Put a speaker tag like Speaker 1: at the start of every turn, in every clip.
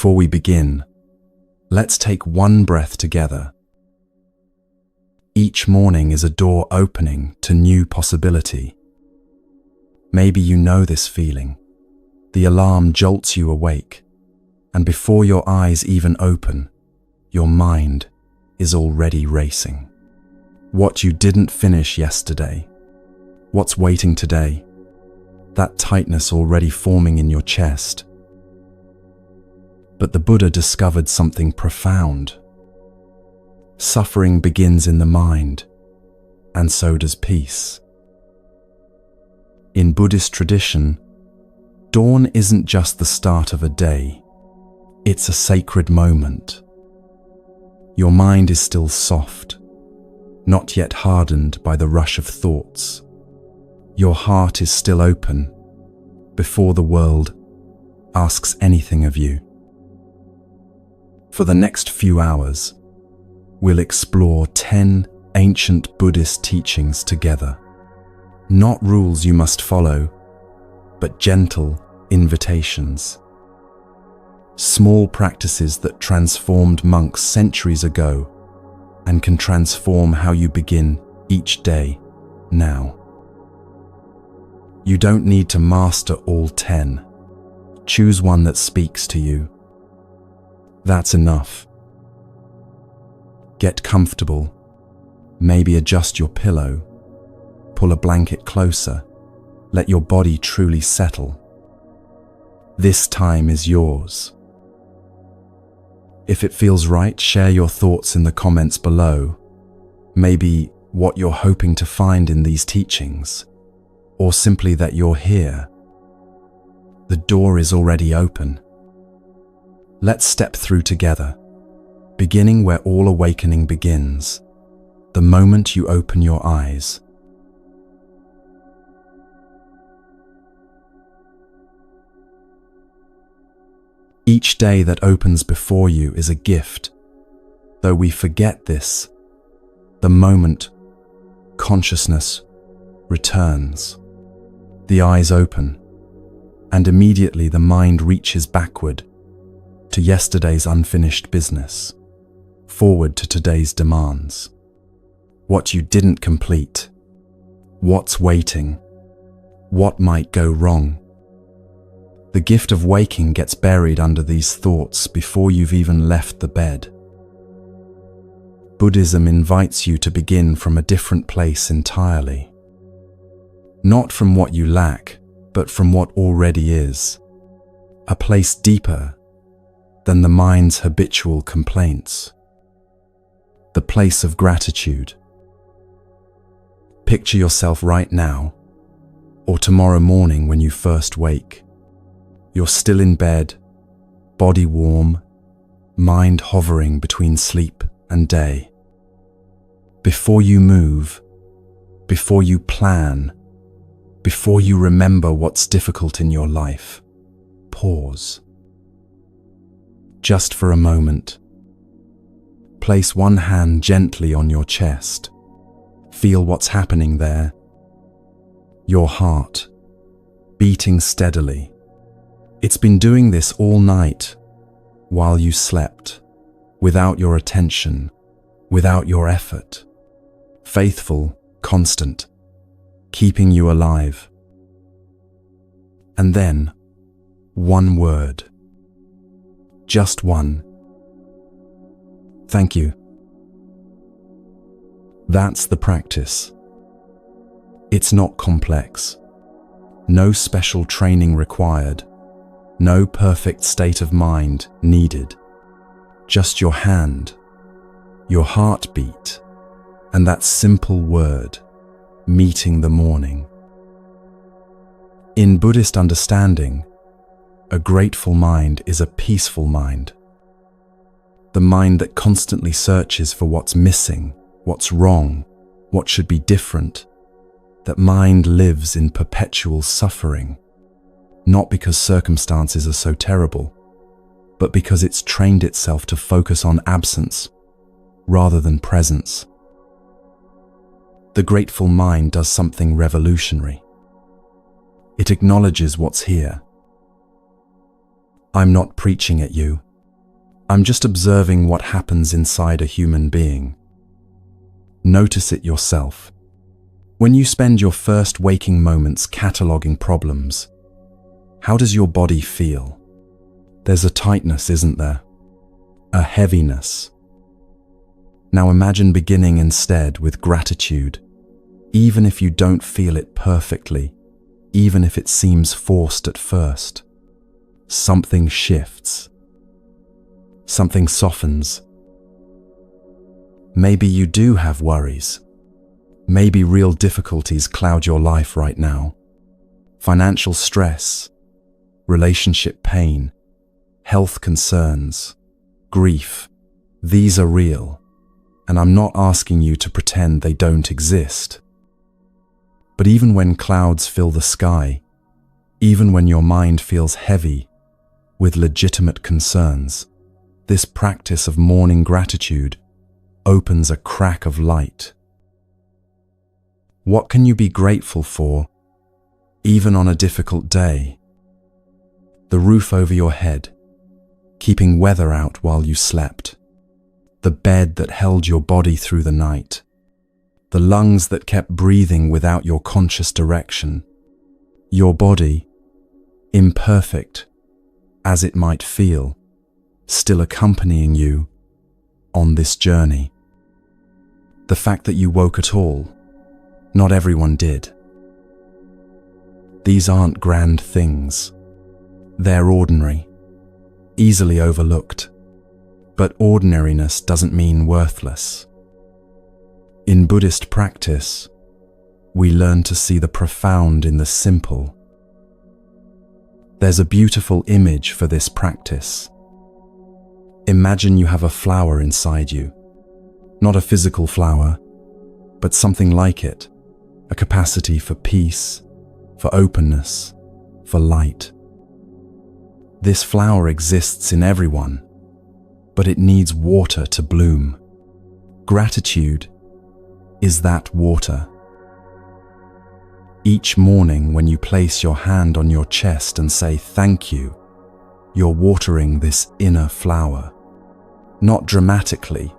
Speaker 1: Before we begin, let's take one breath together. Each morning is a door opening to new possibility. Maybe you know this feeling. The alarm jolts you awake, and before your eyes even open, your mind is already racing. What you didn't finish yesterday, what's waiting today, that tightness already forming in your chest. But the Buddha discovered something profound. Suffering begins in the mind, and so does peace. In Buddhist tradition, dawn isn't just the start of a day, it's a sacred moment. Your mind is still soft, not yet hardened by the rush of thoughts. Your heart is still open before the world asks anything of you. For the next few hours, we'll explore 10 ancient Buddhist teachings together. Not rules you must follow, but gentle invitations. Small practices that transformed monks centuries ago and can transform how you begin each day now. You don't need to master all 10. Choose one that speaks to you. That's enough. Get comfortable. Maybe adjust your pillow. Pull a blanket closer. Let your body truly settle. This time is yours. If it feels right, share your thoughts in the comments below. Maybe what you're hoping to find in these teachings, or simply that you're here. The door is already open. Let's step through together, beginning where all awakening begins, the moment you open your eyes. Each day that opens before you is a gift. Though we forget this, the moment consciousness returns, the eyes open, and immediately the mind reaches backward to yesterday's unfinished business, forward to today's demands. What you didn't complete, what's waiting, what might go wrong. The gift of waking gets buried under these thoughts before you've even left the bed. Buddhism invites you to begin from a different place entirely. Not from what you lack, but from what already is. A place deeper than the mind's habitual complaints. The place of gratitude. Picture yourself right now, or tomorrow morning when you first wake. You're still in bed, body warm, mind hovering between sleep and day. Before you move, before you plan, before you remember what's difficult in your life, pause. Just for a moment. Place one hand gently on your chest. Feel what's happening there. Your heart, beating steadily. It's been doing this all night, while you slept, without your attention, without your effort. Faithful, constant, keeping you alive. And then, one word. Just one. Thank you. That's the practice. It's not complex. No special training required. No perfect state of mind needed. Just your hand, your heartbeat, and that simple word, meeting the morning. In Buddhist understanding, a grateful mind is a peaceful mind. The mind that constantly searches for what's missing, what's wrong, what should be different. That mind lives in perpetual suffering. Not because circumstances are so terrible, but because it's trained itself to focus on absence rather than presence. The grateful mind does something revolutionary. It acknowledges what's here. I'm not preaching at you, I'm just observing what happens inside a human being. Notice it yourself. When you spend your first waking moments cataloging problems, how does your body feel? There's a tightness, isn't there? A heaviness. Now imagine beginning instead with gratitude, even if you don't feel it perfectly, even if it seems forced at first. Something shifts. Something softens. Maybe you do have worries. Maybe real difficulties cloud your life right now. Financial stress, relationship pain, health concerns, grief. These are real, and I'm not asking you to pretend they don't exist. But even when clouds fill the sky, even when your mind feels heavy with legitimate concerns, this practice of morning gratitude opens a crack of light. What can you be grateful for, even on a difficult day? The roof over your head, keeping weather out while you slept. The bed that held your body through the night. The lungs that kept breathing without your conscious direction. Your body, imperfect as it might feel, still accompanying you on this journey. The fact that you woke at all, not everyone did. These aren't grand things. They're ordinary, easily overlooked. But ordinariness doesn't mean worthless. In Buddhist practice, we learn to see the profound in the simple. There's a beautiful image for this practice. Imagine you have a flower inside you. Not a physical flower, but something like it. A capacity for peace, for openness, for light. This flower exists in everyone, but it needs water to bloom. Gratitude is that water. Each morning when you place your hand on your chest and say thank you, you're watering this inner flower. Not dramatically.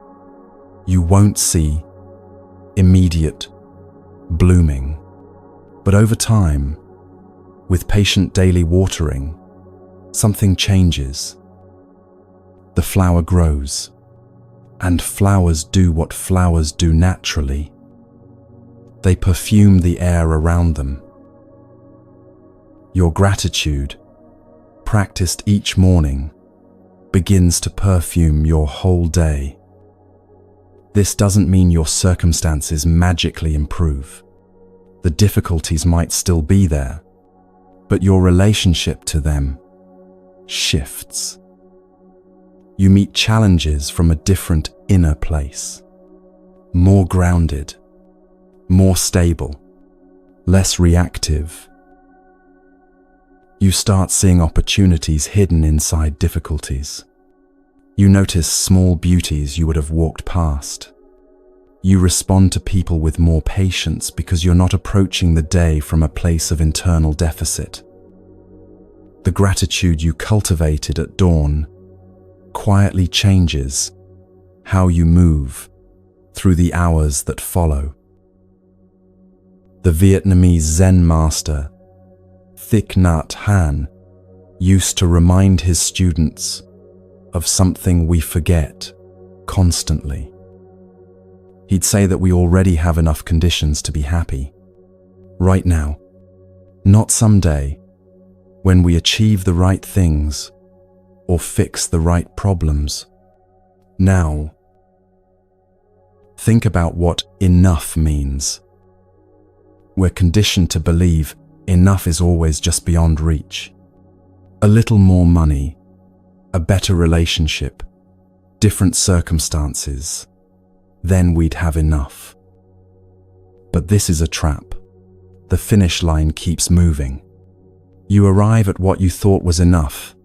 Speaker 1: You won't see immediate blooming, but over time, with patient daily watering, something changes. The flower grows, and flowers do what flowers do naturally. They perfume the air around them. Your gratitude, practiced each morning, begins to perfume your whole day. This doesn't mean your circumstances magically improve. The difficulties might still be there, but your relationship to them shifts. You meet challenges from a different inner place. More grounded, more stable, less reactive. You start seeing opportunities hidden inside difficulties. You notice small beauties you would have walked past. You respond to people with more patience because you're not approaching the day from a place of internal deficit. The gratitude you cultivated at dawn quietly changes how you move through the hours that follow. The Vietnamese Zen master, Thich Nhat Hanh, used to remind his students of something we forget constantly. He'd say that we already have enough conditions to be happy. Right now, not someday, when we achieve the right things or fix the right problems. Now, think about what enough means. We're conditioned to believe enough is always just beyond reach. A little more money, a better relationship, different circumstances, then we'd have enough. But this is a trap. The finish line keeps moving. You arrive at what you thought was enough,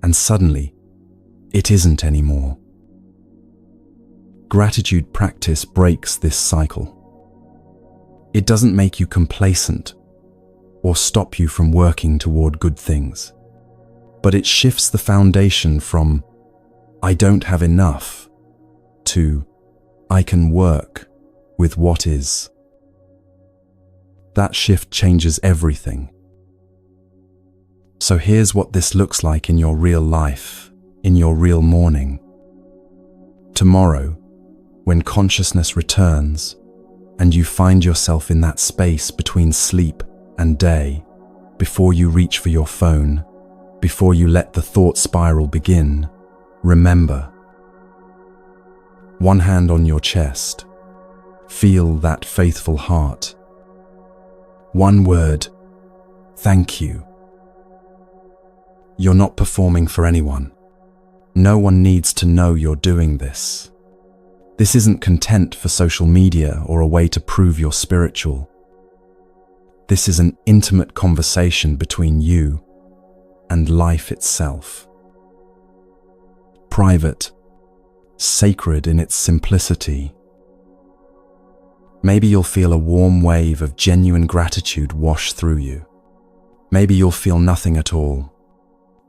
Speaker 1: and suddenly, it isn't anymore. Gratitude practice breaks this cycle. It doesn't make you complacent or stop you from working toward good things, but it shifts the foundation from I don't have enough, to I can work with what is. That shift changes everything. So here's what this looks like in your real life, in your real morning. Tomorrow, when consciousness returns, and you find yourself in that space between sleep and day, before you reach for your phone, before you let the thought spiral begin, remember. One hand on your chest. Feel that faithful heart. One word, thank you. You're not performing for anyone. No one needs to know you're doing this. This isn't content for social media or a way to prove you're spiritual. This is an intimate conversation between you and life itself. Private, sacred in its simplicity. Maybe you'll feel a warm wave of genuine gratitude wash through you. Maybe you'll feel nothing at all.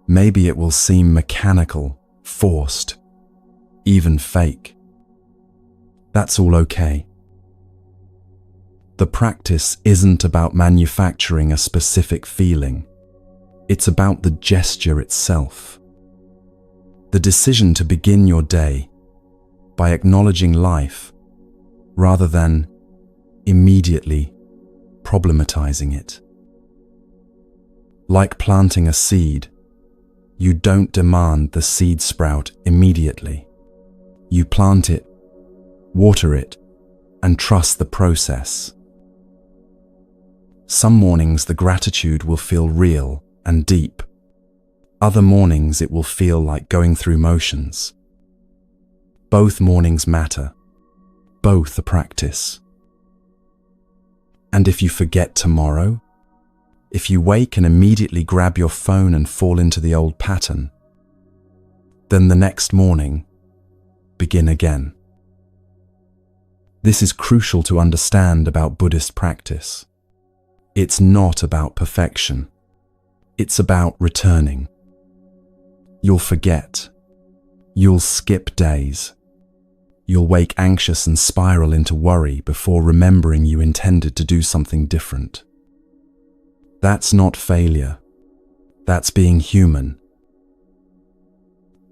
Speaker 1: Maybe it will seem mechanical, forced, even fake. That's all okay. The practice isn't about manufacturing a specific feeling. It's about the gesture itself. The decision to begin your day by acknowledging life rather than immediately problematizing it. Like planting a seed, you don't demand the seed sprout immediately. You plant it, water it, and trust the process. Some mornings the gratitude will feel real and deep. Other mornings it will feel like going through motions. Both mornings matter. Both a practice. And if you forget tomorrow, if you wake and immediately grab your phone and fall into the old pattern, then the next morning, begin again. This is crucial to understand about Buddhist practice. It's not about perfection. It's about returning. You'll forget. You'll skip days. You'll wake anxious and spiral into worry before remembering you intended to do something different. That's not failure. That's being human.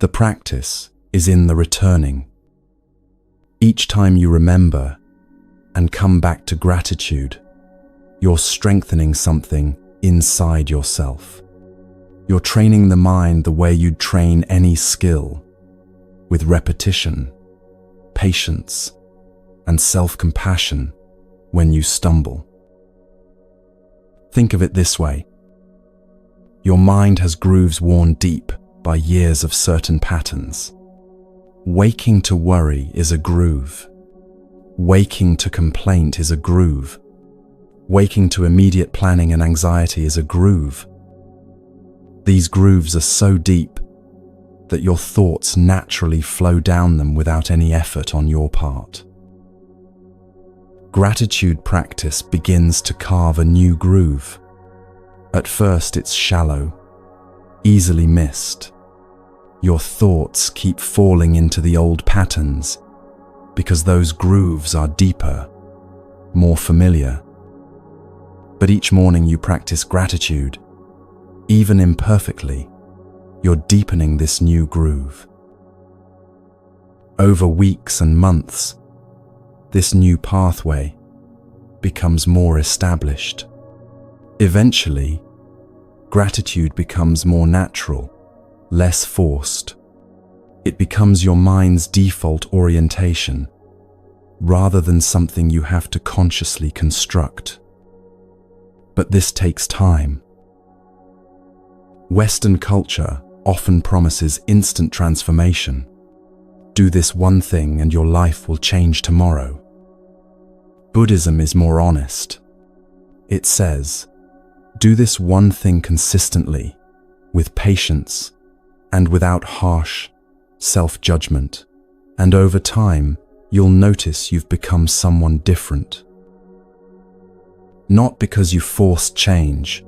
Speaker 1: The practice is in the returning. Each time you remember and come back to gratitude, you're strengthening something inside yourself. You're training the mind the way you'd train any skill, with repetition, patience, and self-compassion when you stumble. Think of it this way. Your mind has grooves worn deep by years of certain patterns. Waking to worry is a groove. Waking to complaint is a groove. Waking to immediate planning and anxiety is a groove. These grooves are so deep that your thoughts naturally flow down them without any effort on your part. Gratitude practice begins to carve a new groove. At first it's shallow, easily missed. Your thoughts keep falling into the old patterns because those grooves are deeper, more familiar. But each morning you practice gratitude, even imperfectly, you're deepening this new groove. Over weeks and months, this new pathway becomes more established. Eventually, gratitude becomes more natural, less forced. It becomes your mind's default orientation, rather than something you have to consciously construct. But this takes time. Western culture often promises instant transformation. Do this one thing and your life will change tomorrow. Buddhism is more honest. It says, do this one thing consistently, with patience, and without harsh self-judgment. And over time, you'll notice you've become someone different. Not because you forced change,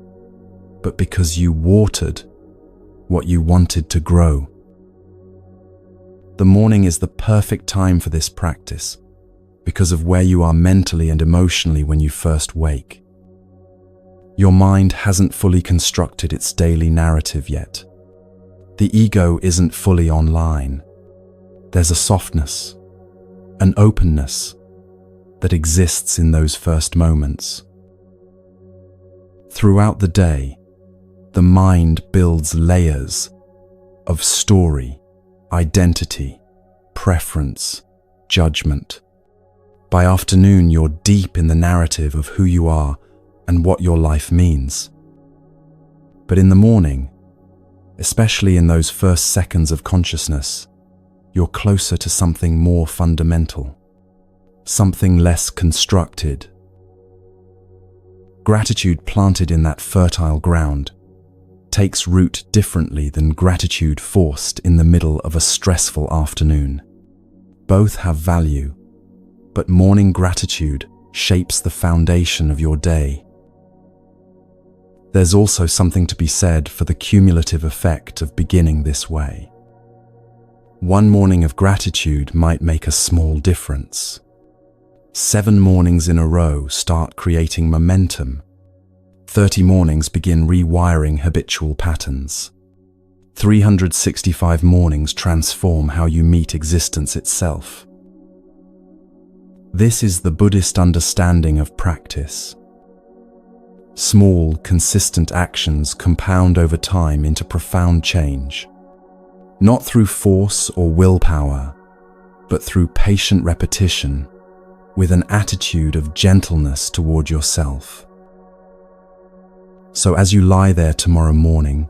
Speaker 1: but because you watered what you wanted to grow. The morning is the perfect time for this practice because of where you are mentally and emotionally when you first wake. Your mind hasn't fully constructed its daily narrative yet. The ego isn't fully online. There's a softness, an openness that exists in those first moments. Throughout the day, the mind builds layers of story, identity, preference, judgment. By afternoon, you're deep in the narrative of who you are and what your life means. But in the morning, especially in those first seconds of consciousness, you're closer to something more fundamental, something less constructed. Gratitude planted in that fertile ground takes root differently than gratitude forced in the middle of a stressful afternoon. Both have value, but morning gratitude shapes the foundation of your day. There's also something to be said for the cumulative effect of beginning this way. One morning of gratitude might make a small difference. 7 mornings in a row start creating momentum. 30 mornings begin rewiring habitual patterns. 365 mornings transform how you meet existence itself. This is the Buddhist understanding of practice. Small, consistent actions compound over time into profound change, not through force or willpower, but through patient repetition, with an attitude of gentleness toward yourself. So as you lie there tomorrow morning,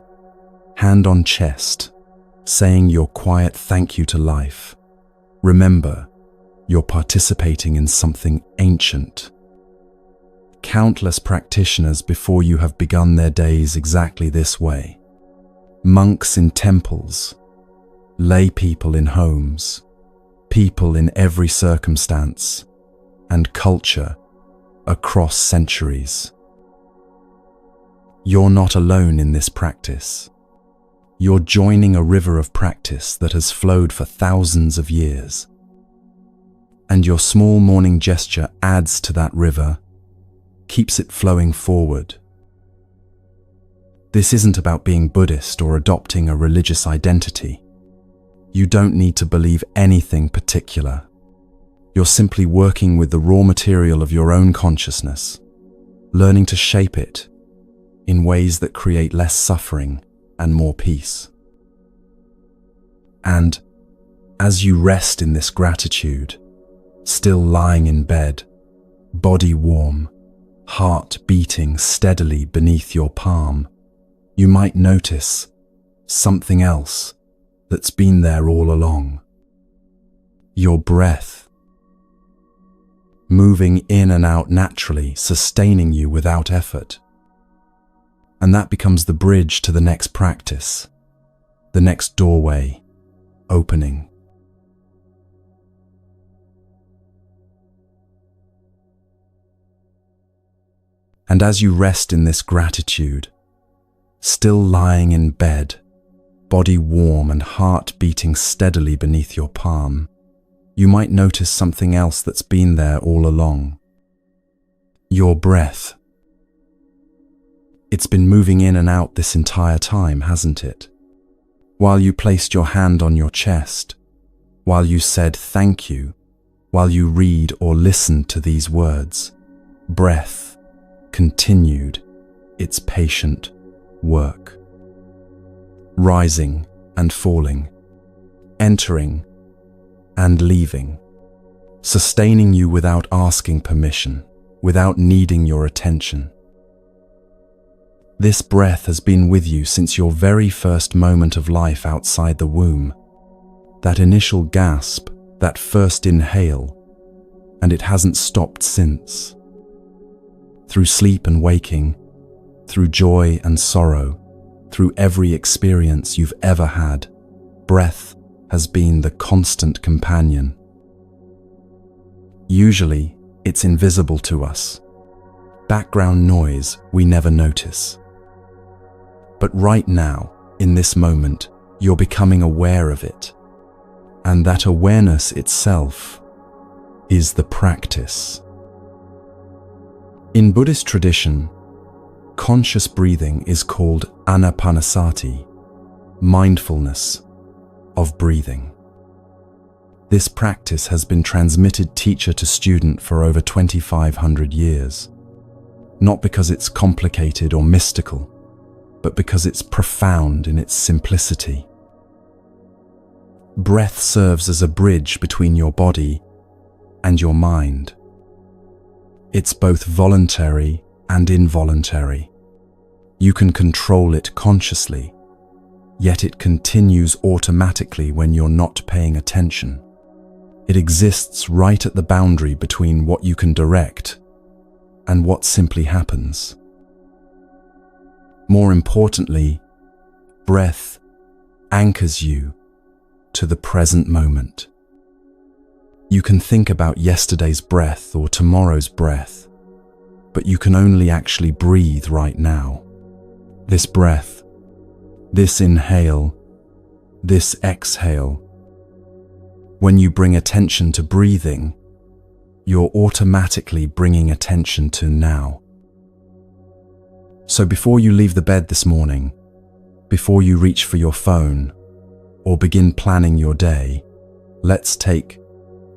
Speaker 1: hand on chest, saying your quiet thank you to life, remember, you're participating in something ancient. Countless practitioners before you have begun their days exactly this way. Monks in temples, lay people in homes, people in every circumstance, and culture across centuries. You're not alone in this practice. You're joining a river of practice that has flowed for thousands of years. And your small morning gesture adds to that river, keeps it flowing forward. This isn't about being Buddhist or adopting a religious identity. You don't need to believe anything particular. You're simply working with the raw material of your own consciousness, learning to shape it in ways that create less suffering and more peace. And as you rest in this gratitude, still lying in bed, body warm, heart beating steadily beneath your palm, you might notice something else that's been there all along. Your breath, moving in and out naturally, sustaining you without effort. And that becomes the bridge to the next practice, the next doorway opening. And as you rest in this gratitude, still lying in bed, body warm and heart beating steadily beneath your palm, you might notice something else that's been there all along. Your breath. It's been moving in and out this entire time, hasn't it? While you placed your hand on your chest, while you said thank you, while you read or listened to these words, breath continued its patient work. Rising and falling, entering and leaving, sustaining you without asking permission, without needing your attention. This breath has been with you since your very first moment of life outside the womb, that initial gasp, that first inhale, and it hasn't stopped since. Through sleep and waking, through joy and sorrow, through every experience you've ever had, breath has been the constant companion. Usually, it's invisible to us. Background noise we never notice. But right now, in this moment, you're becoming aware of it. And that awareness itself is the practice. In Buddhist tradition, conscious breathing is called anapanasati, mindfulness of breathing. This practice has been transmitted teacher to student for over 2,500 years, not because it's complicated or mystical, but because it's profound in its simplicity. Breath serves as a bridge between your body and your mind. It's both voluntary and involuntary. You can control it consciously, yet it continues automatically when you're not paying attention. It exists right at the boundary between what you can direct and what simply happens. More importantly, breath anchors you to the present moment. You can think about yesterday's breath or tomorrow's breath, but you can only actually breathe right now. This breath, this inhale, this exhale. When you bring attention to breathing, you're automatically bringing attention to now. So before you leave the bed this morning, before you reach for your phone, or begin planning your day, let's take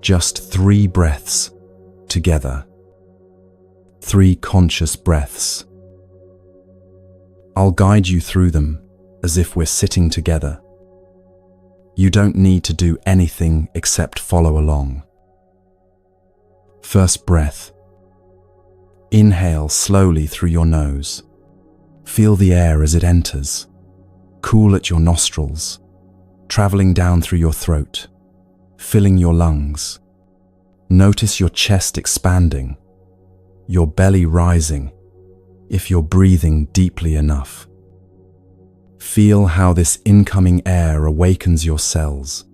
Speaker 1: just 3 breaths together. 3 conscious breaths. I'll guide you through them as if we're sitting together. You don't need to do anything except follow along. First breath. Inhale slowly through your nose. Feel the air as it enters, cool at your nostrils, traveling down through your throat, filling your lungs. Notice your chest expanding, your belly rising, if you're breathing deeply enough. Feel how this incoming air awakens your cells,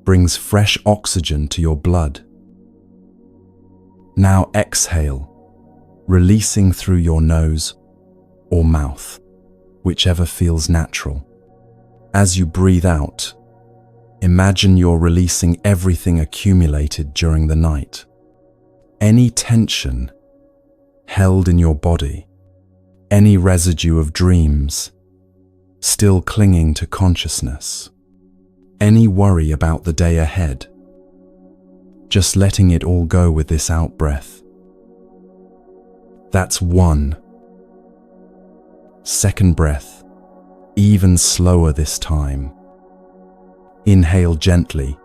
Speaker 1: brings fresh oxygen to your blood. Now exhale, releasing through your nose or mouth, whichever feels natural. As you breathe out, imagine you're releasing everything accumulated during the night. Any tension held in your body, any residue of dreams still clinging to consciousness, any worry about the day ahead, just letting it all go with this out-breath. That's 1. Second breath, even slower this time. Inhale gently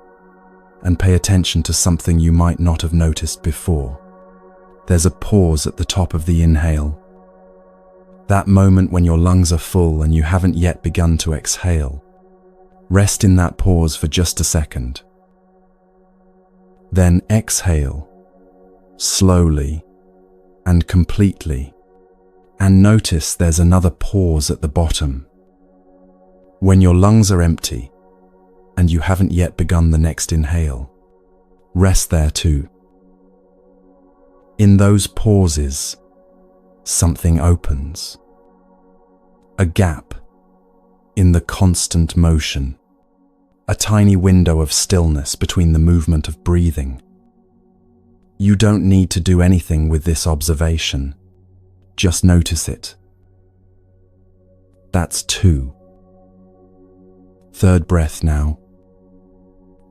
Speaker 1: and pay attention to something you might not have noticed before. There's a pause at the top of the inhale. That moment when your lungs are full and you haven't yet begun to exhale. Rest in that pause for just a second. Then exhale, slowly and completely, and notice there's another pause at the bottom. When your lungs are empty and you haven't yet begun the next inhale, rest there too. In those pauses, something opens. A gap in the constant motion. A tiny window of stillness between the movement of breathing. You don't need to do anything with this observation. Just notice it. That's 2. Third breath now.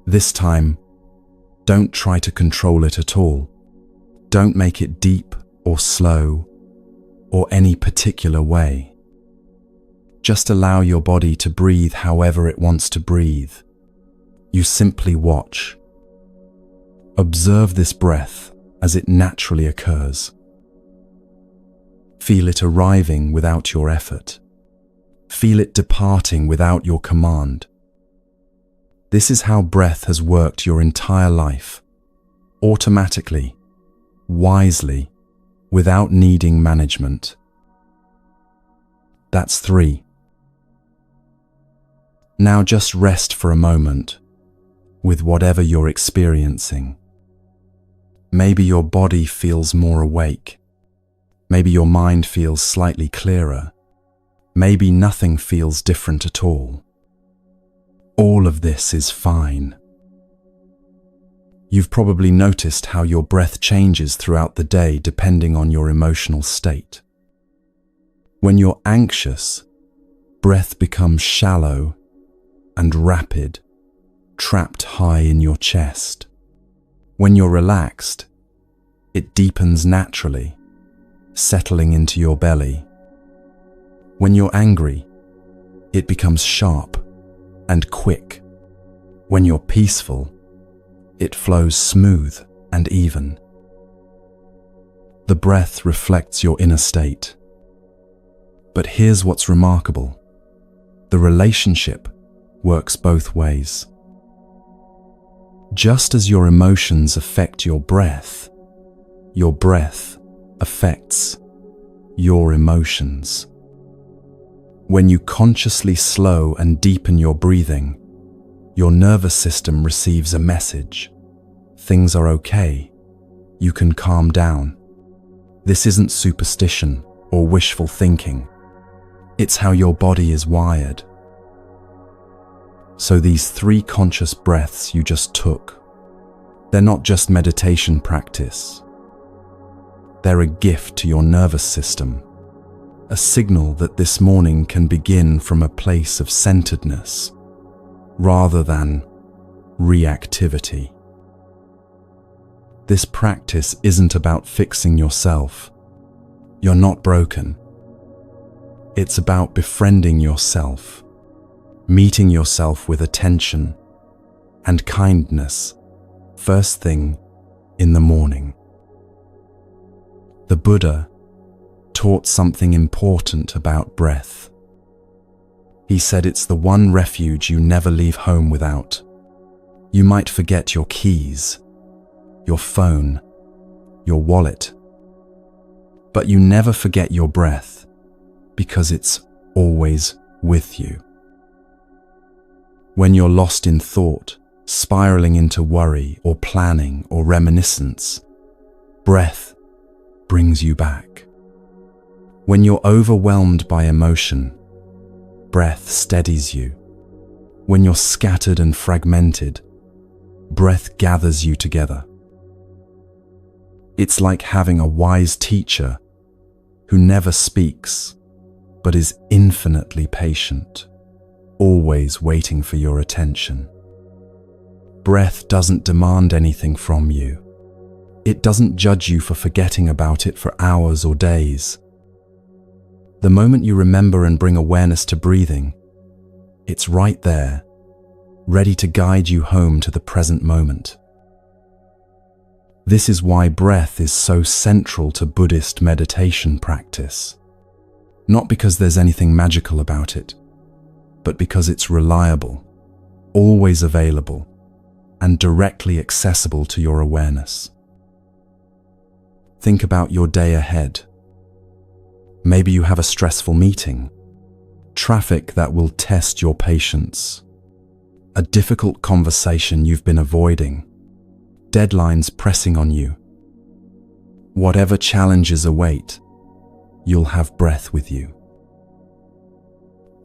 Speaker 1: This time, don't try to control it at all. Don't make it deep or slow or any particular way. Just allow your body to breathe however it wants to breathe. You simply watch. Observe this breath as it naturally occurs. Feel it arriving without your effort. Feel it departing without your command. This is how breath has worked your entire life, automatically, wisely, without needing management. That's 3. Now just rest for a moment with whatever you're experiencing. Maybe your body feels more awake. Maybe your mind feels slightly clearer. Maybe nothing feels different at all. All of this is fine. You've probably noticed how your breath changes throughout the day depending on your emotional state. When you're anxious, breath becomes shallow and rapid, trapped high in your chest. When you're relaxed, it deepens naturally, settling into your belly. When you're angry, it becomes sharp and quick. When you're peaceful, it flows smooth and even. The breath reflects your inner state. But here's what's remarkable. The relationship works both ways. Just as your emotions affect your breath affects your emotions. When you consciously slow and deepen your breathing, your nervous system receives a message. Things are okay. You can calm down. This isn't superstition or wishful thinking. It's how your body is wired. So these 3 conscious breaths you just took, they're not just meditation practice. They're a gift to your nervous system, a signal that this morning can begin from a place of centeredness rather than reactivity. This practice isn't about fixing yourself. You're not broken. It's about befriending yourself, meeting yourself with attention and kindness first thing in the morning. The Buddha taught something important about breath. He said it's the one refuge you never leave home without. You might forget your keys, your phone, your wallet, but you never forget your breath because it's always with you. When you're lost in thought, spiraling into worry or planning or reminiscence, breath brings you back. When you're overwhelmed by emotion, breath steadies you. When you're scattered and fragmented, breath gathers you together. It's like having a wise teacher who never speaks, but is infinitely patient, always waiting for your attention. Breath doesn't demand anything from you. It doesn't judge you for forgetting about it for hours or days. The moment you remember and bring awareness to breathing, it's right there, ready to guide you home to the present moment. This is why breath is so central to Buddhist meditation practice. Not because there's anything magical about it, but because it's reliable, always available, and directly accessible to your awareness. Think about your day ahead. Maybe you have a stressful meeting, traffic that will test your patience, a difficult conversation you've been avoiding, deadlines pressing on you. Whatever challenges await, you'll have breath with you.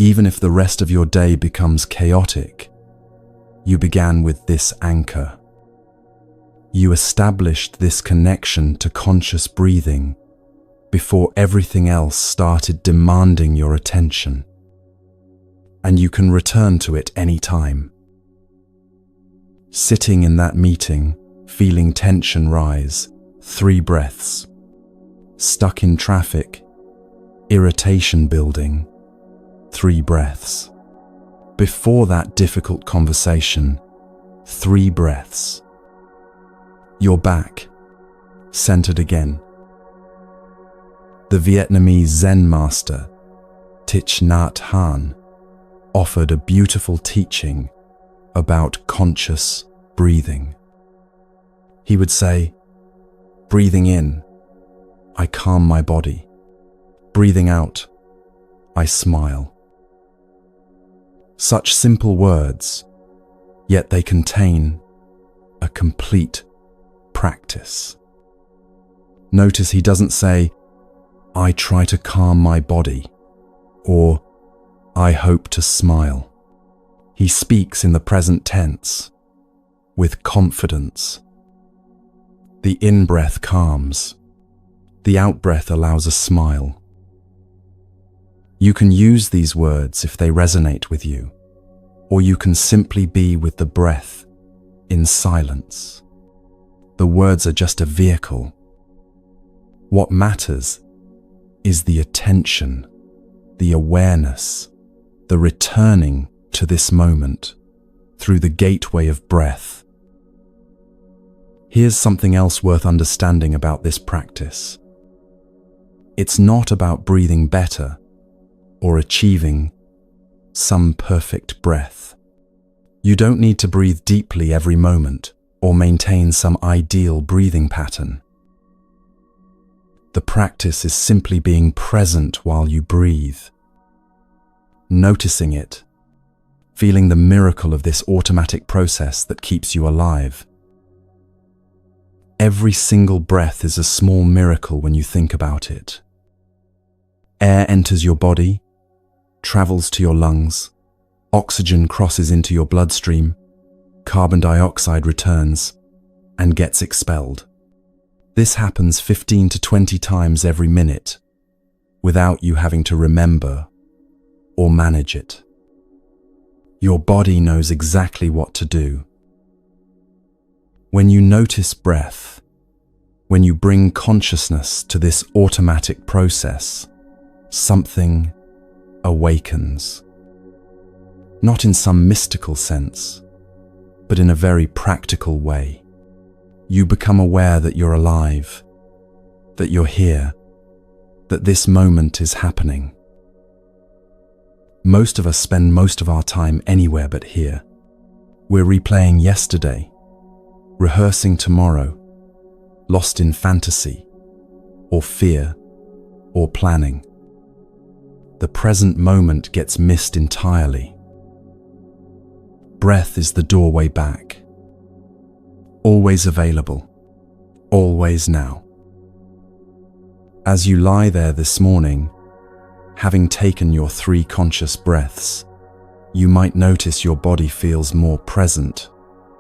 Speaker 1: Even if the rest of your day becomes chaotic, you began with this anchor. You established this connection to conscious breathing before everything else started demanding your attention. And you can return to it any time. Sitting in that meeting, feeling tension rise, 3 breaths. Stuck in traffic, irritation building, 3 breaths. Before that difficult conversation, 3 breaths. You're back, centered again. The Vietnamese Zen master, Thich Nhat Hanh, offered a beautiful teaching about conscious breathing. He would say, breathing in, I calm my body. Breathing out, I smile. Such simple words, yet they contain a complete practice. Notice he doesn't say, I try to calm my body, or I hope to smile. He speaks in the present tense, with confidence The in-breath calms. The out-breath allows a smile. You can use these words if they resonate with you, or you can simply be with the breath in silence. The words are just a vehicle. What matters is the attention, the awareness, the returning to this moment through the gateway of breath. Here's something else worth understanding about this practice. It's not about breathing better or achieving some perfect breath. You don't need to breathe deeply every moment or maintain some ideal breathing pattern. The practice is simply being present while you breathe, noticing it, feeling the miracle of this automatic process that keeps you alive. Every single breath is a small miracle when you think about it. Air enters your body, travels to your lungs, oxygen crosses into your bloodstream, carbon dioxide returns and gets expelled. This happens 15 to 20 times every minute without you having to remember or manage it. Your body knows exactly what to do. When you notice breath, when you bring consciousness to this automatic process, something awakens. Not in some mystical sense, but in a very practical way. You become aware that you're alive, that you're here, that this moment is happening. Most of us spend most of our time anywhere but here. We're replaying yesterday, rehearsing tomorrow, lost in fantasy, or fear, or planning. The present moment gets missed entirely. Breath is the doorway back. Always available, always now. As you lie there this morning, having taken your 3 conscious breaths, you might notice your body feels more present,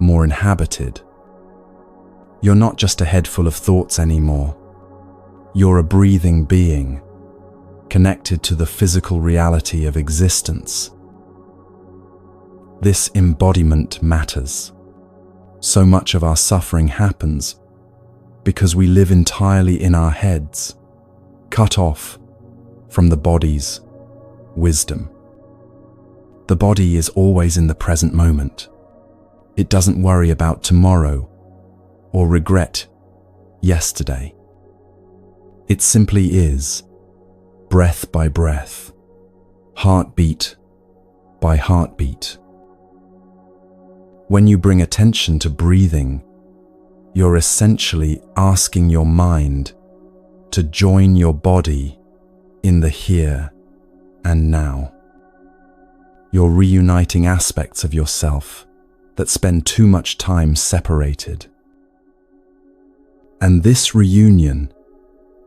Speaker 1: more inhabited. You're not just a head full of thoughts anymore. You're a breathing being, connected to the physical reality of existence. This embodiment matters. So much of our suffering happens because we live entirely in our heads, cut off from the body's wisdom. The body is always in the present moment. It doesn't worry about tomorrow or regret yesterday. It simply is, breath by breath, heartbeat by heartbeat. When you bring attention to breathing, you're essentially asking your mind to join your body in the here and now. You're reuniting aspects of yourself that spend too much time separated. And this reunion,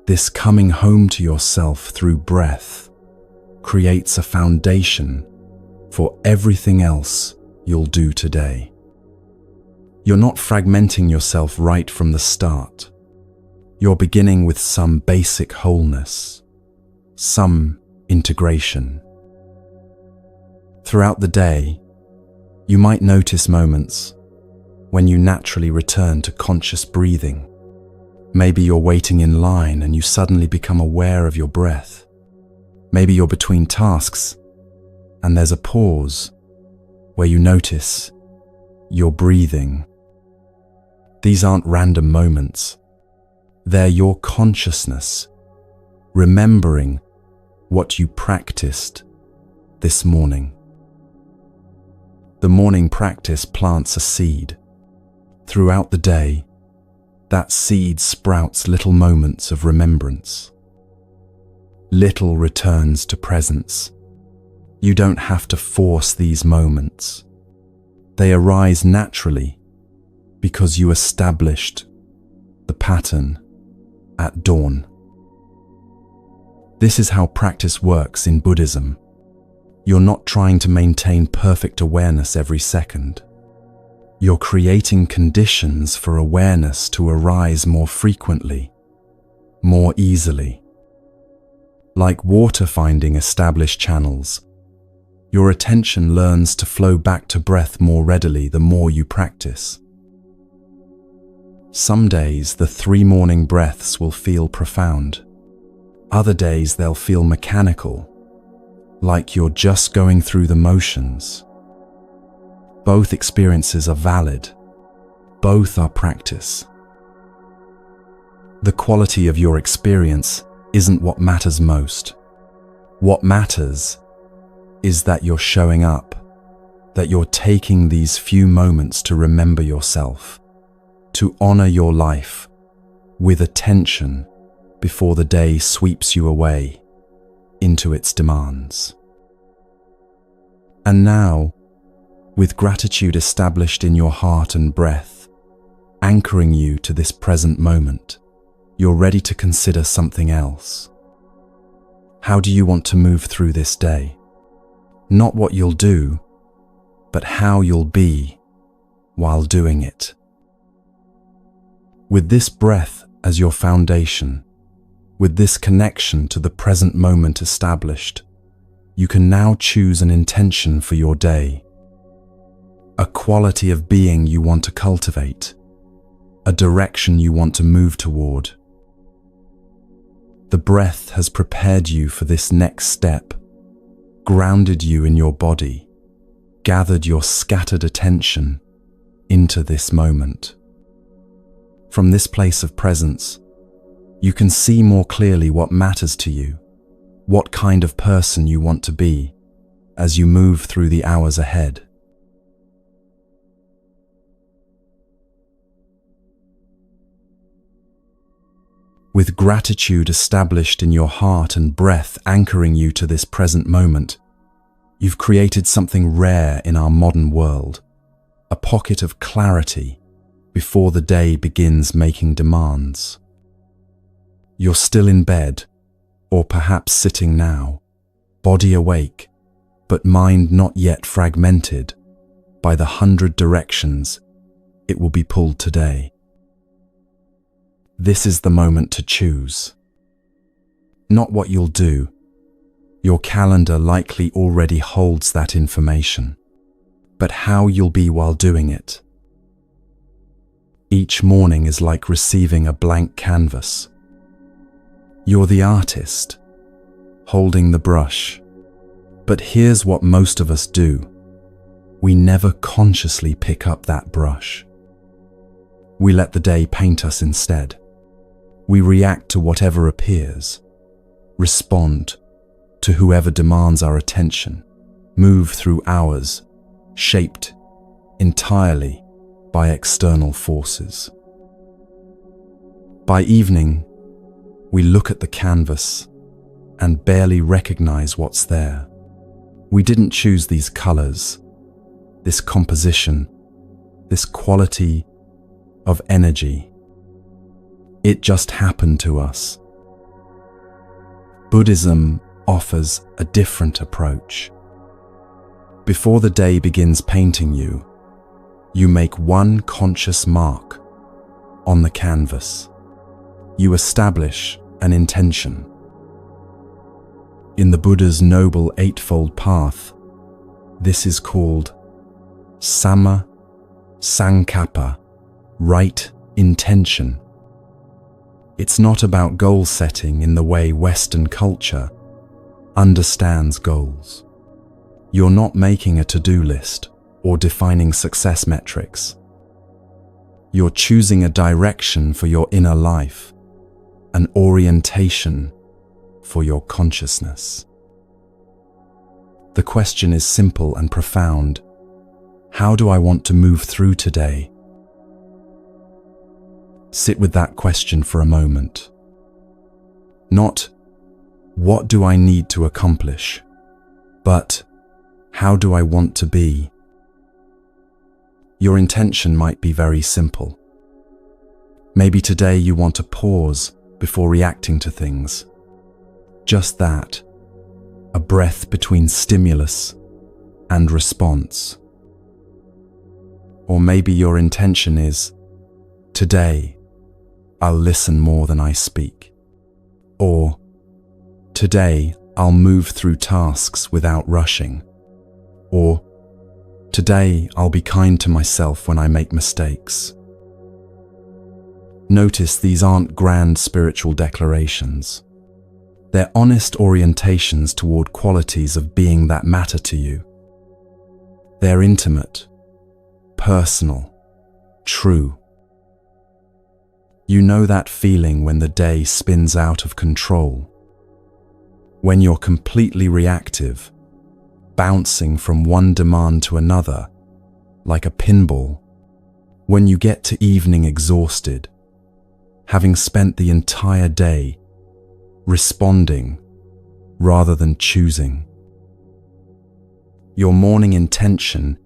Speaker 1: this coming home to yourself through breath, creates a foundation for everything else you'll do today. You're not fragmenting yourself right from the start. You're beginning with some basic wholeness, some integration. Throughout the day, you might notice moments when you naturally return to conscious breathing. Maybe you're waiting in line and you suddenly become aware of your breath. Maybe you're between tasks and there's a pause where you notice your breathing. These aren't random moments. They're your consciousness, remembering what you practiced this morning. The morning practice plants a seed. Throughout the day, that seed sprouts little moments of remembrance, little returns to presence. You don't have to force these moments. They arise naturally because you established the pattern at dawn. This is how practice works in Buddhism. You're not trying to maintain perfect awareness every second. You're creating conditions for awareness to arise more frequently, more easily. Like water finding established channels, your attention learns to flow back to breath more readily the more you practice. Some days the 3 morning breaths will feel profound. Other days they'll feel mechanical, like you're just going through the motions. Both experiences are valid. Both are practice. The quality of your experience isn't what matters most. What matters is that you're showing up, that you're taking these few moments to remember yourself, to honor your life with attention before the day sweeps you away into its demands. And now, with gratitude established in your heart and breath, anchoring you to this present moment, you're ready to consider something else. How do you want to move through this day? Not what you'll do, but how you'll be while doing it. With this breath as your foundation, with this connection to the present moment established, you can now choose an intention for your day. A quality of being you want to cultivate, a direction you want to move toward. The breath has prepared you for this next step, grounded you in your body, gathered your scattered attention into this moment. From this place of presence, you can see more clearly what matters to you, what kind of person you want to be as you move through the hours ahead. With gratitude established in your heart and breath anchoring you to this present moment, you've created something rare in our modern world, a pocket of clarity before the day begins making demands. You're still in bed, or perhaps sitting now, body awake, but mind not yet fragmented by the 100 directions it will be pulled today. This is the moment to choose. Not what you'll do. Your calendar likely already holds that information, but how you'll be while doing it. Each morning is like receiving a blank canvas. You're the artist, holding the brush. But here's what most of us do. We never consciously pick up that brush. We let the day paint us instead. We react to whatever appears, respond to whoever demands our attention, move through hours, shaped entirely by external forces. By evening, we look at the canvas and barely recognize what's there. We didn't choose these colors, this composition, this quality of energy. It just happened to us. Buddhism offers a different approach. Before the day begins painting you, you make one conscious mark on the canvas. You establish an intention. In the Buddha's Noble Eightfold Path, this is called Samma Sankappa, right intention. It's not about goal setting in the way Western culture understands goals. You're not making a to-do list or defining success metrics. You're choosing a direction for your inner life, an orientation for your consciousness. The question is simple and profound. How do I want to move through today? Sit with that question for a moment. Not, what do I need to accomplish? But, how do I want to be? Your intention might be very simple. Maybe today you want to pause before reacting to things. Just that, a breath between stimulus and response. Or maybe your intention is, today, I'll listen more than I speak. Or, today, I'll move through tasks without rushing. Or, today, I'll be kind to myself when I make mistakes. Notice these aren't grand spiritual declarations. They're honest orientations toward qualities of being that matter to you. They're intimate, personal, true. You know that feeling when the day spins out of control, when you're completely reactive, bouncing from one demand to another, like a pinball, when you get to evening exhausted, having spent the entire day responding rather than choosing. Your morning intention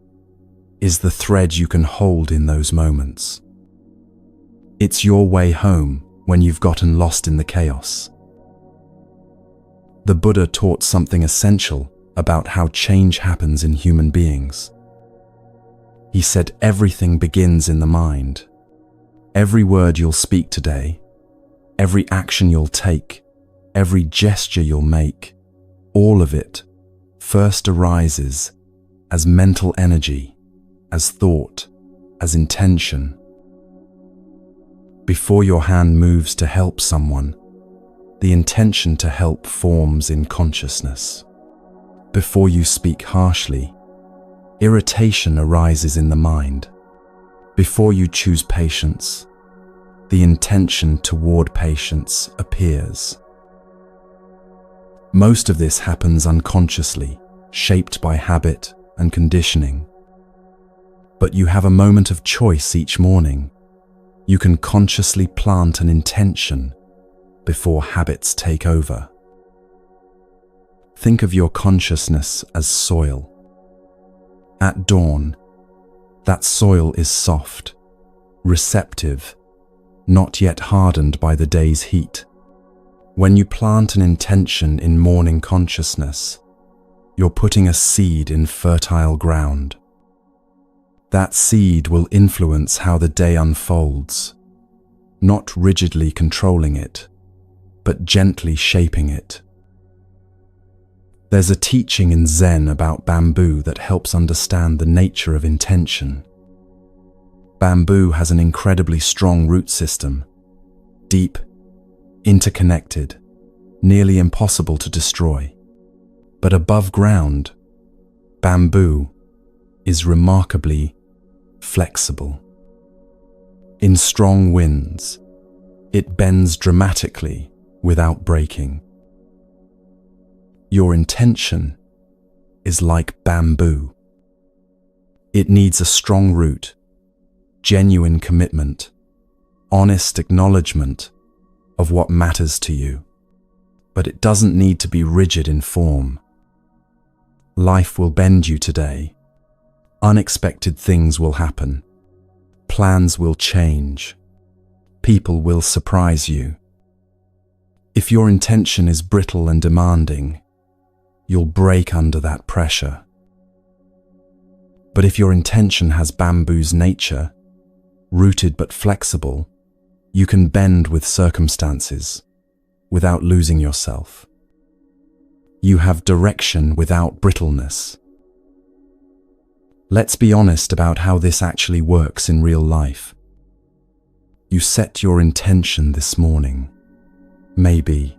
Speaker 1: is the thread you can hold in those moments. It's your way home when you've gotten lost in the chaos. The Buddha taught something essential about how change happens in human beings. He said everything begins in the mind. Every word you'll speak today, every action you'll take, every gesture you'll make, all of it first arises as mental energy, as thought, as intention. Before your hand moves to help someone, the intention to help forms in consciousness. Before you speak harshly, irritation arises in the mind. Before you choose patience, the intention toward patience appears. Most of this happens unconsciously, shaped by habit and conditioning. But you have a moment of choice each morning. You can consciously plant an intention before habits take over. Think of your consciousness as soil. At dawn, that soil is soft, receptive, not yet hardened by the day's heat. When you plant an intention in morning consciousness, you're putting a seed in fertile ground. That seed will influence how the day unfolds, not rigidly controlling it, but gently shaping it. There's a teaching in Zen about bamboo that helps understand the nature of intention. Bamboo has an incredibly strong root system, deep, interconnected, nearly impossible to destroy. But above ground, bamboo is remarkably flexible. In strong winds, it bends dramatically without breaking. Your intention is like bamboo. It needs a strong root, genuine commitment, honest acknowledgement of what matters to you. But it doesn't need to be rigid in form. Life will bend you today. Unexpected things will happen. Plans will change. People will surprise you. If your intention is brittle and demanding, you'll break under that pressure. But if your intention has bamboo's nature, rooted but flexible, you can bend with circumstances without losing yourself. You have direction without brittleness. Let's be honest about how this actually works in real life. You set your intention this morning. Maybe,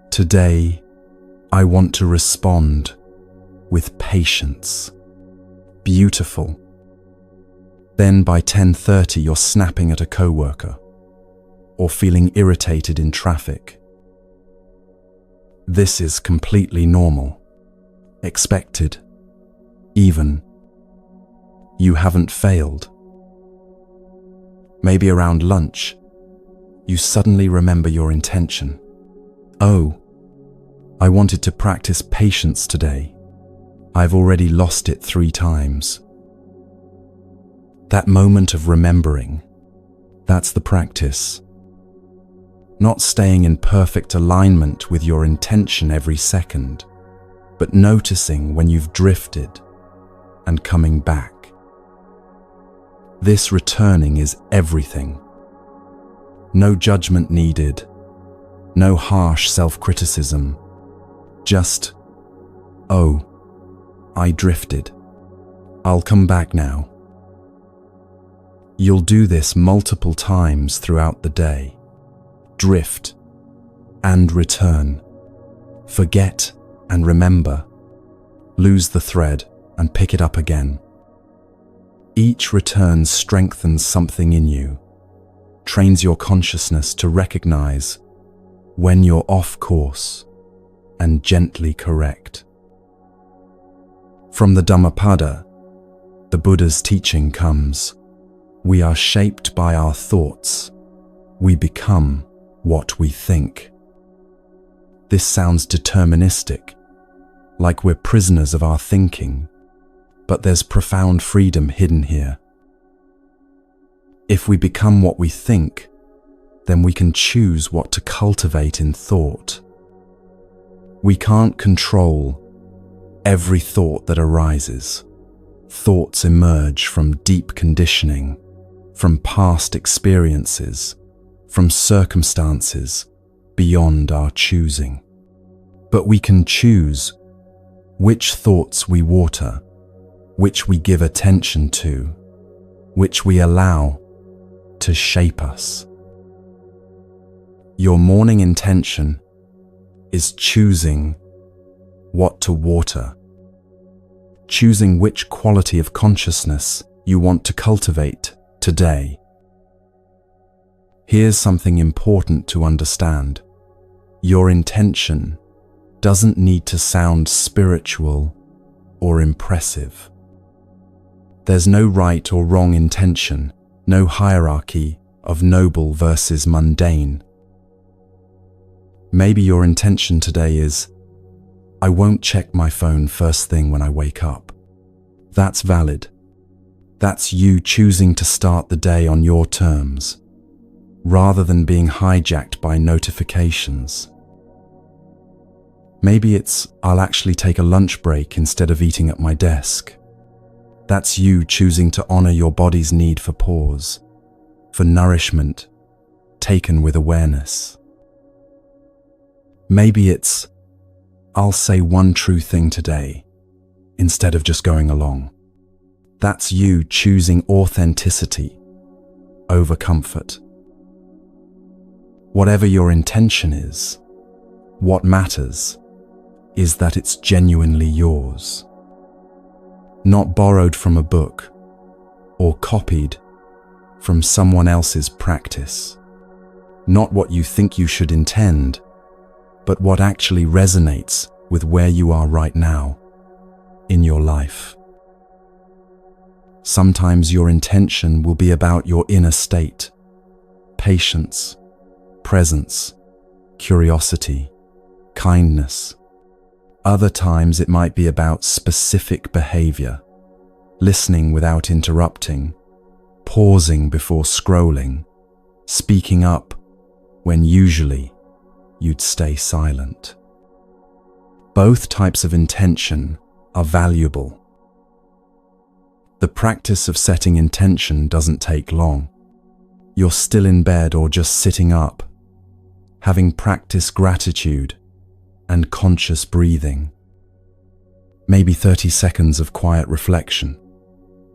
Speaker 1: today, I want to respond with patience. Beautiful. Then by 10:30 you're snapping at a coworker or feeling irritated in traffic. This is completely normal, expected, even. You haven't failed. Maybe around lunch, you suddenly remember your intention. Oh, I wanted to practice patience today. I've already lost it 3 times. That moment of remembering, that's the practice. Not staying in perfect alignment with your intention every second, but noticing when you've drifted and coming back. This returning is everything. No judgment needed, no harsh self-criticism. Just, oh, I drifted. I'll come back now. You'll do this multiple times throughout the day. Drift and return. Forget and remember. Lose the thread and pick it up again. Each return strengthens something in you, trains your consciousness to recognize when you're off course and gently correct. From the Dhammapada, the Buddha's teaching comes, we are shaped by our thoughts. We become what we think. This sounds deterministic, like we're prisoners of our thinking, but there's profound freedom hidden here. If we become what we think, then we can choose what to cultivate in thought. We can't control every thought that arises. Thoughts emerge from deep conditioning, from past experiences, from circumstances beyond our choosing. But we can choose which thoughts we water, which we give attention to, which we allow to shape us. Your morning intention is choosing what to water, choosing which quality of consciousness you want to cultivate today. Here's something important to understand. Your intention doesn't need to sound spiritual or impressive. There's no right or wrong intention, no hierarchy of noble versus mundane. Maybe your intention today is, I won't check my phone first thing when I wake up. That's valid. That's you choosing to start the day on your terms, rather than being hijacked by notifications. Maybe it's, I'll actually take a lunch break instead of eating at my desk. That's you choosing to honor your body's need for pause, for nourishment, taken with awareness. Maybe it's, I'll say one true thing today, instead of just going along. That's you choosing authenticity over comfort. Whatever your intention is, what matters is that it's genuinely yours. Not borrowed from a book or copied from someone else's practice. Not what you think you should intend, but what actually resonates with where you are right now in your life. Sometimes your intention will be about your inner state, patience, presence, curiosity, kindness. Other times it might be about specific behavior, listening without interrupting, pausing before scrolling, speaking up when usually you'd stay silent. Both types of intention are valuable. The practice of setting intention doesn't take long. You're still in bed or just sitting up, having practiced gratitude and conscious breathing. Maybe 30 seconds of quiet reflection,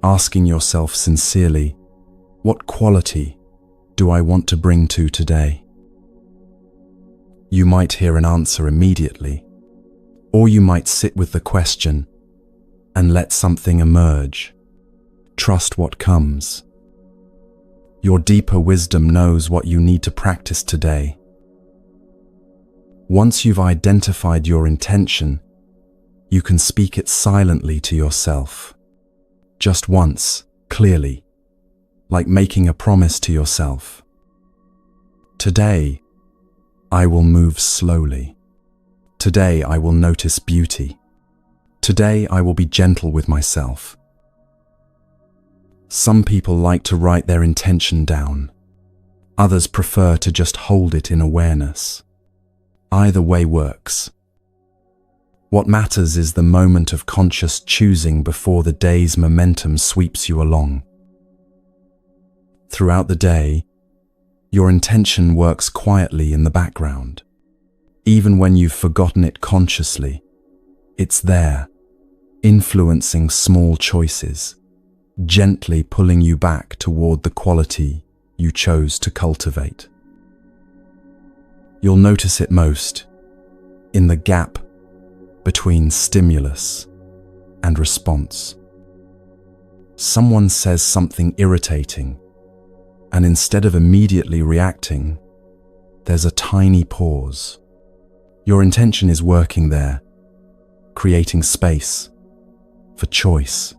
Speaker 1: asking yourself sincerely, what quality do I want to bring to today? You might hear an answer immediately, or you might sit with the question and let something emerge. Trust what comes. Your deeper wisdom knows what you need to practice today. Once you've identified your intention, you can speak it silently to yourself. Just once, clearly, like making a promise to yourself. Today, I will move slowly. Today, I will notice beauty. Today, I will be gentle with myself. Some people like to write their intention down. Others prefer to just hold it in awareness. Either way works. What matters is the moment of conscious choosing before the day's momentum sweeps you along. Throughout the day, your intention works quietly in the background. Even when you've forgotten it consciously, it's there, influencing small choices, gently pulling you back toward the quality you chose to cultivate. You'll notice it most in the gap between stimulus and response. Someone says something irritating, and instead of immediately reacting, there's a tiny pause. Your intention is working there, creating space for choice.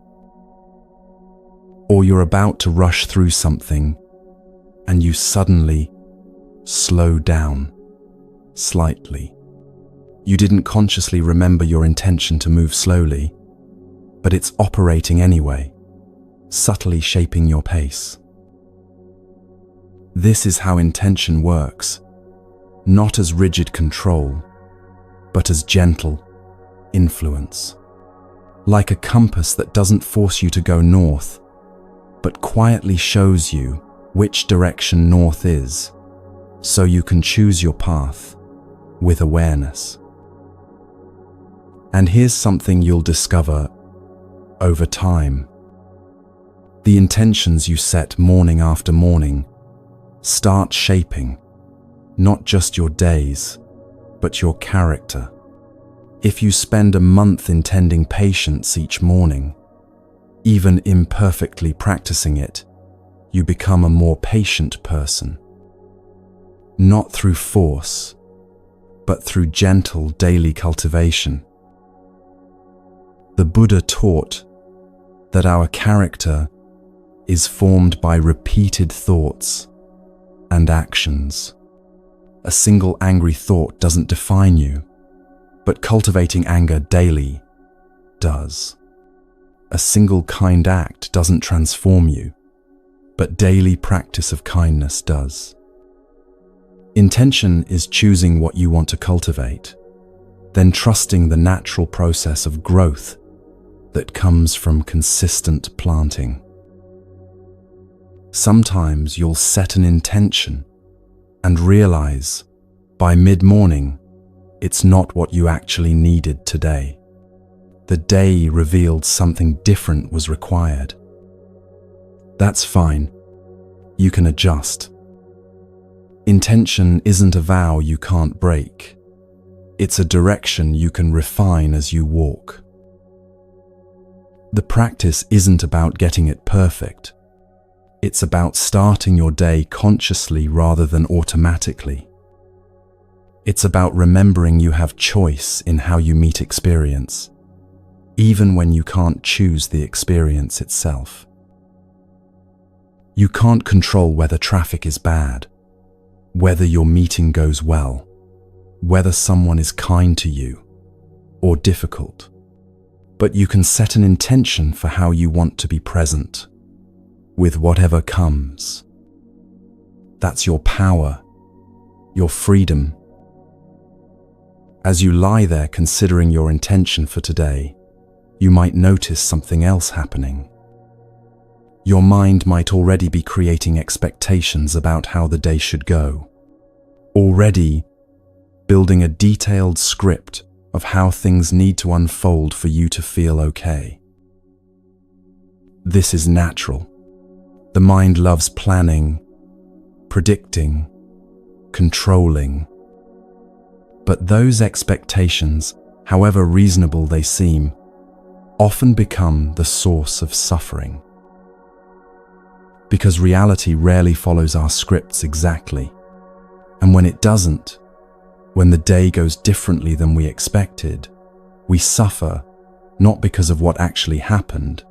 Speaker 1: Or you're about to rush through something, and you suddenly slow down slightly. You didn't consciously remember your intention to move slowly, but it's operating anyway, subtly shaping your pace. This is how intention works, not as rigid control, but as gentle influence. Like a compass that doesn't force you to go north, but quietly shows you which direction north is, so you can choose your path with awareness. And here's something you'll discover over time. The intentions you set morning after morning start shaping not just your days, but your character. If you spend a month intending patience each morning, even imperfectly practicing it, you become a more patient person. Not through force, but through gentle daily cultivation. The Buddha taught that our character is formed by repeated thoughts and actions. A single angry thought doesn't define you, but cultivating anger daily does. A single kind act doesn't transform you, but daily practice of kindness does. Intention is choosing what you want to cultivate, then trusting the natural process of growth that comes from consistent planting. Sometimes you'll set an intention and realize by mid-morning it's not what you actually needed today. The day revealed something different was required. That's fine. You can adjust. Intention isn't a vow you can't break. It's a direction you can refine as you walk. The practice isn't about getting it perfect. It's about starting your day consciously rather than automatically. It's about remembering you have choice in how you meet experience, even when you can't choose the experience itself. You can't control whether traffic is bad, whether your meeting goes well, whether someone is kind to you or difficult. But you can set an intention for how you want to be present with whatever comes. That's your power, your freedom. As you lie there considering your intention for today, you might notice something else happening. Your mind might already be creating expectations about how the day should go, already building a detailed script of how things need to unfold for you to feel okay. This is natural. The mind loves planning, predicting, controlling. But those expectations, however reasonable they seem, often become the source of suffering. Because reality rarely follows our scripts exactly. And when it doesn't, when the day goes differently than we expected, we suffer not because of what actually happened,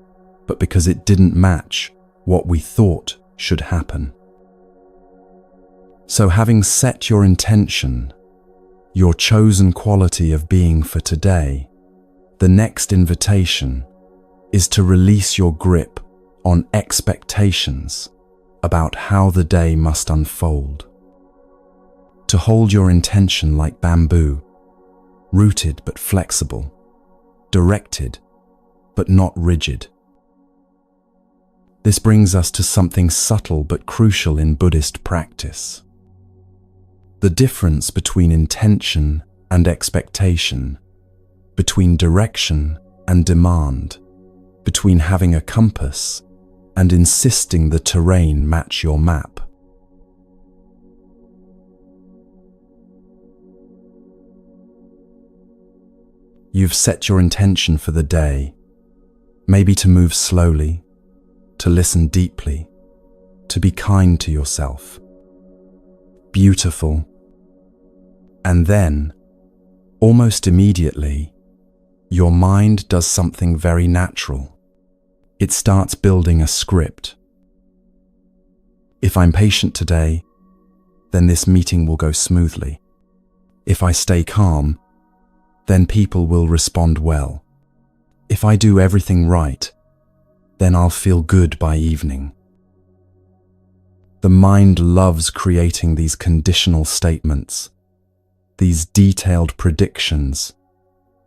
Speaker 1: but because it didn't match what we thought should happen. So having set your intention, your chosen quality of being for today, the next invitation is to release your grip on expectations about how the day must unfold. To hold your intention like bamboo, rooted but flexible, directed but not rigid. This brings us to something subtle but crucial in Buddhist practice. The difference between intention and expectation, between direction and demand, between having a compass and insisting the terrain match your map. You've set your intention for the day, maybe to move slowly, to listen deeply, to be kind to yourself. Beautiful. And then, almost immediately, your mind does something very natural. It starts building a script. If I'm patient today, then this meeting will go smoothly. If I stay calm, then people will respond well. If I do everything right, then I'll feel good by evening. The mind loves creating these conditional statements, these detailed predictions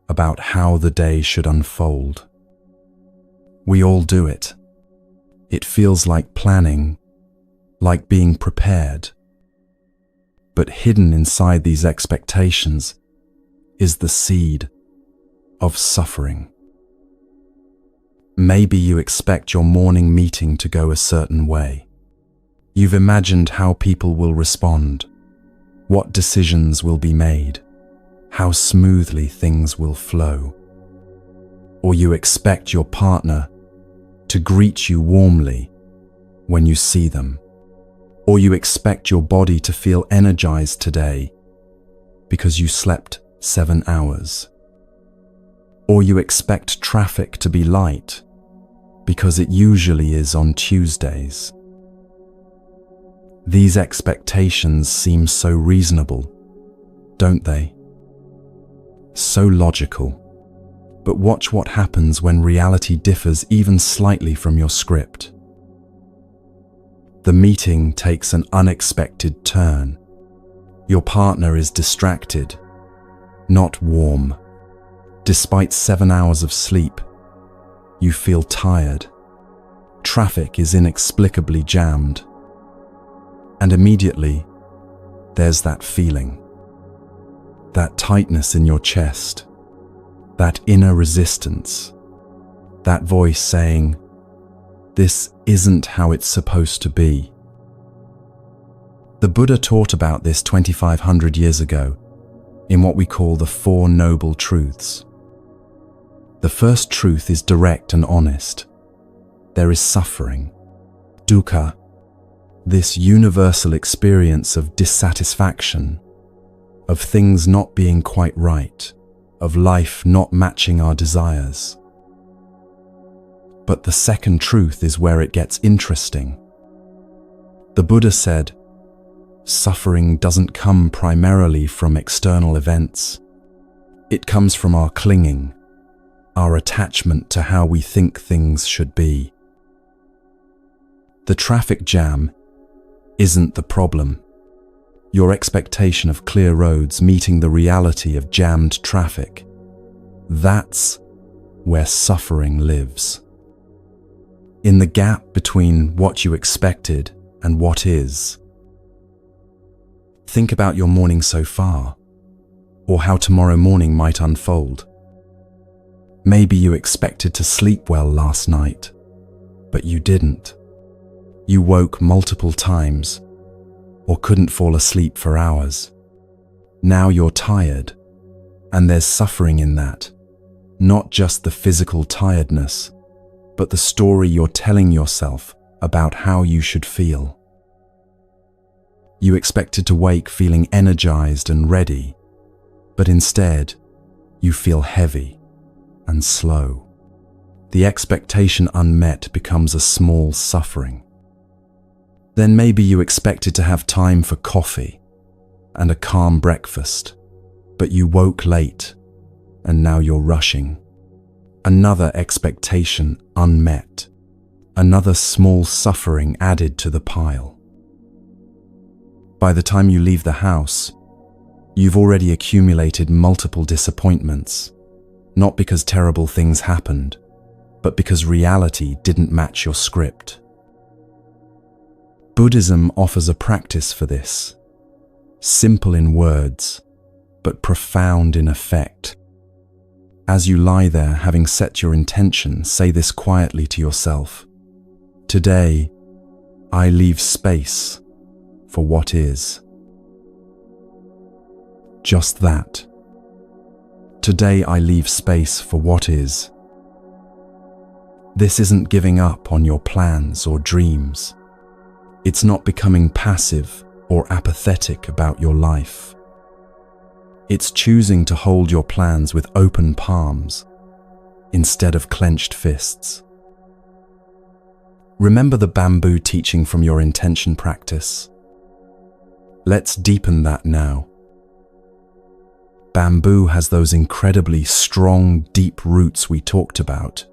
Speaker 1: about how the day should unfold. We all do it. It feels like planning, like being prepared. But hidden inside these expectations is the seed of suffering. Maybe you expect your morning meeting to go a certain way. You've imagined how people will respond, what decisions will be made, how smoothly things will flow. Or you expect your partner to greet you warmly when you see them. Or you expect your body to feel energized today because you slept 7 hours. Or you expect traffic to be light because it usually is on Tuesdays. These expectations seem so reasonable, don't they? So logical. But watch what happens when reality differs even slightly from your script. The meeting takes an unexpected turn. Your partner is distracted, not warm. Despite 7 hours of sleep, you feel tired. Traffic is inexplicably jammed. And immediately, there's that feeling, that tightness in your chest, that inner resistance, that voice saying, "This isn't how it's supposed to be." The Buddha taught about this 2,500 years ago in what we call the Four Noble Truths. The first truth is direct and honest. There is suffering, dukkha, this universal experience of dissatisfaction, of things not being quite right, of life not matching our desires. But the second truth is where it gets interesting. The Buddha said, suffering doesn't come primarily from external events. It comes from our clinging, our attachment to how we think things should be. The traffic jam isn't the problem. Your expectation of clear roads meeting the reality of jammed traffic. That's where suffering lives. In the gap between what you expected and what is. Think about your morning so far, or how tomorrow morning might unfold. Maybe you expected to sleep well last night, but you didn't. You woke multiple times, or couldn't fall asleep for hours. Now you're tired, and there's suffering in that. Not just the physical tiredness, but the story you're telling yourself about how you should feel. You expected to wake feeling energized and ready, but instead, you feel heavy and slow. The expectation unmet becomes a small suffering. Then maybe you expected to have time for coffee and a calm breakfast, but you woke late and now you're rushing. Another expectation unmet, another small suffering added to the pile. By the time you leave the house, you've already accumulated multiple disappointments, not because terrible things happened, but because reality didn't match your script. Buddhism offers a practice for this, simple in words, but profound in effect. As you lie there, having set your intention, say this quietly to yourself. Today, I leave space for what is. Just that. Today I leave space for what is. This isn't giving up on your plans or dreams. It's not becoming passive or apathetic about your life. It's choosing to hold your plans with open palms instead of clenched fists. Remember the bamboo teaching from your intention practice? Let's deepen that now. Bamboo has those incredibly strong, deep roots we talked about.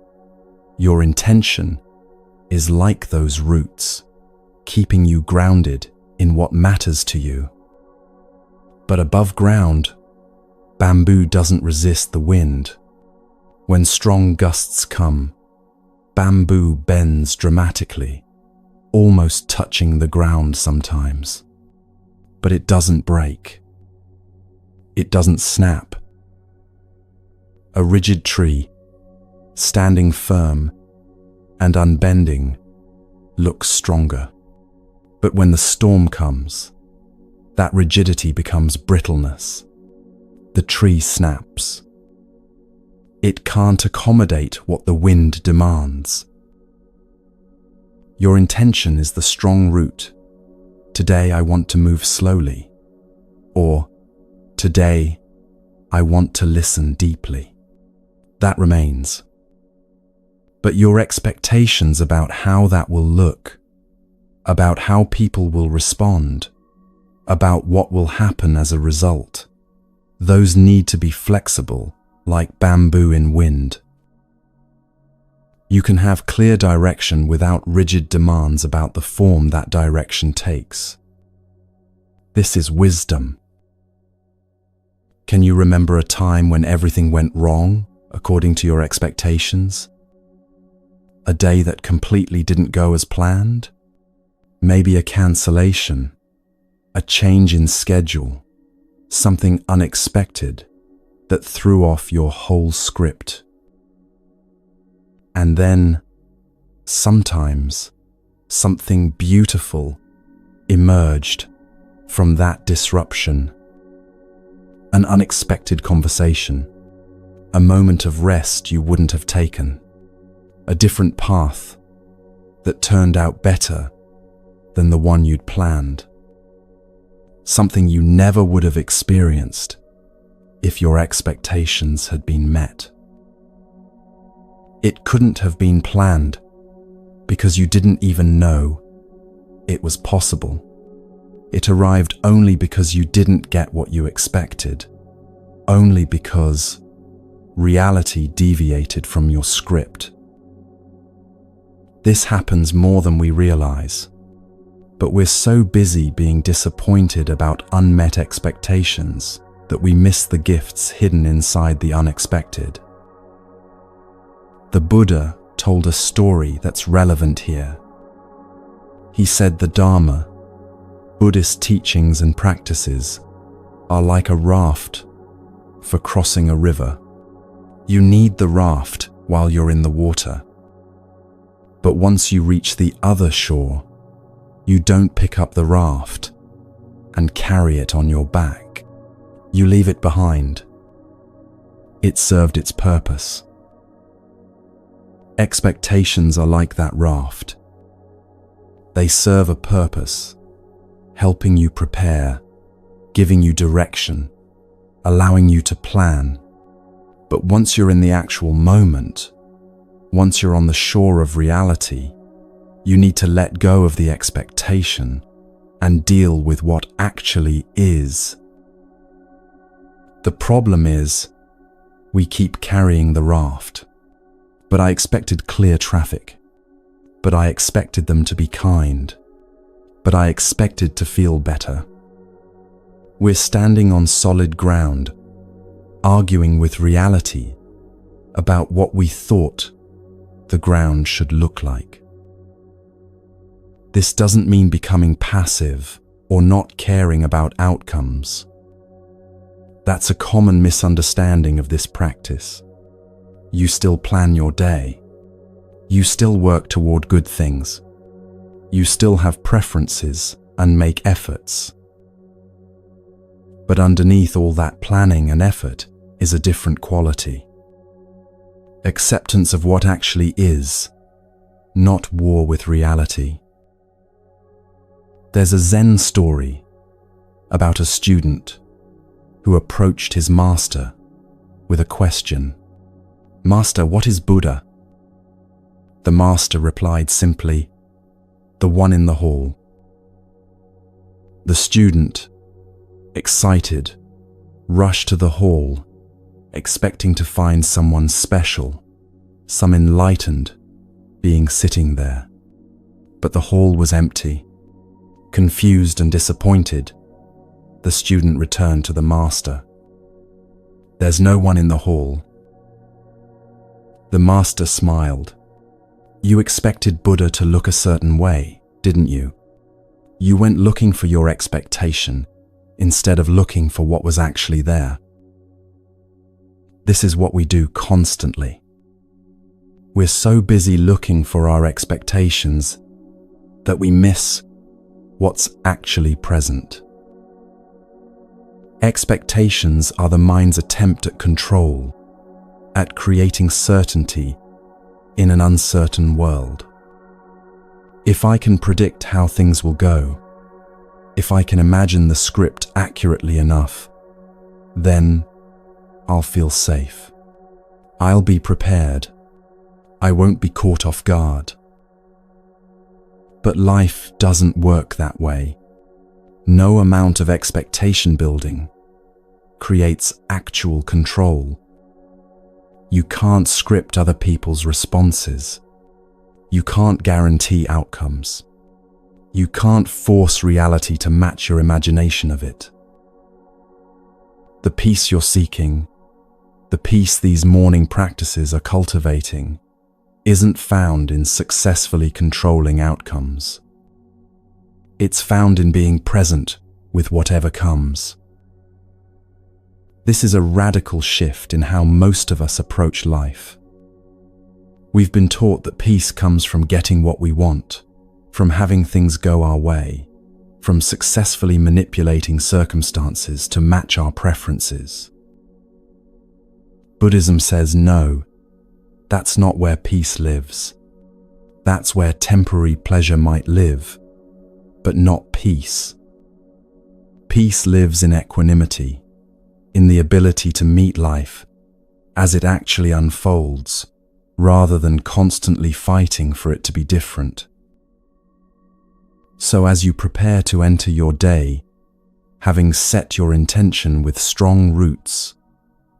Speaker 1: Your intention is like those roots, keeping you grounded in what matters to you. But above ground, bamboo doesn't resist the wind. When strong gusts come, bamboo bends dramatically, almost touching the ground sometimes. But it doesn't break. It doesn't snap. A rigid tree, standing firm and unbending, looks stronger. But when the storm comes, that rigidity becomes brittleness. The tree snaps. It can't accommodate what the wind demands. Your intention is the strong root. Today I want to move slowly. Or, today I want to listen deeply. That remains. But your expectations about how that will look, about how people will respond, about what will happen as a result, those need to be flexible, like bamboo in wind. You can have clear direction without rigid demands about the form that direction takes. This is wisdom. Can you remember a time when everything went wrong according to your expectations? A day that completely didn't go as planned? Maybe a cancellation, a change in schedule, something unexpected that threw off your whole script. And then, sometimes, something beautiful emerged from that disruption. An unexpected conversation, a moment of rest you wouldn't have taken, a different path that turned out better than the one you'd planned. Something you never would have experienced if your expectations had been met. It couldn't have been planned because you didn't even know it was possible. It arrived only because you didn't get what you expected, only because reality deviated from your script. This happens more than we realize, but we're so busy being disappointed about unmet expectations that we miss the gifts hidden inside the unexpected. The Buddha told a story that's relevant here. He said the Dharma, Buddhist teachings and practices, are like a raft for crossing a river. You need the raft while you're in the water. But once you reach the other shore, you don't pick up the raft and carry it on your back. You leave it behind. It served its purpose. Expectations are like that raft. They serve a purpose, helping you prepare, giving you direction, allowing you to plan. But once you're in the actual moment, once you're on the shore of reality, you need to let go of the expectation and deal with what actually is. The problem is, we keep carrying the raft. But I expected clear traffic. But I expected them to be kind. But I expected to feel better. We're standing on solid ground, arguing with reality about what we thought the ground should look like. This doesn't mean becoming passive or not caring about outcomes. That's a common misunderstanding of this practice. You still plan your day. You still work toward good things. You still have preferences and make efforts. But underneath all that planning and effort is a different quality. Acceptance of what actually is, not war with reality. There's a Zen story about a student who approached his master with a question. "Master, what is Buddha?" The master replied simply, "The one in the hall." The student, excited, rushed to the hall, expecting to find someone special, some enlightened being sitting there. But the hall was empty. Confused and disappointed, the student returned to the master. "There's no one in the hall." The master smiled. "You expected Buddha to look a certain way, didn't you? You went looking for your expectation instead of looking for what was actually there." This is what we do constantly. We're so busy looking for our expectations that we miss what's actually present. Expectations are the mind's attempt at control, at creating certainty in an uncertain world. If I can predict how things will go, if I can imagine the script accurately enough, then I'll feel safe. I'll be prepared. I won't be caught off guard. But life doesn't work that way. No amount of expectation building creates actual control. You can't script other people's responses. You can't guarantee outcomes. You can't force reality to match your imagination of it. The peace you're seeking, the peace these morning practices are cultivating, isn't found in successfully controlling outcomes. It's found in being present with whatever comes. This is a radical shift in how most of us approach life. We've been taught that peace comes from getting what we want, from having things go our way, from successfully manipulating circumstances to match our preferences. Buddhism says no, that's not where peace lives. That's where temporary pleasure might live, but not peace. Peace lives in equanimity, in the ability to meet life as it actually unfolds, rather than constantly fighting for it to be different. So as you prepare to enter your day, having set your intention with strong roots,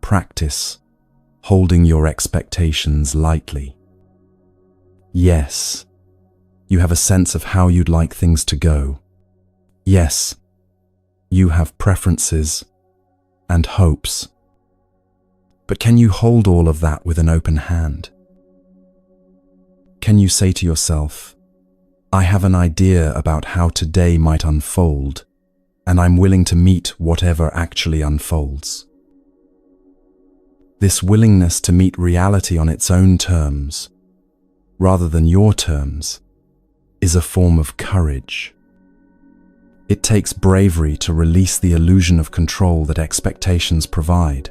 Speaker 1: practice holding your expectations lightly. Yes, you have a sense of how you'd like things to go. Yes, you have preferences and hopes. But can you hold all of that with an open hand? Can you say to yourself, I have an idea about how today might unfold, and I'm willing to meet whatever actually unfolds? This willingness to meet reality on its own terms, rather than your terms, is a form of courage. It takes bravery to release the illusion of control that expectations provide.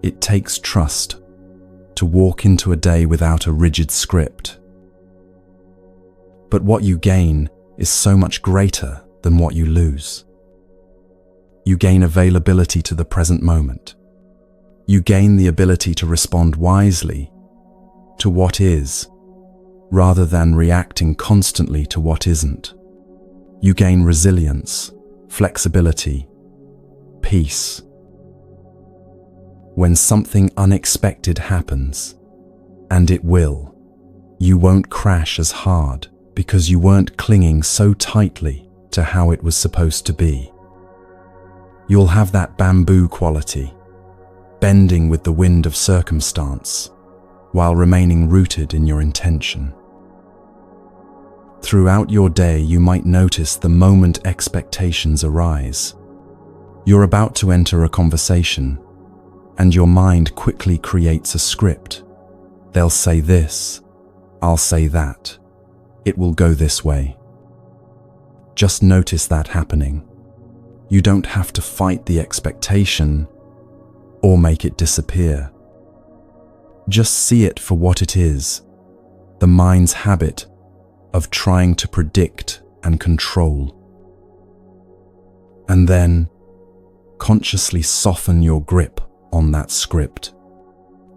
Speaker 1: It takes trust to walk into a day without a rigid script. But what you gain is so much greater than what you lose. You gain availability to the present moment. You gain the ability to respond wisely to what is, rather than reacting constantly to what isn't. You gain resilience, flexibility, peace. When something unexpected happens, and it will, you won't crash as hard because you weren't clinging so tightly to how it was supposed to be. You'll have that bamboo quality, bending with the wind of circumstance, while remaining rooted in your intention. Throughout your day, you might notice the moment expectations arise. You're about to enter a conversation, and your mind quickly creates a script. They'll say this, I'll say that. It will go this way. Just notice that happening. You don't have to fight the expectation or make it disappear. Just see it for what it is, the mind's habit of trying to predict and control. And then, consciously soften your grip on that script.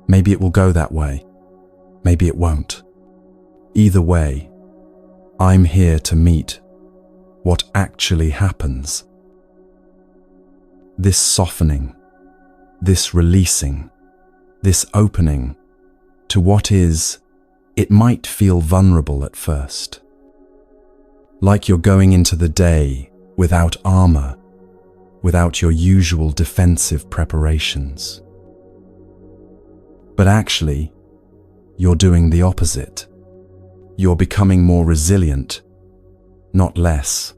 Speaker 1: Maybe it will go that way. Maybe it won't. Either way, I'm here to meet what actually happens. This softening, this releasing, this opening to what is, it might feel vulnerable at first. Like you're going into the day without armor, without your usual defensive preparations. But actually, you're doing the opposite. You're becoming more resilient, not less.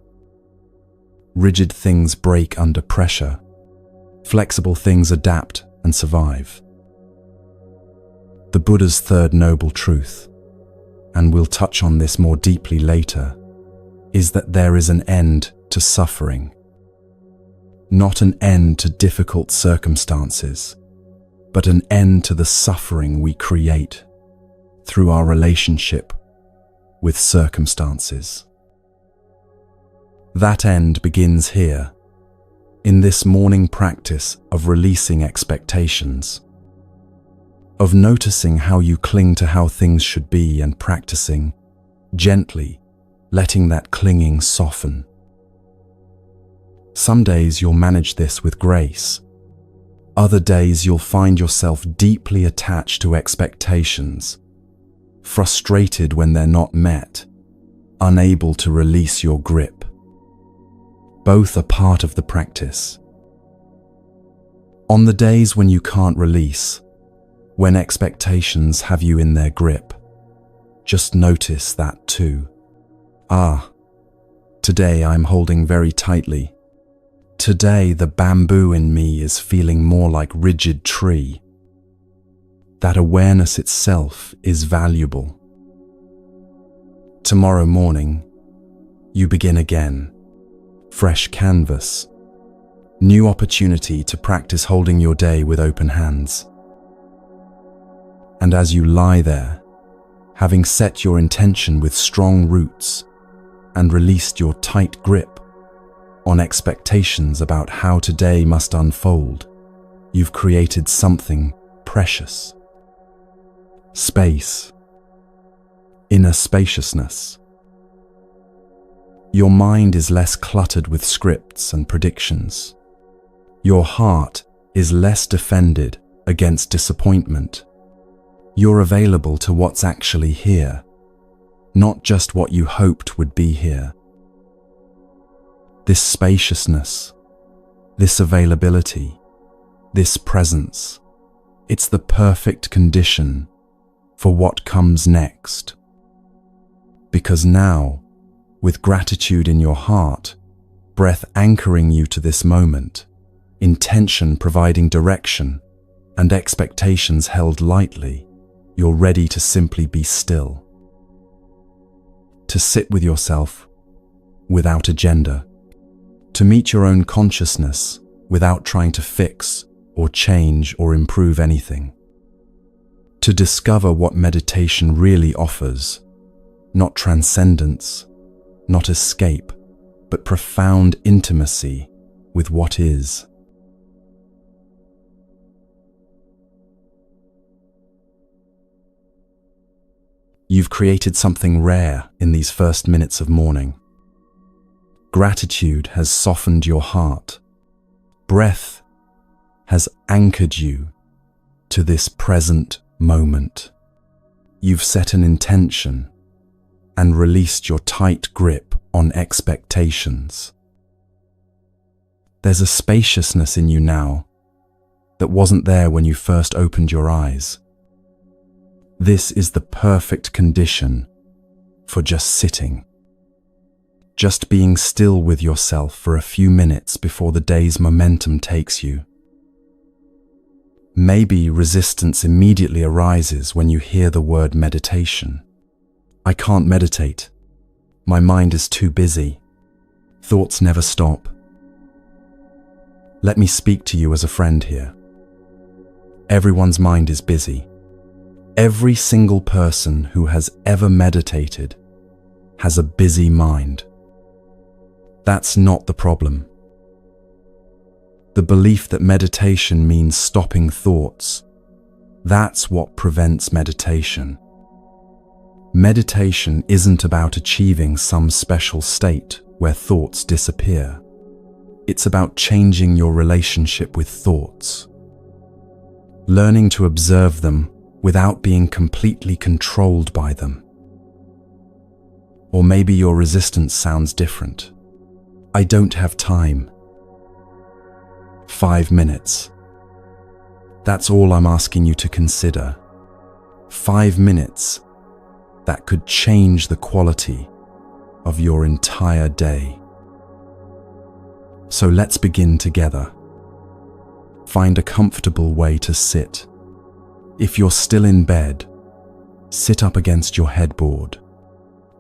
Speaker 1: Rigid things break under pressure. Flexible things adapt and survive. The Buddha's third noble truth, and we'll touch on this more deeply later, is that there is an end to suffering. Not an end to difficult circumstances, but an end to the suffering we create through our relationship with circumstances. That end begins here, in this morning practice of releasing expectations, of noticing how you cling to how things should be and practicing, gently, letting that clinging soften. Some days you'll manage this with grace. Other days you'll find yourself deeply attached to expectations, frustrated when they're not met, unable to release your grip. Both are part of the practice. On the days when you can't release, when expectations have you in their grip, just notice that too. Today I'm holding very tightly. Today the bamboo in me is feeling more like rigid tree. That awareness itself is valuable. Tomorrow morning, you begin again. Fresh canvas. New opportunity to practice holding your day with open hands. And as you lie there, having set your intention with strong roots and released your tight grip on expectations about how today must unfold, you've created something precious. Space. Inner spaciousness. Your mind is less cluttered with scripts and predictions. Your heart is less defended against disappointment. You're available to what's actually here, not just what you hoped would be here. This spaciousness, this availability, this presence, it's the perfect condition for what comes next. Because now, with gratitude in your heart, breath anchoring you to this moment, intention providing direction, and expectations held lightly, you're ready to simply be still. To sit with yourself without agenda. To meet your own consciousness without trying to fix or change or improve anything. To discover what meditation really offers, not transcendence, not escape, but profound intimacy with what is. You've created something rare in these first minutes of morning. Gratitude has softened your heart. Breath has anchored you to this present moment. You've set an intention and released your tight grip on expectations. There's a spaciousness in you now that wasn't there when you first opened your eyes. This is the perfect condition for just sitting. just being still with yourself for a few minutes before the day's momentum takes you. Maybe resistance immediately arises when you hear the word meditation. I can't meditate. My mind is too busy. Thoughts never stop. Let me speak to you as a friend here. Everyone's mind is busy. Every single person who has ever meditated has a busy mind. That's not the problem. The belief that meditation means stopping thoughts, that's what prevents meditation. Meditation isn't about achieving some special state where thoughts disappear. It's about changing your relationship with thoughts. Learning to observe them without being completely controlled by them. Or maybe your resistance sounds different. I don't have time. 5 minutes. That's all I'm asking you to consider. 5 minutes that could change the quality of your entire day. So let's begin together. Find a comfortable way to sit. If you're still in bed, sit up against your headboard.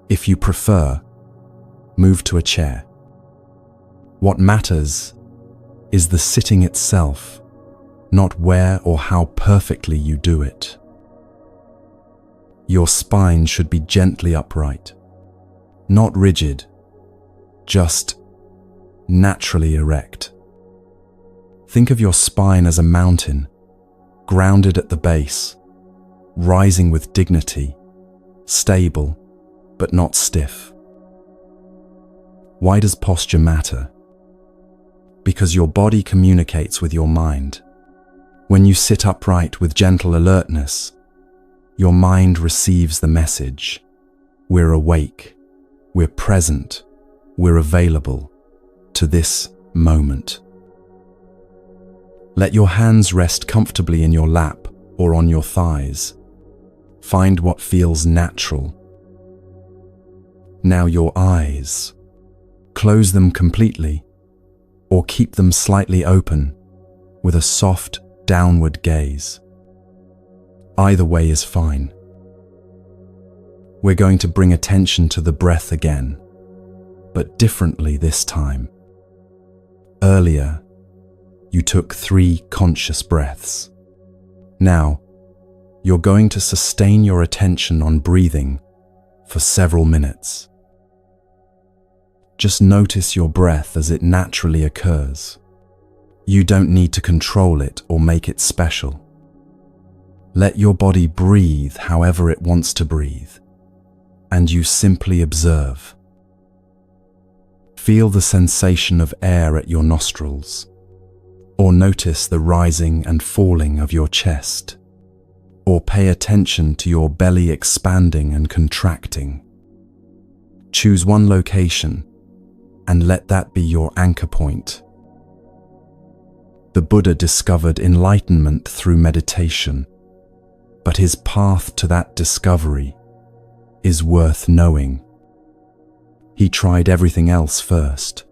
Speaker 1: If you prefer, move to a chair. What matters is the sitting itself, not where or how perfectly you do it. Your spine should be gently upright, not rigid, just naturally erect. Think of your spine as a mountain, grounded at the base, rising with dignity, stable, but not stiff. Why does posture matter? Because your body communicates with your mind. When you sit upright with gentle alertness, your mind receives the message. We're awake, we're present, we're available to this moment. Let your hands rest comfortably in your lap or on your thighs. Find what feels natural. Now your eyes. Close them completely or keep them slightly open with a soft downward gaze. Either way is fine. We're going to bring attention to the breath again, but differently this time. Earlier, you took 3 conscious breaths. Now, you're going to sustain your attention on breathing for several minutes. Just notice your breath as it naturally occurs. You don't need to control it or make it special. Let your body breathe however it wants to breathe, and you simply observe. Feel the sensation of air at your nostrils, or notice the rising and falling of your chest, or pay attention to your belly expanding and contracting. Choose one location and let that be your anchor point. The Buddha discovered enlightenment through meditation, but his path to that discovery is worth knowing. He tried everything else first.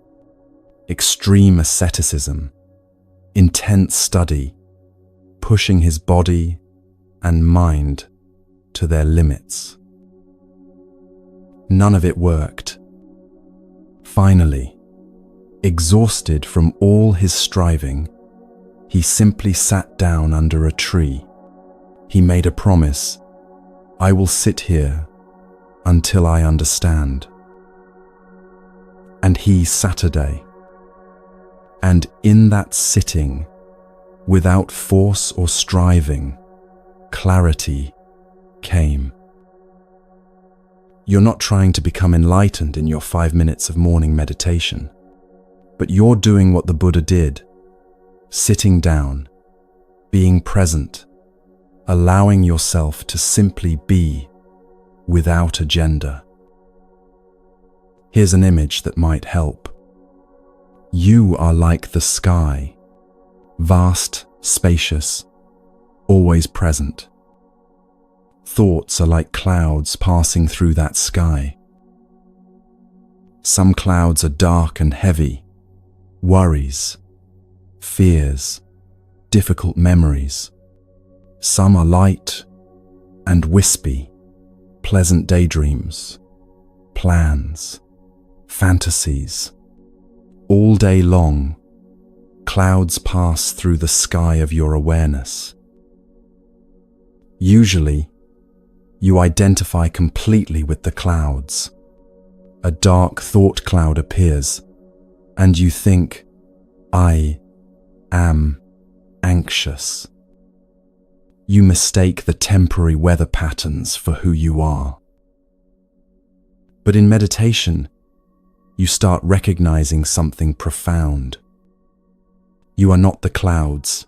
Speaker 1: Extreme asceticism, intense study, pushing his body and mind to their limits. None of it worked. Finally, exhausted from all his striving, he simply sat down under a tree. He made a promise, I will sit here until I understand. And he Saturday. And in that sitting, without force or striving, clarity came. You're not trying to become enlightened in your 5 minutes of morning meditation, but you're doing what the Buddha did, sitting down, being present, allowing yourself to simply be without agenda. Here's an image that might help. You are like the sky, vast, spacious, always present. Thoughts are like clouds passing through that sky. Some clouds are dark and heavy, worries, fears, difficult memories. Some are light and wispy, pleasant daydreams, plans, fantasies. All day long, clouds pass through the sky of your awareness. Usually, you identify completely with the clouds. A dark thought cloud appears, and you think, I am anxious. You mistake the temporary weather patterns for who you are. But in meditation, you start recognizing something profound. You are not the clouds.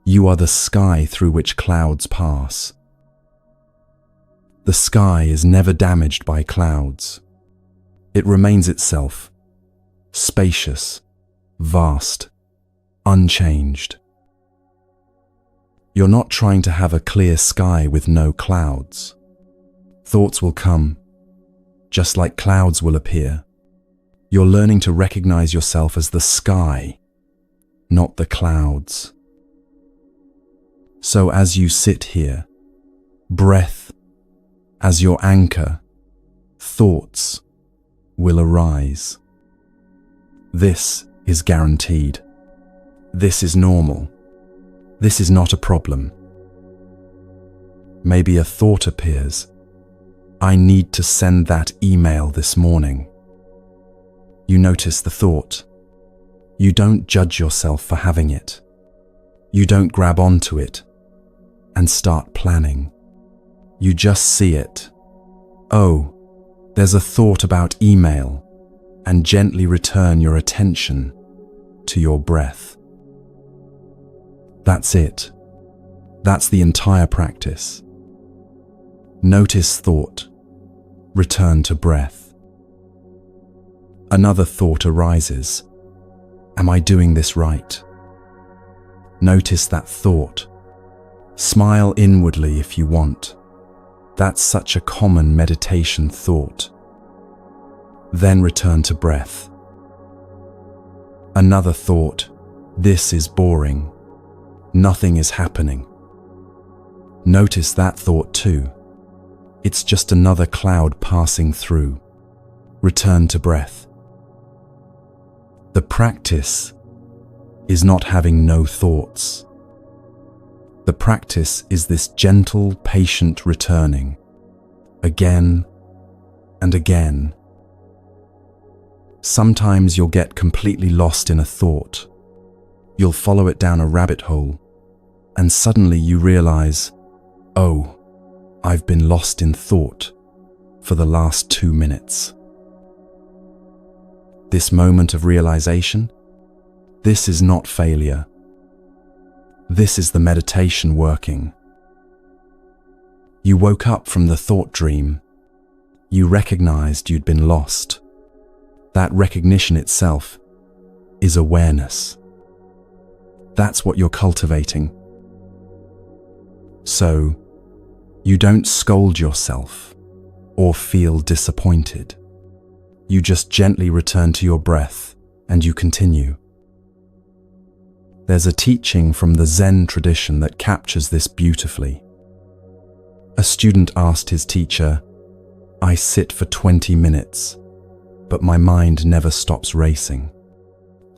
Speaker 1: You are the sky through which clouds pass. The sky is never damaged by clouds. It remains itself, spacious, vast, unchanged. You're not trying to have a clear sky with no clouds. Thoughts will come, just like clouds will appear. You're learning to recognize yourself as the sky, not the clouds. So as you sit here, breath as your anchor, thoughts will arise. This is guaranteed. This is normal. This is not a problem. Maybe a thought appears. I need to send that email this morning. You notice the thought. You don't judge yourself for having it. You don't grab onto it and start planning. You just see it. Oh, there's a thought about email, and gently return your attention to your breath. That's it. That's the entire practice. Notice thought. Return to breath. Another thought arises. Am I doing this right? Notice that thought. Smile inwardly if you want. That's such a common meditation thought. Then return to breath. Another thought. This is boring. Nothing is happening. Notice that thought too. It's just another cloud passing through. Return to breath. The practice is not having no thoughts. The practice is this gentle, patient returning, again and again. Sometimes you'll get completely lost in a thought. You'll follow it down a rabbit hole, and suddenly you realize, oh, I've been lost in thought for the last 2 minutes. This moment of realization, this is not failure. This is the meditation working. You woke up from the thought dream. You recognized you'd been lost. That recognition itself is awareness. That's what you're cultivating. So, you don't scold yourself or feel disappointed. You just gently return to your breath and you continue. There's a teaching from the Zen tradition that captures this beautifully. A student asked his teacher, I sit for 20 minutes, but my mind never stops racing.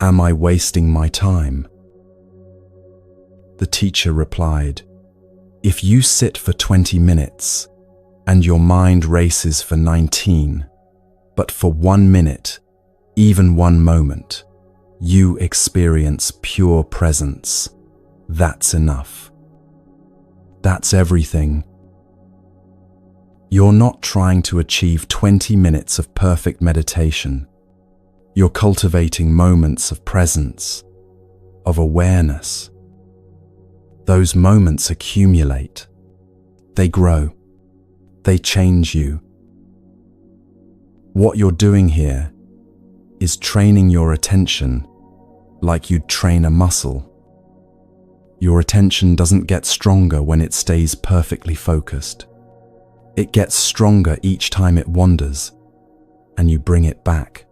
Speaker 1: Am I wasting my time? The teacher replied, if you sit for 20 minutes and your mind races for 19, but for 1 minute, even 1 moment, you experience pure presence, that's enough. That's everything. You're not trying to achieve 20 minutes of perfect meditation. You're cultivating moments of presence, of awareness. Those moments accumulate. They grow. They change you. What you're doing here is training your attention like you'd train a muscle. Your attention doesn't get stronger when it stays perfectly focused. It gets stronger each time it wanders, and you bring it back.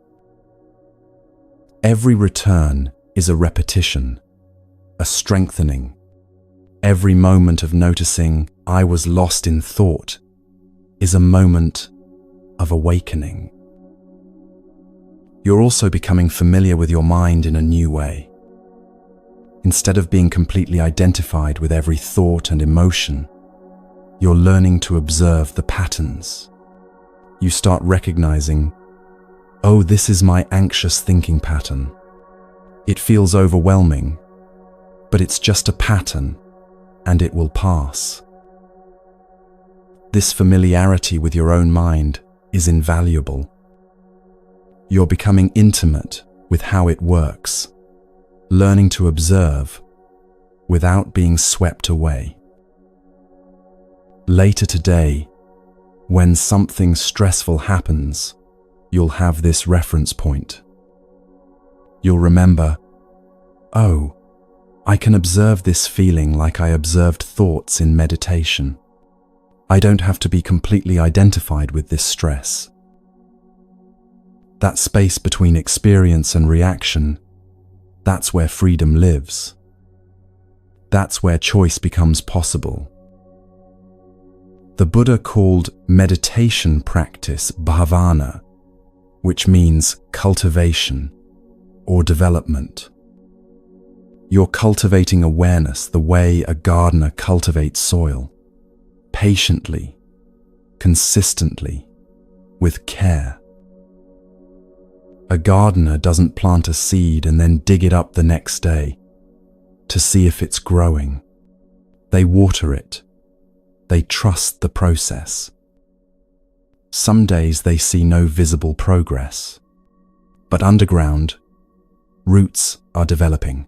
Speaker 1: Every return is a repetition, a strengthening. Every moment of noticing I was lost in thought is a moment of awakening. You're also becoming familiar with your mind in a new way. Instead of being completely identified with every thought and emotion, you're learning to observe the patterns. You start recognizing, oh, this is my anxious thinking pattern. It feels overwhelming, but it's just a pattern, and it will pass. This familiarity with your own mind is invaluable. You're becoming intimate with how it works, learning to observe without being swept away. Later today, when something stressful happens, you'll have this reference point. You'll remember, oh, I can observe this feeling like I observed thoughts in meditation. I don't have to be completely identified with this stress. That space between experience and reaction, that's where freedom lives. That's where choice becomes possible. The Buddha called meditation practice bhavana, which means cultivation or development. You're cultivating awareness the way a gardener cultivates soil, patiently, consistently, with care. A gardener doesn't plant a seed and then dig it up the next day to see if it's growing. They water it. They trust the process. Some days they see no visible progress, but underground, roots are developing.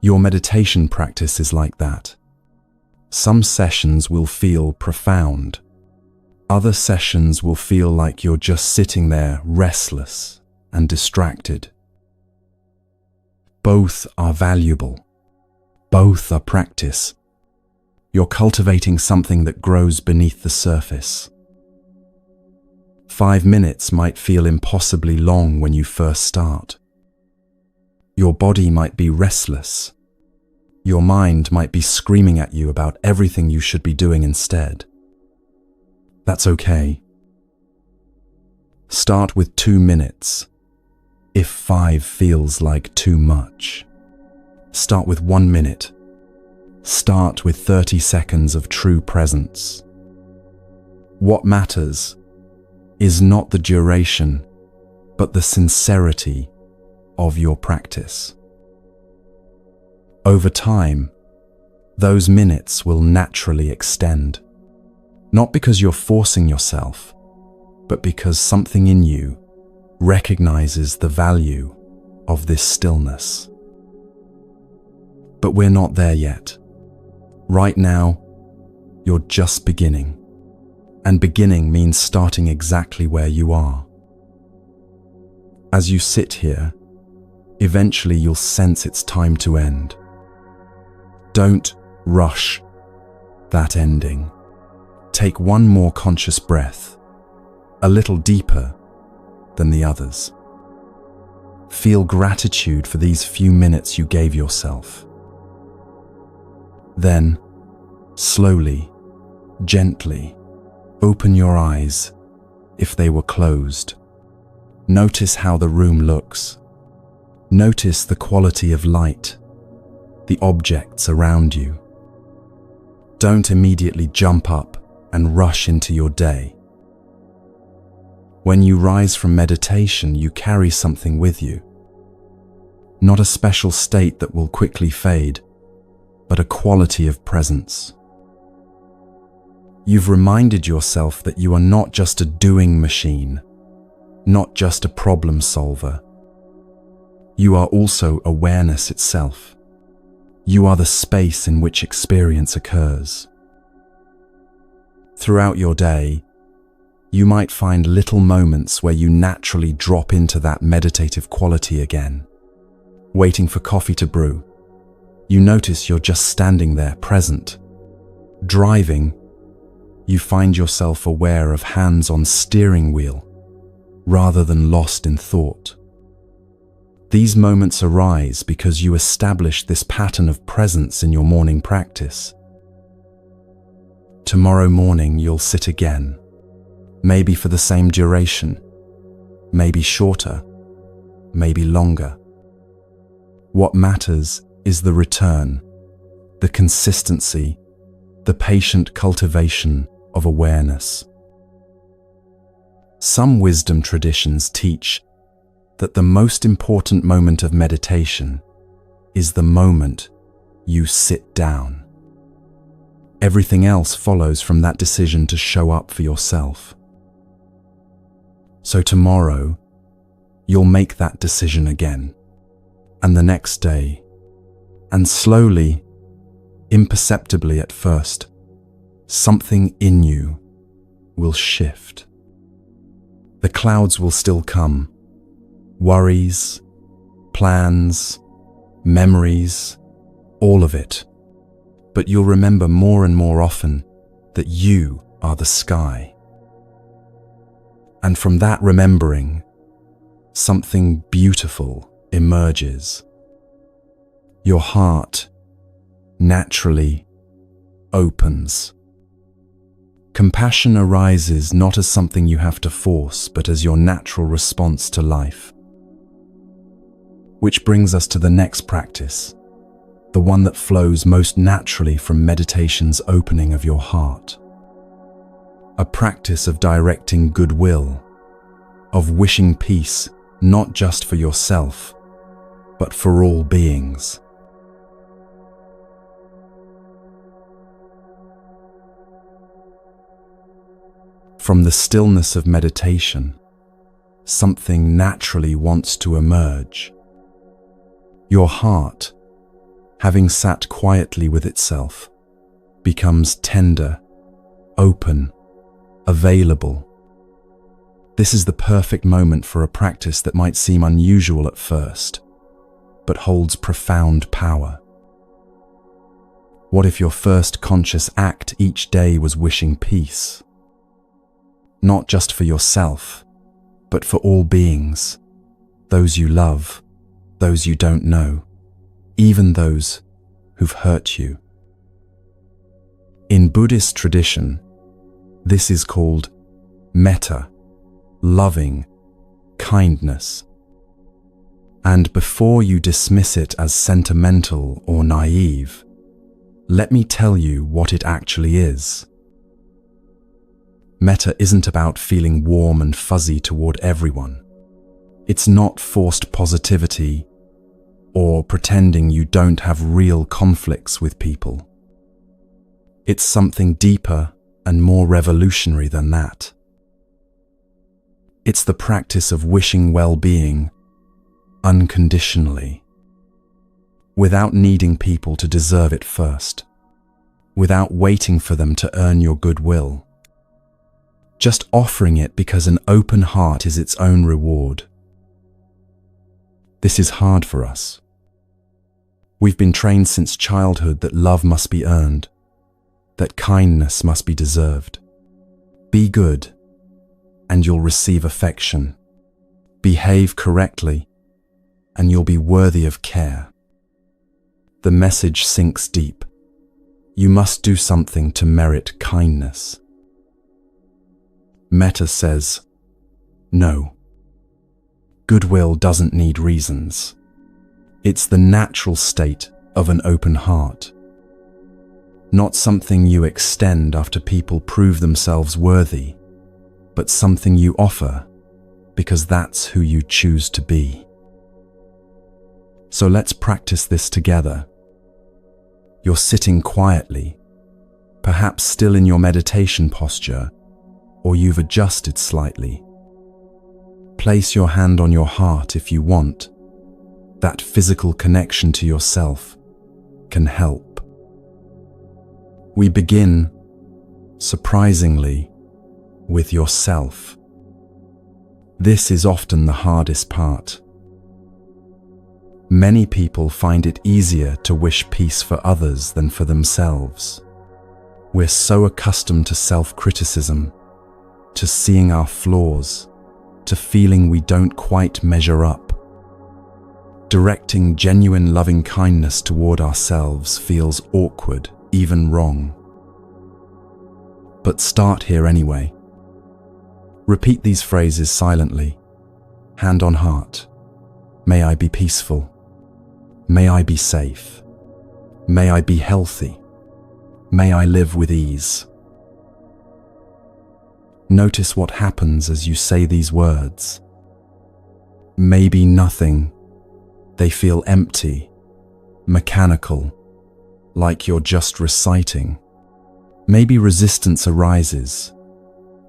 Speaker 1: Your meditation practice is like that. Some sessions will feel profound. Other sessions will feel like you're just sitting there restless and distracted. Both are valuable. Both are practice. You're cultivating something that grows beneath the surface. 5 minutes might feel impossibly long when you first start. Your body might be restless. Your mind might be screaming at you about everything you should be doing instead. That's okay. Start with 2 minutes. If 5 feels like too much, start with 1 minute. Start with 30 seconds of true presence. What matters is not the duration, but the sincerity of your practice. Over time, those minutes will naturally extend, not because you're forcing yourself, but because something in you recognizes the value of this stillness. But we're not there yet. Right now, you're just beginning. And beginning means starting exactly where you are. As you sit here, eventually you'll sense it's time to end. Don't rush that ending. Take one more conscious breath, a little deeper than the others. Feel gratitude for these few minutes you gave yourself. Then, slowly, gently, open your eyes if they were closed. Notice how the room looks. Notice the quality of light, the objects around you. Don't immediately jump up and rush into your day. When you rise from meditation, you carry something with you. Not a special state that will quickly fade, but a quality of presence. You've reminded yourself that you are not just a doing machine, not just a problem solver. You are also awareness itself. You are the space in which experience occurs. Throughout your day, you might find little moments where you naturally drop into that meditative quality again. Waiting for coffee to brew, you notice you're just standing there present. Driving, you find yourself aware of hands on steering wheel rather than lost in thought. These moments arise because you establish this pattern of presence in your morning practice. Tomorrow morning you'll sit again, maybe for the same duration, maybe shorter, maybe longer. What matters is the return, the consistency, the patient cultivation of awareness. Some wisdom traditions teach that the most important moment of meditation is the moment you sit down. Everything else follows from that decision to show up for yourself. So tomorrow, you'll make that decision again, and the next day, and slowly, imperceptibly at first, something in you will shift. The clouds will still come, worries, plans, memories, all of it. But you'll remember more and more often that you are the sky. And from that remembering, something beautiful emerges. Your heart naturally opens. Compassion arises not as something you have to force, but as your natural response to life. Which brings us to the next practice, the one that flows most naturally from meditation's opening of your heart. A practice of directing goodwill, of wishing peace not just for yourself, but for all beings. From the stillness of meditation, something naturally wants to emerge. Your heart, having sat quietly with itself, becomes tender, open, available. This is the perfect moment for a practice that might seem unusual at first, but holds profound power. What if your first conscious act each day was wishing peace? Not just for yourself, but for all beings, those you love, those you don't know, even those who've hurt you. In Buddhist tradition, this is called metta, loving kindness. And before you dismiss it as sentimental or naive, let me tell you what it actually is. Metta isn't about feeling warm and fuzzy toward everyone. It's not forced positivity or pretending you don't have real conflicts with people. It's something deeper and more revolutionary than that. It's the practice of wishing well-being unconditionally, without needing people to deserve it first, without waiting for them to earn your goodwill. Just offering it because an open heart is its own reward. This is hard for us. We've been trained since childhood that love must be earned, that kindness must be deserved. Be good, and you'll receive affection. Behave correctly, and you'll be worthy of care. The message sinks deep. You must do something to merit kindness. Metta says, no. Goodwill doesn't need reasons. It's the natural state of an open heart. Not something you extend after people prove themselves worthy, but something you offer because that's who you choose to be. So let's practice this together. You're sitting quietly, perhaps still in your meditation posture, or you've adjusted slightly. Place your hand on your heart if you want. That physical connection to yourself can help. We begin, surprisingly, with yourself. This is often the hardest part. Many people find it easier to wish peace for others than for themselves. We're so accustomed to self-criticism, to seeing our flaws, to feeling we don't quite measure up. Directing genuine loving kindness toward ourselves feels awkward, even wrong. But start here anyway. Repeat these phrases silently, hand on heart. May I be peaceful. May I be safe. May I be healthy. May I live with ease. Notice what happens as you say these words. Maybe nothing. They feel empty, mechanical, like you're just reciting. Maybe resistance arises,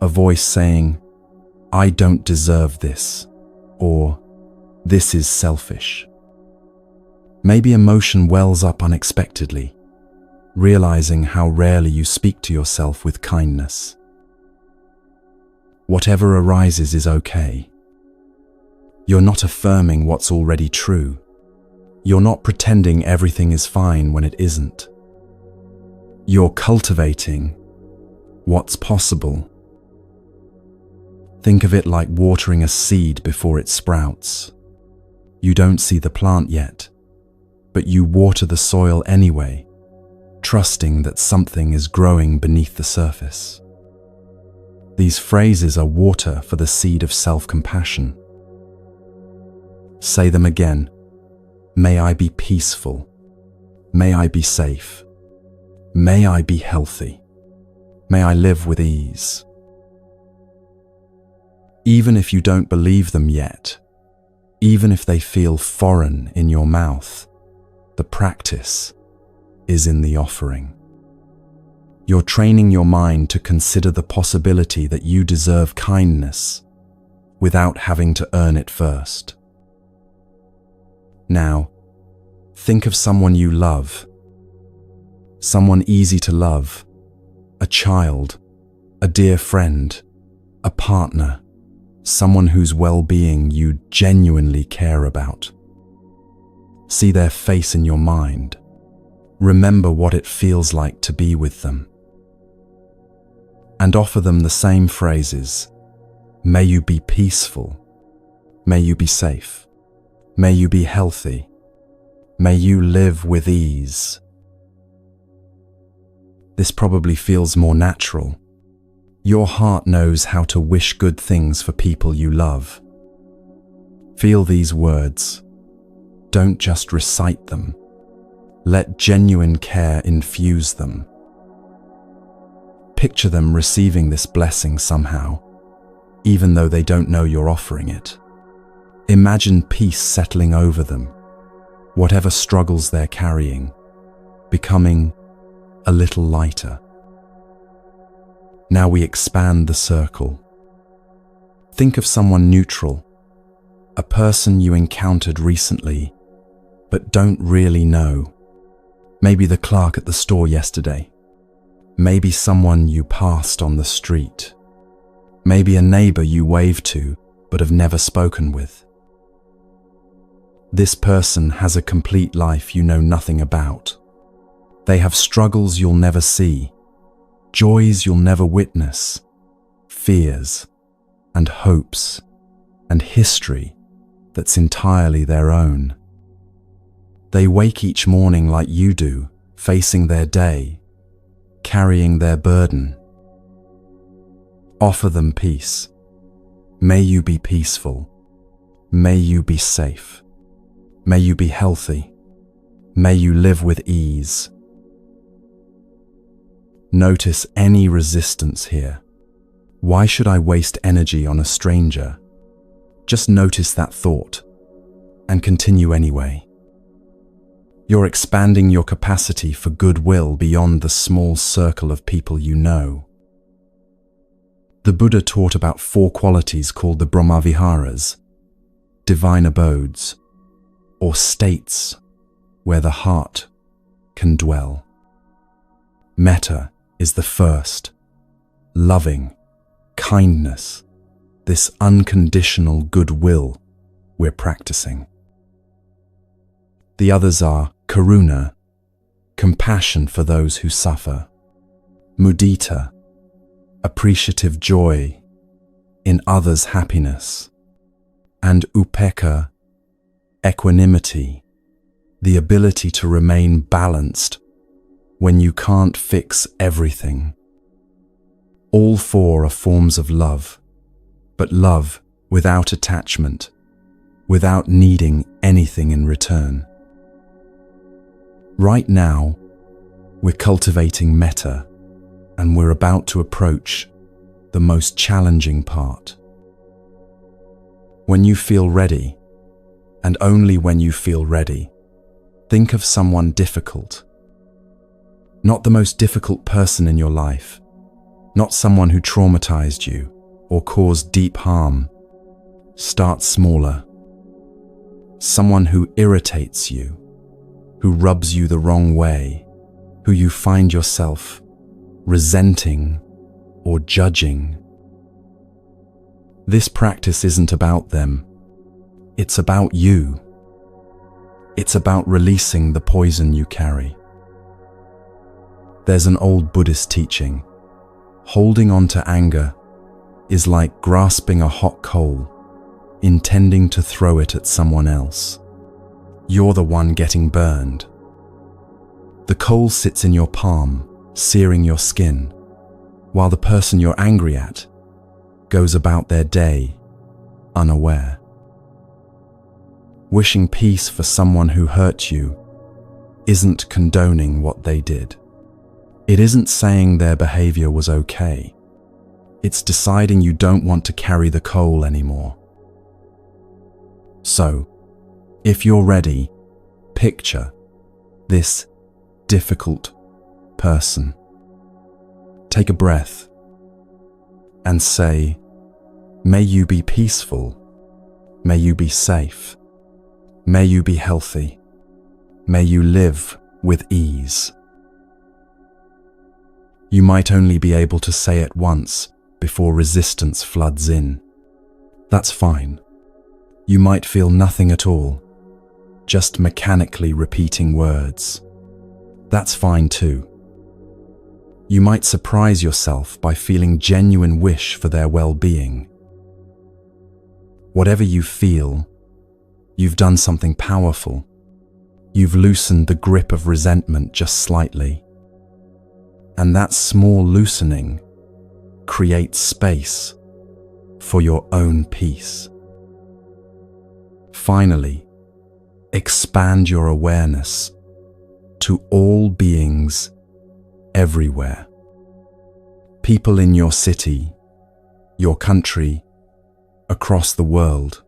Speaker 1: a voice saying, I don't deserve this, or this is selfish. Maybe emotion wells up unexpectedly, realizing how rarely you speak to yourself with kindness. Whatever arises is okay. You're not affirming what's already true. You're not pretending everything is fine when it isn't. You're cultivating what's possible. Think of it like watering a seed before it sprouts. You don't see the plant yet, but you water the soil anyway, trusting that something is growing beneath the surface. These phrases are water for the seed of self-compassion. Say them again. May I be peaceful. May I be safe. May I be healthy. May I live with ease. Even if you don't believe them yet, even if they feel foreign in your mouth, the practice is in the offering. You're training your mind to consider the possibility that you deserve kindness without having to earn it first. Now, think of someone you love, someone easy to love, a child, a dear friend, a partner, someone whose well-being you genuinely care about. See their face in your mind. Remember what it feels like to be with them. And offer them the same phrases. May you be peaceful. May you be safe. May you be healthy. May you live with ease. This probably feels more natural. Your heart knows how to wish good things for people you love. Feel these words. Don't just recite them. Let genuine care infuse them. Picture them receiving this blessing somehow, even though they don't know you're offering it. Imagine peace settling over them, whatever struggles they're carrying, becoming a little lighter. Now we expand the circle. Think of someone neutral, a person you encountered recently, but don't really know. Maybe the clerk at the store yesterday. Maybe someone you passed on the street. Maybe a neighbor you waved to, but have never spoken with. This person has a complete life you know nothing about. They have struggles you'll never see, joys you'll never witness, fears and hopes and history that's entirely their own. They wake each morning like you do, facing their day, carrying their burden. Offer them peace. May you be peaceful. May you be safe. May you be healthy. May you live with ease. Notice any resistance here. Why should I waste energy on a stranger? Just notice that thought and continue anyway. You're expanding your capacity for goodwill beyond the small circle of people you know. The Buddha taught about 4 qualities called the Brahmaviharas, divine abodes, or states where the heart can dwell. Metta is the first, loving, kindness, this unconditional goodwill we're practicing. The others are karuna, compassion for those who suffer, mudita, appreciative joy in others' happiness, and upekkha, equanimity, the ability to remain balanced when you can't fix everything. All four are forms of love, but love without attachment, without needing anything in return. Right now, we're cultivating metta, and we're about to approach the most challenging part. When you feel ready, and only when you feel ready, think of someone difficult. Not the most difficult person in your life, not someone who traumatized you or caused deep harm. Start smaller. Someone who irritates you, who rubs you the wrong way, who you find yourself resenting or judging. This practice isn't about them. It's about you. It's about releasing the poison you carry. There's an old Buddhist teaching. Holding on to anger is like grasping a hot coal, intending to throw it at someone else. You're the one getting burned. The coal sits in your palm, searing your skin, while the person you're angry at goes about their day unaware. Wishing peace for someone who hurt you isn't condoning what they did. It isn't saying their behavior was okay. It's deciding you don't want to carry the coal anymore. So, if you're ready, picture this difficult person. Take a breath and say, "May you be peaceful. May you be safe. May you be healthy. May you live with ease." You might only be able to say it once before resistance floods in. That's fine. You might feel nothing at all, just mechanically repeating words. That's fine too. You might surprise yourself by feeling genuine wish for their well-being. Whatever you feel, you've done something powerful. You've loosened the grip of resentment just slightly. And that small loosening creates space for your own peace. Finally, expand your awareness to all beings everywhere. People in your city, your country, across the world.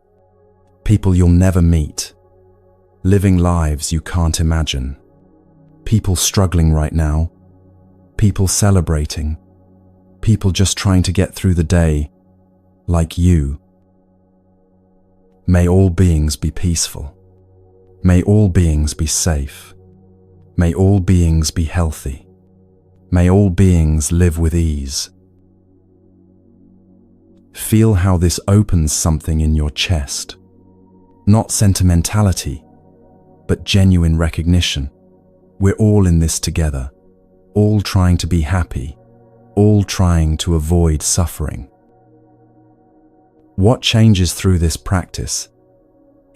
Speaker 1: People you'll never meet, living lives you can't imagine. People struggling right now, people celebrating, people just trying to get through the day, like you. May all beings be peaceful. May all beings be safe. May all beings be healthy. May all beings live with ease. Feel how this opens something in your chest. Not sentimentality, but genuine recognition. We're all in this together, all trying to be happy, all trying to avoid suffering. What changes through this practice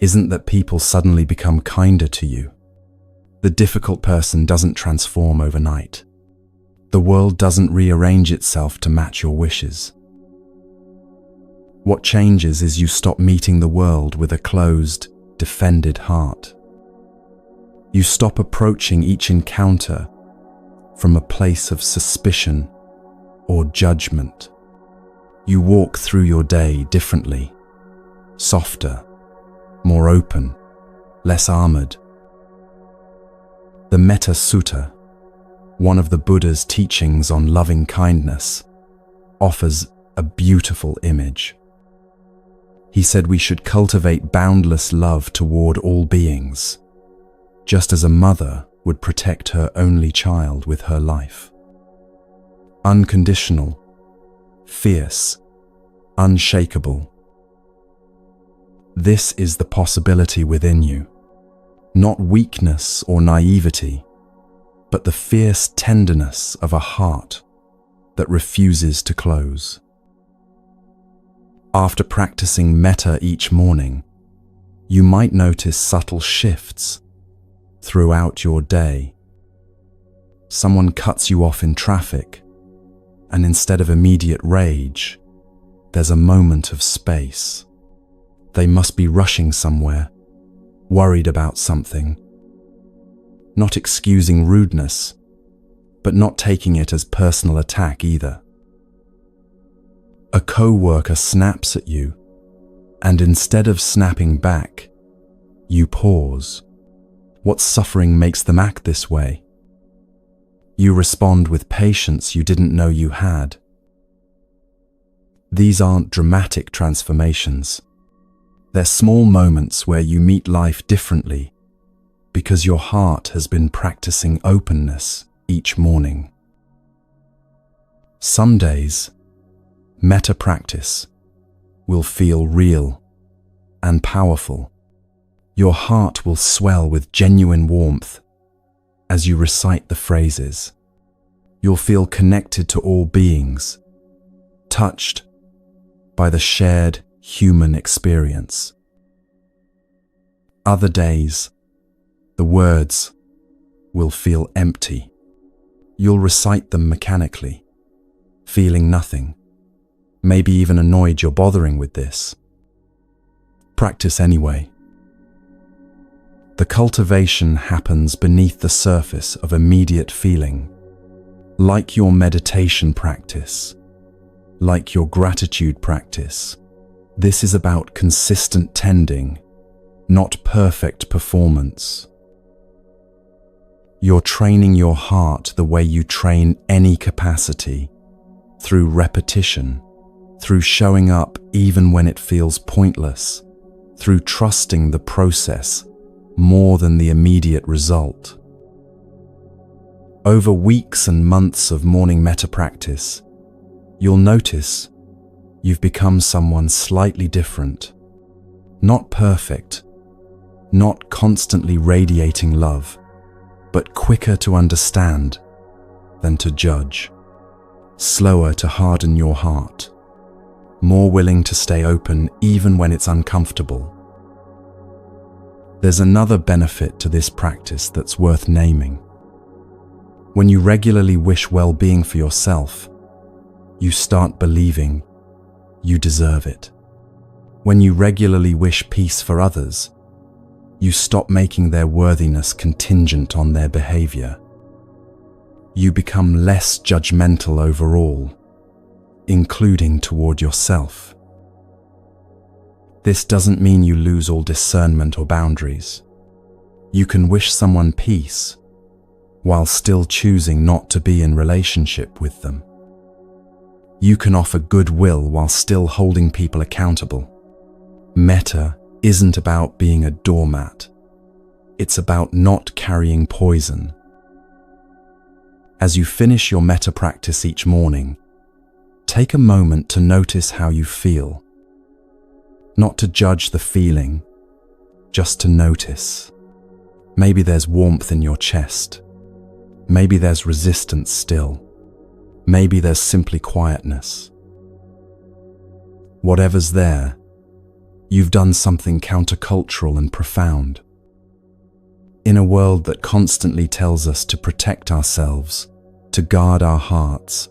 Speaker 1: isn't that people suddenly become kinder to you. The difficult person doesn't transform overnight. The world doesn't rearrange itself to match your wishes. What changes is you stop meeting the world with a closed, defended heart. You stop approaching each encounter from a place of suspicion or judgment. You walk through your day differently, softer, more open, less armored. The Metta Sutta, one of the Buddha's teachings on loving kindness, offers a beautiful image. He said we should cultivate boundless love toward all beings, just as a mother would protect her only child with her life. Unconditional, fierce, unshakable. This is the possibility within you, not weakness or naivety, but the fierce tenderness of a heart that refuses to close. After practicing metta each morning, you might notice subtle shifts throughout your day. Someone cuts you off in traffic, and instead of immediate rage, there's a moment of space. They must be rushing somewhere, worried about something. Not excusing rudeness, but not taking it as personal attack either. A co-worker snaps at you, and instead of snapping back, you pause. What suffering makes them act this way? You respond with patience you didn't know you had. These aren't dramatic transformations. They're small moments where you meet life differently because your heart has been practicing openness each morning. Some days, metta practice will feel real and powerful. Your heart will swell with genuine warmth as you recite the phrases. You'll feel connected to all beings, touched by the shared human experience. Other days, the words will feel empty. You'll recite them mechanically, feeling nothing, maybe even annoyed you're bothering with this. Practice anyway. The cultivation happens beneath the surface of immediate feeling, like your meditation practice, like your gratitude practice. This is about consistent tending, not perfect performance. You're training your heart the way you train any capacity, through repetition, through showing up even when it feels pointless, through trusting the process more than the immediate result. Over weeks and months of morning metta practice, you'll notice you've become someone slightly different. Not perfect, not constantly radiating love, but quicker to understand than to judge, slower to harden your heart, more willing to stay open even when it's uncomfortable. There's another benefit to this practice that's worth naming. When you regularly wish well-being for yourself, you start believing you deserve it. When you regularly wish peace for others, you stop making their worthiness contingent on their behavior. You become less judgmental overall, including toward yourself. This doesn't mean you lose all discernment or boundaries. You can wish someone peace while still choosing not to be in relationship with them. You can offer goodwill while still holding people accountable. Metta isn't about being a doormat. It's about not carrying poison. As you finish your metta practice each morning, take a moment to notice how you feel. Not to judge the feeling, just to notice. Maybe there's warmth in your chest. Maybe there's resistance still. Maybe there's simply quietness. Whatever's there, you've done something countercultural and profound. In a world that constantly tells us to protect ourselves, to guard our hearts,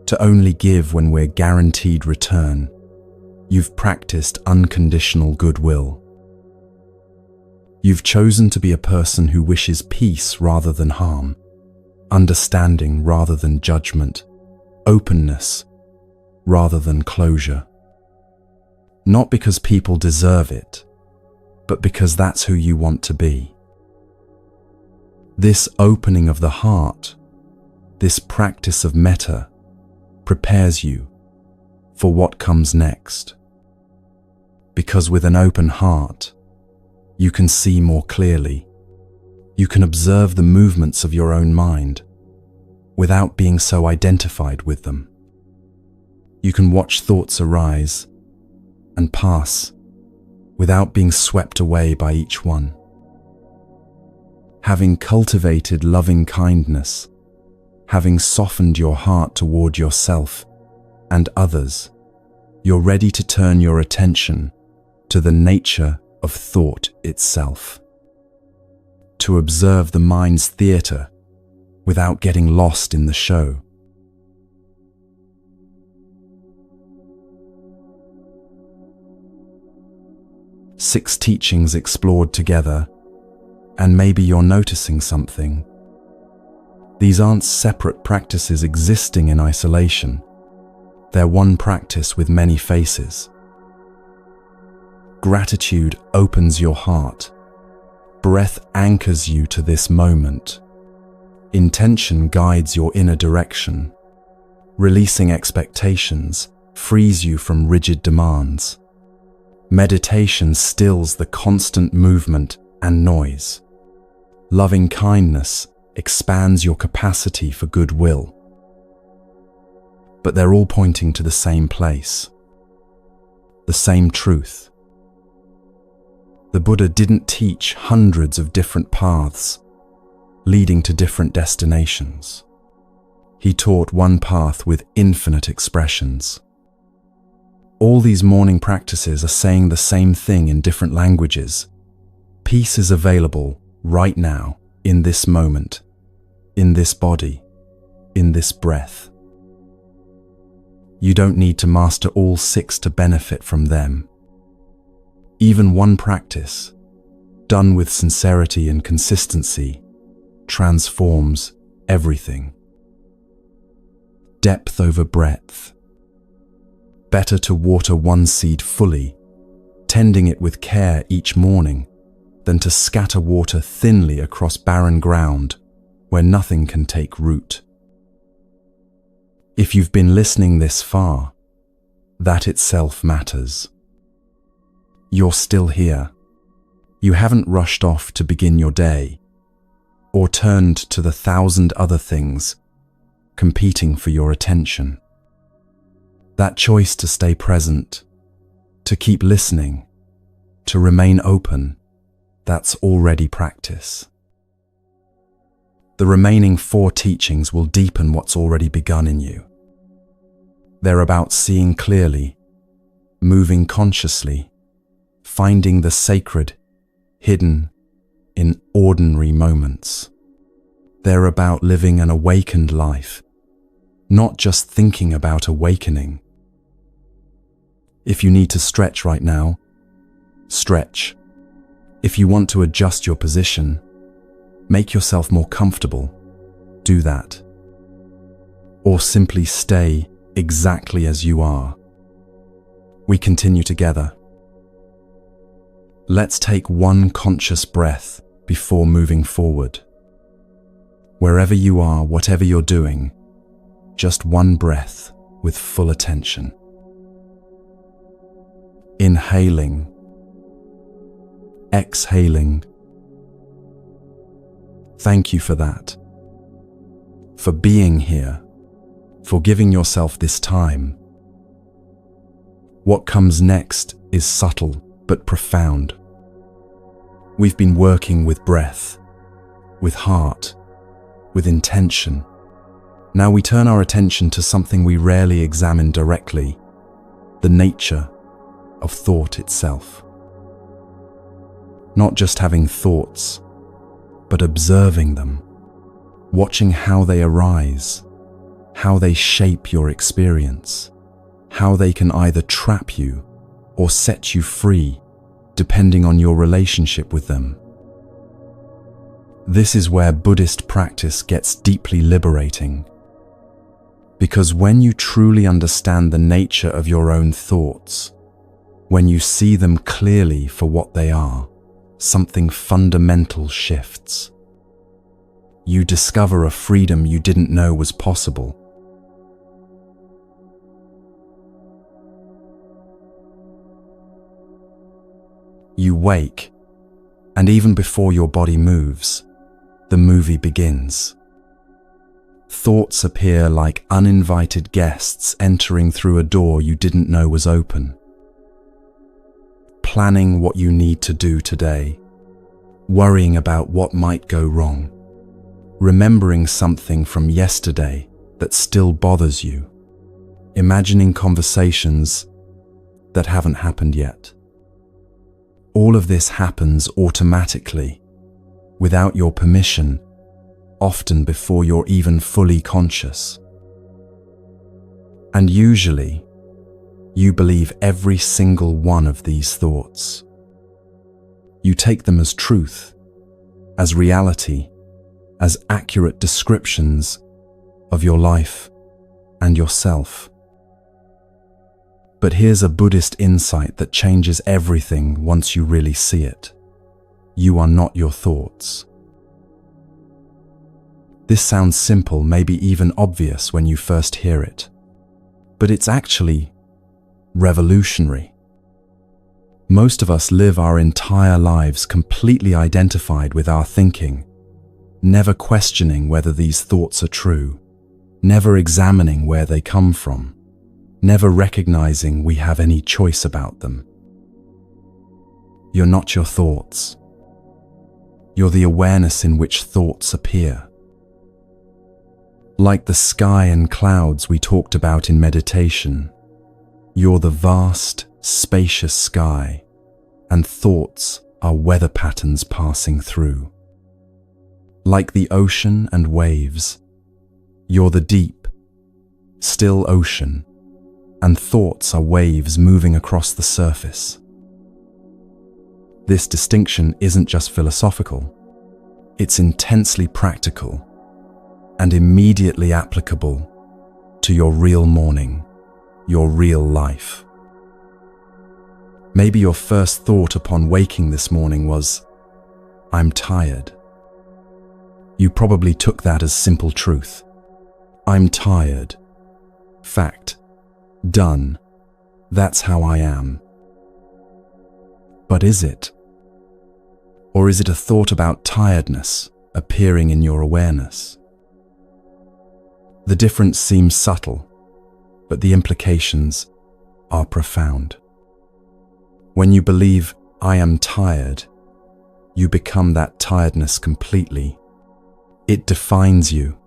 Speaker 1: to only give when we're guaranteed return, you've practiced unconditional goodwill. You've chosen to be a person who wishes peace rather than harm, understanding rather than judgment, openness rather than closure. Not because people deserve it, but because that's who you want to be. This opening of the heart, this practice of metta, prepares you for what comes next. Because with an open heart, you can see more clearly. You can observe the movements of your own mind without being so identified with them. You can watch thoughts arise and pass without being swept away by each one. Having cultivated loving kindness, having softened your heart toward yourself and others, you're ready to turn your attention to the nature of thought itself, to observe the mind's theater without getting lost in the show. Six teachings explored together, and maybe you're noticing something. These aren't separate practices existing in isolation. They're one practice with many faces. Gratitude opens your heart. Breath anchors you to this moment. Intention guides your inner direction. Releasing expectations frees you from rigid demands. Meditation stills the constant movement and noise. Loving kindness expands your capacity for goodwill. But they're all pointing to the same place, the same truth. The Buddha didn't teach hundreds of different paths, leading to different destinations. He taught one path with infinite expressions. All these morning practices are saying the same thing in different languages. Peace is available right now, in this moment, in this body, in this breath. You don't need to master all six to benefit from them. Even one practice, done with sincerity and consistency, transforms everything. Depth over breadth. Better to water one seed fully, tending it with care each morning, than to scatter water thinly across barren ground where nothing can take root. If you've been listening this far, that itself matters. You're still here. You haven't rushed off to begin your day, or turned to the 1,000 other things competing for your attention. That choice to stay present, to keep listening, to remain open, that's already practice. The remaining 4 teachings will deepen what's already begun in you. They're about seeing clearly, moving consciously, finding the sacred hidden in ordinary moments. They're about living an awakened life, not just thinking about awakening. If you need to stretch right now, stretch. If you want to adjust your position, make yourself more comfortable, do that. Or simply stay exactly as you are. We continue together. Let's take one conscious breath before moving forward. Wherever you are, whatever you're doing, just one breath with full attention. Inhaling, exhaling. Thank you for that, for being here, for giving yourself this time. What comes next is subtle but profound. We've been working with breath, with heart, with intention. Now we turn our attention to something we rarely examine directly, the nature of thought itself. Not just having thoughts, but observing them, watching how they arise, how they shape your experience, how they can either trap you or set you free, depending on your relationship with them. This is where Buddhist practice gets deeply liberating, because when you truly understand the nature of your own thoughts, when you see them clearly for what they are, something fundamental shifts. You discover a freedom you didn't know was possible. You wake, and even before your body moves, the movie begins. Thoughts appear like uninvited guests entering through a door you didn't know was open. Planning what you need to do today, worrying about what might go wrong, remembering something from yesterday that still bothers you, imagining conversations that haven't happened yet. All of this happens automatically, without your permission, often before you're even fully conscious. And usually, you believe every single one of these thoughts. You take them as truth, as reality, as accurate descriptions of your life and yourself. But here's a Buddhist insight that changes everything once you really see it. You are not your thoughts. This sounds simple, maybe even obvious when you first hear it, but it's actually revolutionary. Most of us live our entire lives completely identified with our thinking, never questioning whether these thoughts are true, never examining where they come from, never recognizing we have any choice about them. You're not your thoughts. You're the awareness in which thoughts appear. Like the sky and clouds we talked about in meditation, you're the vast, spacious sky, and thoughts are weather patterns passing through. Like the ocean and waves, you're the deep, still ocean, and thoughts are waves moving across the surface. This distinction isn't just philosophical, it's intensely practical and immediately applicable to your real morning, your real life. Maybe your first thought upon waking this morning was, "I'm tired." You probably took that as simple truth. I'm tired. Fact. Done. That's how I am. But is it? Or is it a thought about tiredness appearing in your awareness? The difference seems subtle, but the implications are profound. When you believe, "I am tired," you become that tiredness completely. It defines you.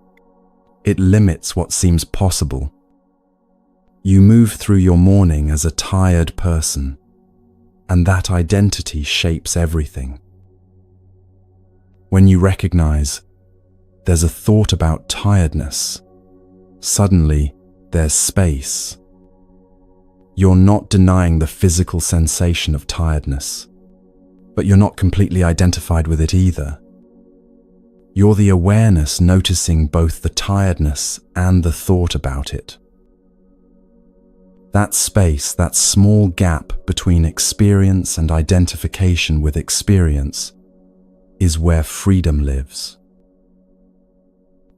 Speaker 1: It limits what seems possible. You move through your morning as a tired person, and that identity shapes everything. When you recognize there's a thought about tiredness, suddenly there's space. You're not denying the physical sensation of tiredness, but you're not completely identified with it either. You're the awareness noticing both the tiredness and the thought about it. That space, that small gap between experience and identification with experience, is where freedom lives.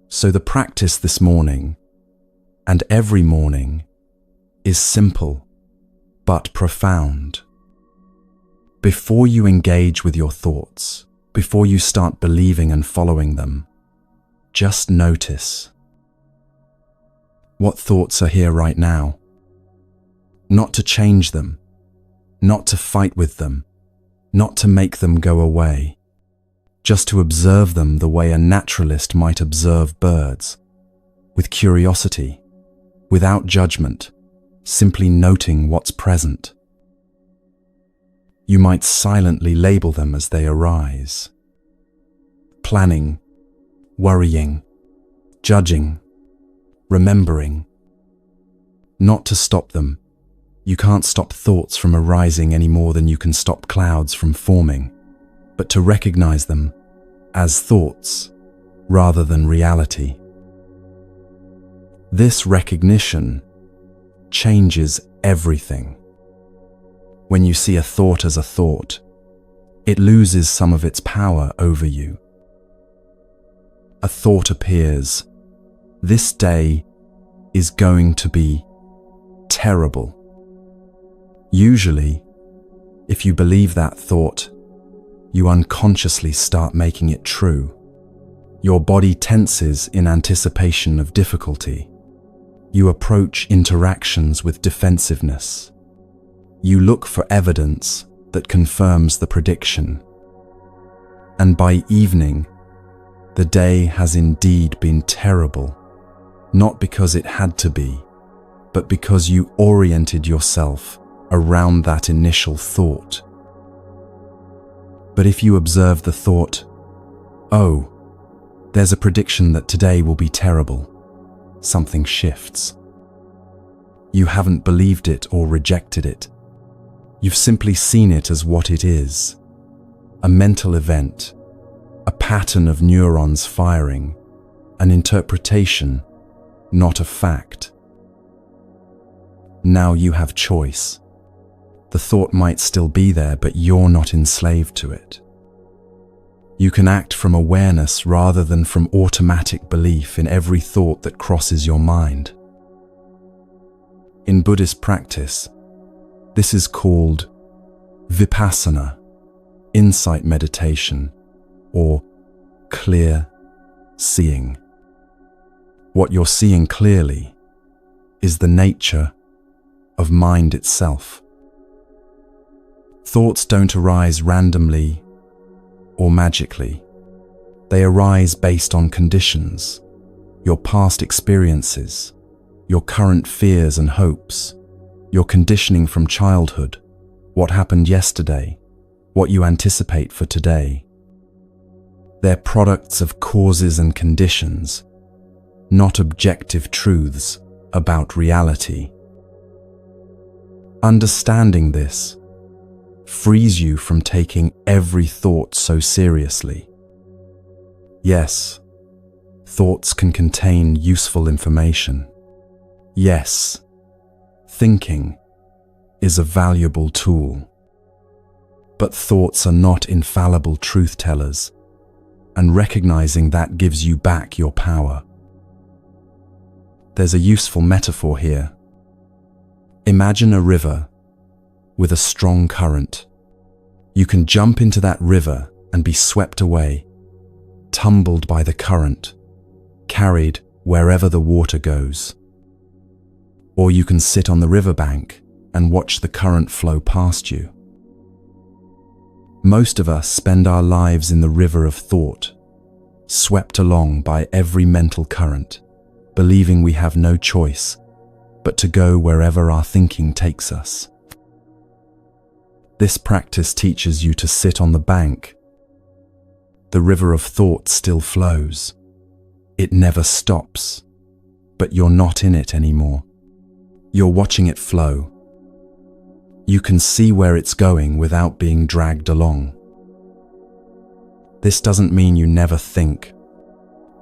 Speaker 1: So the practice this morning, and every morning, is simple but profound. Before you engage with your thoughts, before you start believing and following them, just notice. What thoughts are here right now? Not to change them, not to fight with them, not to make them go away, just to observe them the way a naturalist might observe birds, with curiosity, without judgment, simply noting what's present. You might silently label them as they arise. Planning, worrying, judging, remembering. Not to stop them. You can't stop thoughts from arising any more than you can stop clouds from forming, but to recognize them as thoughts rather than reality. This recognition changes everything. When you see a thought as a thought, it loses some of its power over you. A thought appears, "This day is going to be terrible." Usually, if you believe that thought, you unconsciously start making it true. Your body tenses in anticipation of difficulty. You approach interactions with defensiveness. You look for evidence that confirms the prediction. And by evening, The day has indeed been terrible, not because it had to be, but because you oriented yourself around that initial thought. But if you observe the thought, "Oh, there's a prediction that today will be terrible," something shifts. You haven't believed it or rejected it. You've simply seen it as what it is, a mental event, a pattern of neurons firing, an interpretation, not a fact. Now you have choice. The thought might still be there, but you're not enslaved to it. You can act from awareness rather than from automatic belief in every thought that crosses your mind. In Buddhist practice, this is called vipassana, insight meditation, or clear seeing. What you're seeing clearly is the nature of mind itself. Thoughts don't arise randomly or magically. They arise based on conditions, your past experiences, your current fears and hopes, your conditioning from childhood, what happened yesterday, what you anticipate for today. They're products of causes and conditions, not objective truths about reality. Understanding this frees you from taking every thought so seriously. Yes, thoughts can contain useful information. Yes, thinking is a valuable tool. But thoughts are not infallible truth tellers, and recognizing that gives you back your power. There's a useful metaphor here. Imagine a river with a strong current. You can jump into that river and be swept away, tumbled by the current, carried wherever the water goes. Or you can sit on the riverbank and watch the current flow past you. Most of us spend our lives in the river of thought, swept along by every mental current, believing we have no choice but to go wherever our thinking takes us. This practice teaches you to sit on the bank. The river of thought still flows. It never stops, but you're not in it anymore. You're watching it flow. You can see where it's going without being dragged along. This doesn't mean you never think.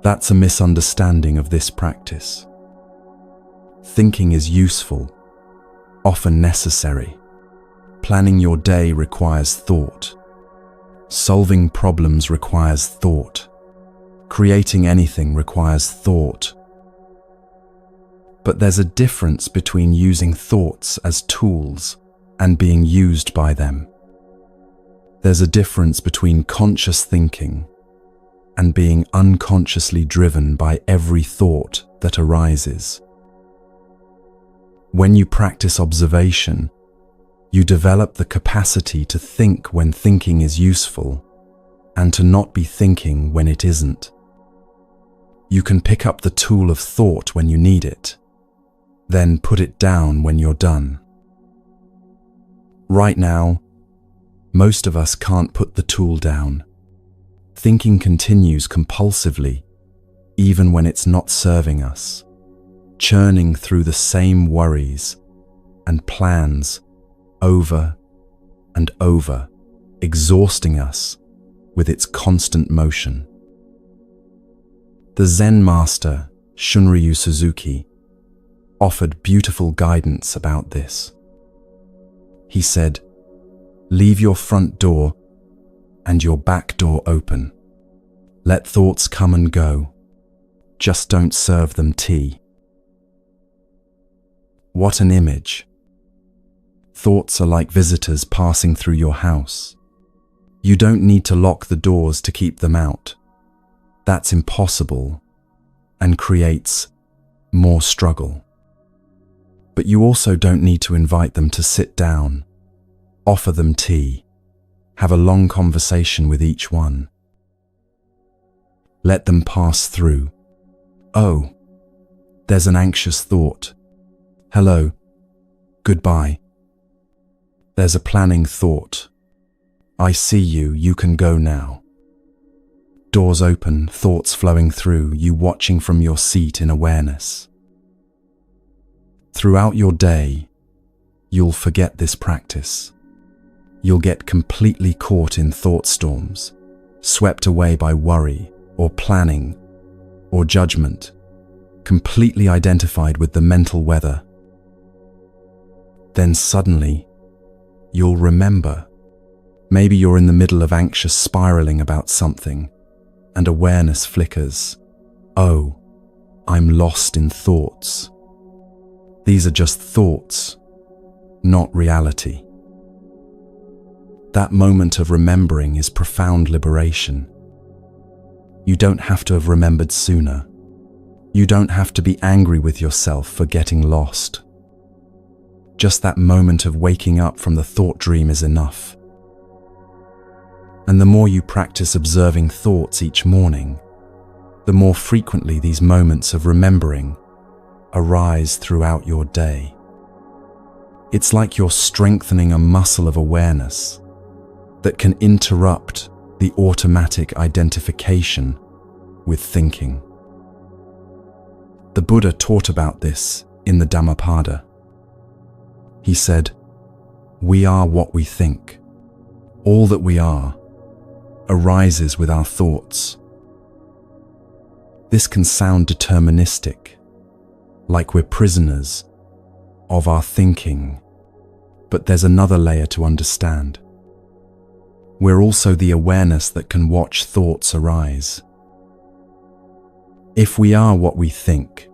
Speaker 1: That's a misunderstanding of this practice. Thinking is useful, often necessary. Planning your day requires thought. Solving problems requires thought. Creating anything requires thought. But there's a difference between using thoughts as tools and being used by them. There's a difference between conscious thinking and being unconsciously driven by every thought that arises. When you practice observation, you develop the capacity to think when thinking is useful and to not be thinking when it isn't. You can pick up the tool of thought when you need it, then put it down when you're done. Right now, most of us can't put the tool down. Thinking continues compulsively, even when it's not serving us, churning through the same worries and plans over and over, exhausting us with its constant motion. The Zen master, Shunryu Suzuki, offered beautiful guidance about this. He said, "Leave your front door and your back door open. Let thoughts come and go. Just don't serve them tea." What an image. Thoughts are like visitors passing through your house. You don't need to lock the doors to keep them out. That's impossible and creates more struggle. But you also don't need to invite them to sit down, offer them tea, have a long conversation with each one. Let them pass through. Oh, there's an anxious thought. Hello. Goodbye. There's a planning thought. I see you, you can go now. Doors open, thoughts flowing through, you watching from your seat in awareness. Throughout your day, you'll forget this practice. You'll get completely caught in thought storms, swept away by worry or planning or judgment, completely identified with the mental weather. Then suddenly, you'll remember. Maybe you're in the middle of anxious spiraling about something, and awareness flickers. Oh, I'm lost in thoughts. These are just thoughts, not reality. That moment of remembering is profound liberation. You don't have to have remembered sooner. You don't have to be angry with yourself for getting lost. Just that moment of waking up from the thought dream is enough. And the more you practice observing thoughts each morning, the more frequently these moments of remembering arise throughout your day. It's like you're strengthening a muscle of awareness that can interrupt the automatic identification with thinking. The Buddha taught about this in the Dhammapada. He said, "We are what we think. All that we are arises with our thoughts." This can sound deterministic, like we're prisoners of our thinking, but there's another layer to understand. We're also the awareness that can watch thoughts arise. If we are what we think,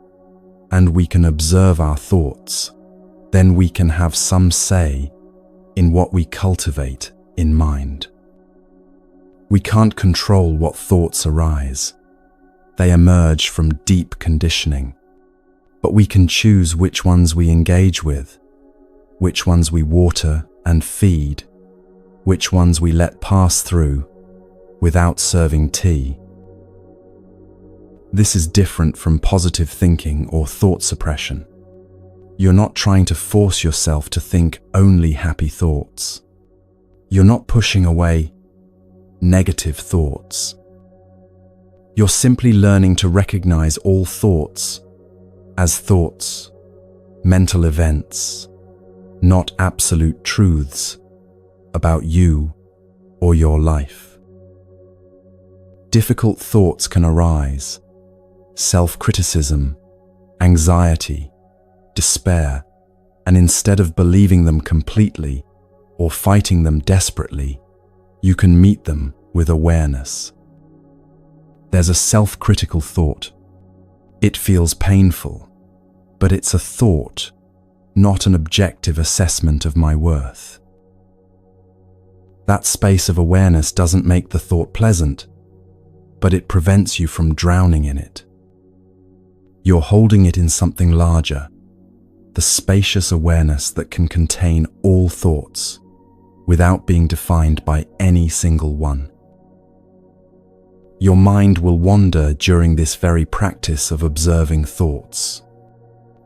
Speaker 1: and we can observe our thoughts, then we can have some say in what we cultivate in mind. We can't control what thoughts arise. They emerge from deep conditioning. But we can choose which ones we engage with, which ones we water and feed, which ones we let pass through without serving tea. This is different from positive thinking or thought suppression. You're not trying to force yourself to think only happy thoughts. You're not pushing away negative thoughts. You're simply learning to recognize all thoughts as thoughts, mental events, not absolute truths about you or your life. Difficult thoughts can arise: self-criticism, anxiety, despair, and instead of believing them completely or fighting them desperately, you can meet them with awareness. There's a self-critical thought. It feels painful, but it's a thought, not an objective assessment of my worth. That space of awareness doesn't make the thought pleasant, but it prevents you from drowning in it. You're holding it in something larger, the spacious awareness that can contain all thoughts without being defined by any single one. Your mind will wander during this very practice of observing thoughts.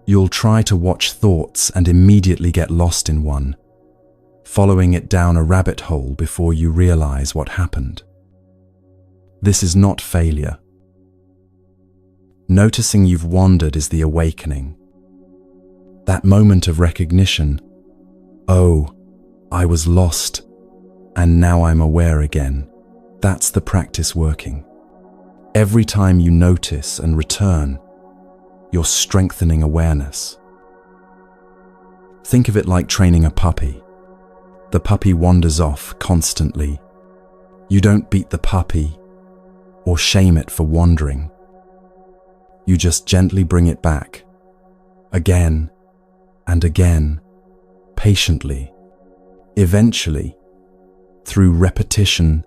Speaker 1: You'll try to watch thoughts and immediately get lost in one, following it down a rabbit hole before you realize what happened. This is not failure. Noticing you've wandered is the awakening. That moment of recognition, oh, I was lost, and now I'm aware again. That's the practice working. Every time you notice and return, you're strengthening awareness. Think of it like training a puppy. The puppy wanders off constantly. You don't beat the puppy or shame it for wandering. You just gently bring it back, again and again, patiently. Eventually, through repetition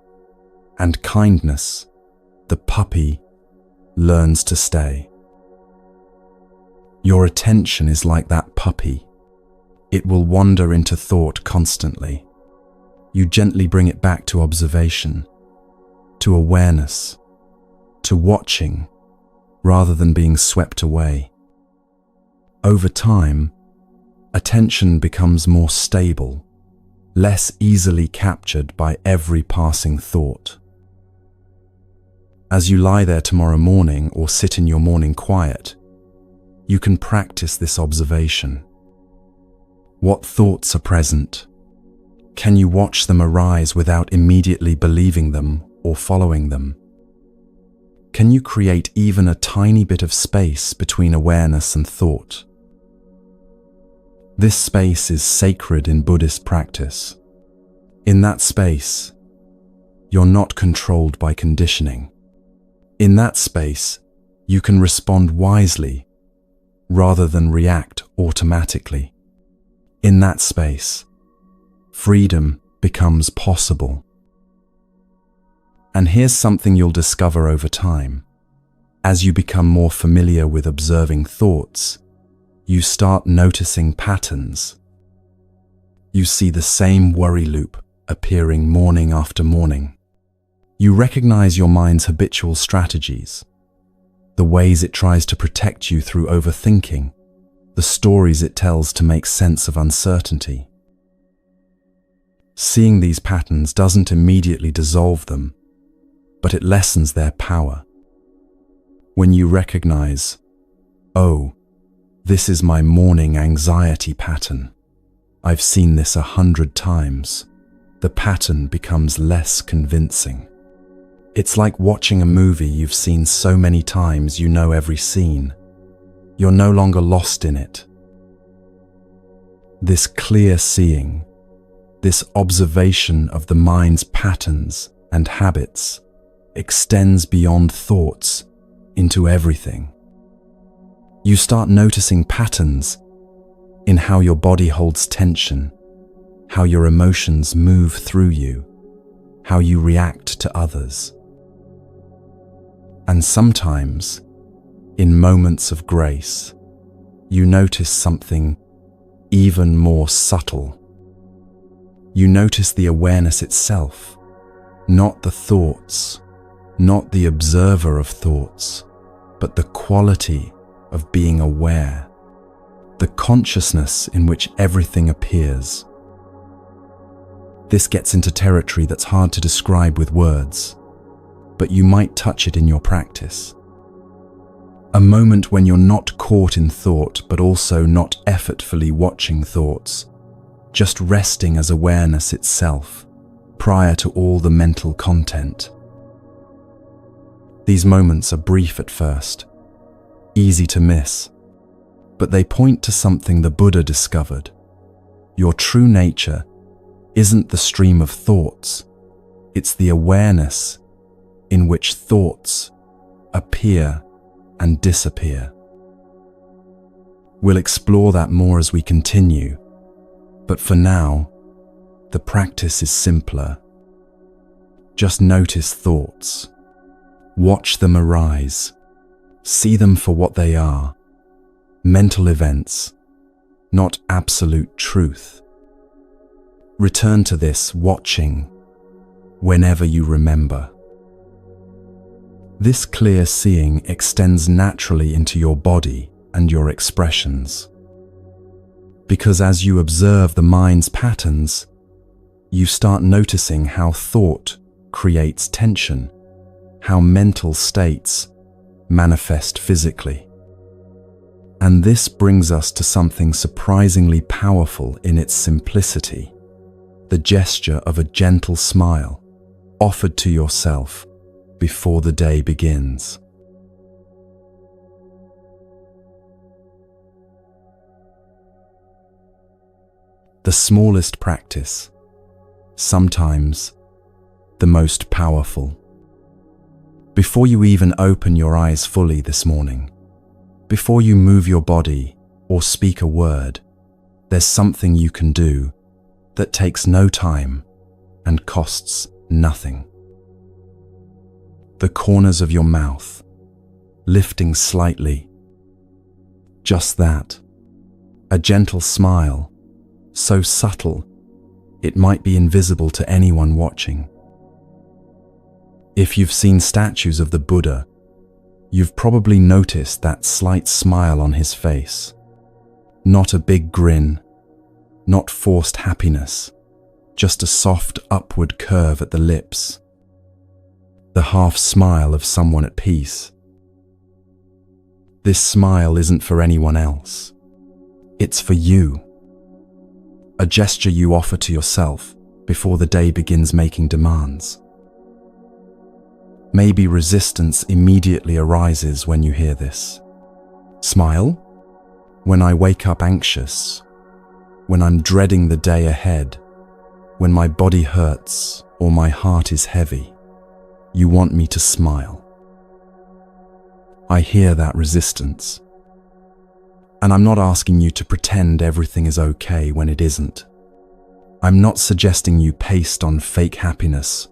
Speaker 1: and kindness, the puppy learns to stay. Your attention is like that puppy. It will wander into thought constantly. You gently bring it back to observation, to awareness, to watching rather than being swept away. Over time, attention becomes more stable, less easily captured by every passing thought. As you lie there tomorrow morning or sit in your morning quiet, you can practice this observation. What thoughts are present? Can you watch them arise without immediately believing them or following them? Can you create even a tiny bit of space between awareness and thought? This space is sacred in Buddhist practice. In that space, you're not controlled by conditioning. In that space, you can respond wisely rather than react automatically. In that space, freedom becomes possible. And here's something you'll discover over time. As you become more familiar with observing thoughts, you start noticing patterns. You see the same worry loop appearing morning after morning. You recognize your mind's habitual strategies, the ways it tries to protect you through overthinking, the stories it tells to make sense of uncertainty. Seeing these patterns doesn't immediately dissolve them, but it lessens their power. When you recognize, oh, this is my morning anxiety pattern. I've seen this 100 times. The pattern becomes less convincing. It's like watching a movie you've seen so many times you know every scene. You're no longer lost in it. This clear seeing, this observation of the mind's patterns and habits, extends beyond thoughts into everything. You start noticing patterns in how your body holds tension, how your emotions move through you, how you react to others. And sometimes, in moments of grace, you notice something even more subtle. You notice the awareness itself, not the thoughts, not the observer of thoughts, but the quality of being aware, the consciousness in which everything appears. This gets into territory that's hard to describe with words, but you might touch it in your practice. A moment when you're not caught in thought, but also not effortfully watching thoughts, just resting as awareness itself, prior to all the mental content. These moments are brief at first, easy to miss, but they point to something the Buddha discovered. Your true nature isn't the stream of thoughts, it's the awareness in which thoughts appear and disappear. We'll explore that more as we continue, but for now, the practice is simpler. Just notice thoughts. Watch them arise. See them for what they are, mental events, not absolute truth. Return to this watching whenever you remember. This clear seeing extends naturally into your body and your expressions. Because as you observe the mind's patterns, you start noticing how thought creates tension, how mental states manifest physically. And this brings us to something surprisingly powerful in its simplicity, the gesture of a gentle smile offered to yourself before the day begins. The smallest practice, sometimes the most powerful. Before you even open your eyes fully this morning, before you move your body or speak a word, there's something you can do that takes no time and costs nothing. The corners of your mouth, lifting slightly. Just that. A gentle smile, so subtle it might be invisible to anyone watching. If you've seen statues of the Buddha You've probably noticed that slight smile on his face. Not a big grin, not forced happiness, just a soft upward curve at the lips. The half smile of someone at peace. This smile isn't for anyone else. It's for you. A gesture you offer to yourself before the day begins making demands. Maybe resistance immediately arises when you hear this. Smile? When I wake up anxious, when I'm dreading the day ahead, when my body hurts or my heart is heavy, you want me to smile. I hear that resistance. And I'm not asking you to pretend everything is okay when it isn't. I'm not suggesting you paste on fake happiness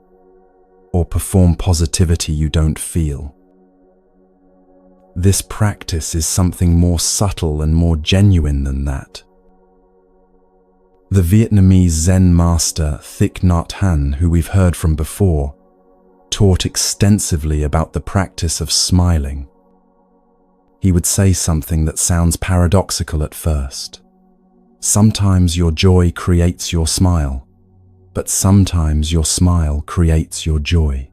Speaker 1: or perform positivity you don't feel. This practice is something more subtle and more genuine than that. The Vietnamese Zen master Thich Nhat Hanh, who we've heard from before, taught extensively about the practice of smiling. He would say something that sounds paradoxical at first. Sometimes your joy creates your smile, but sometimes your smile creates your joy.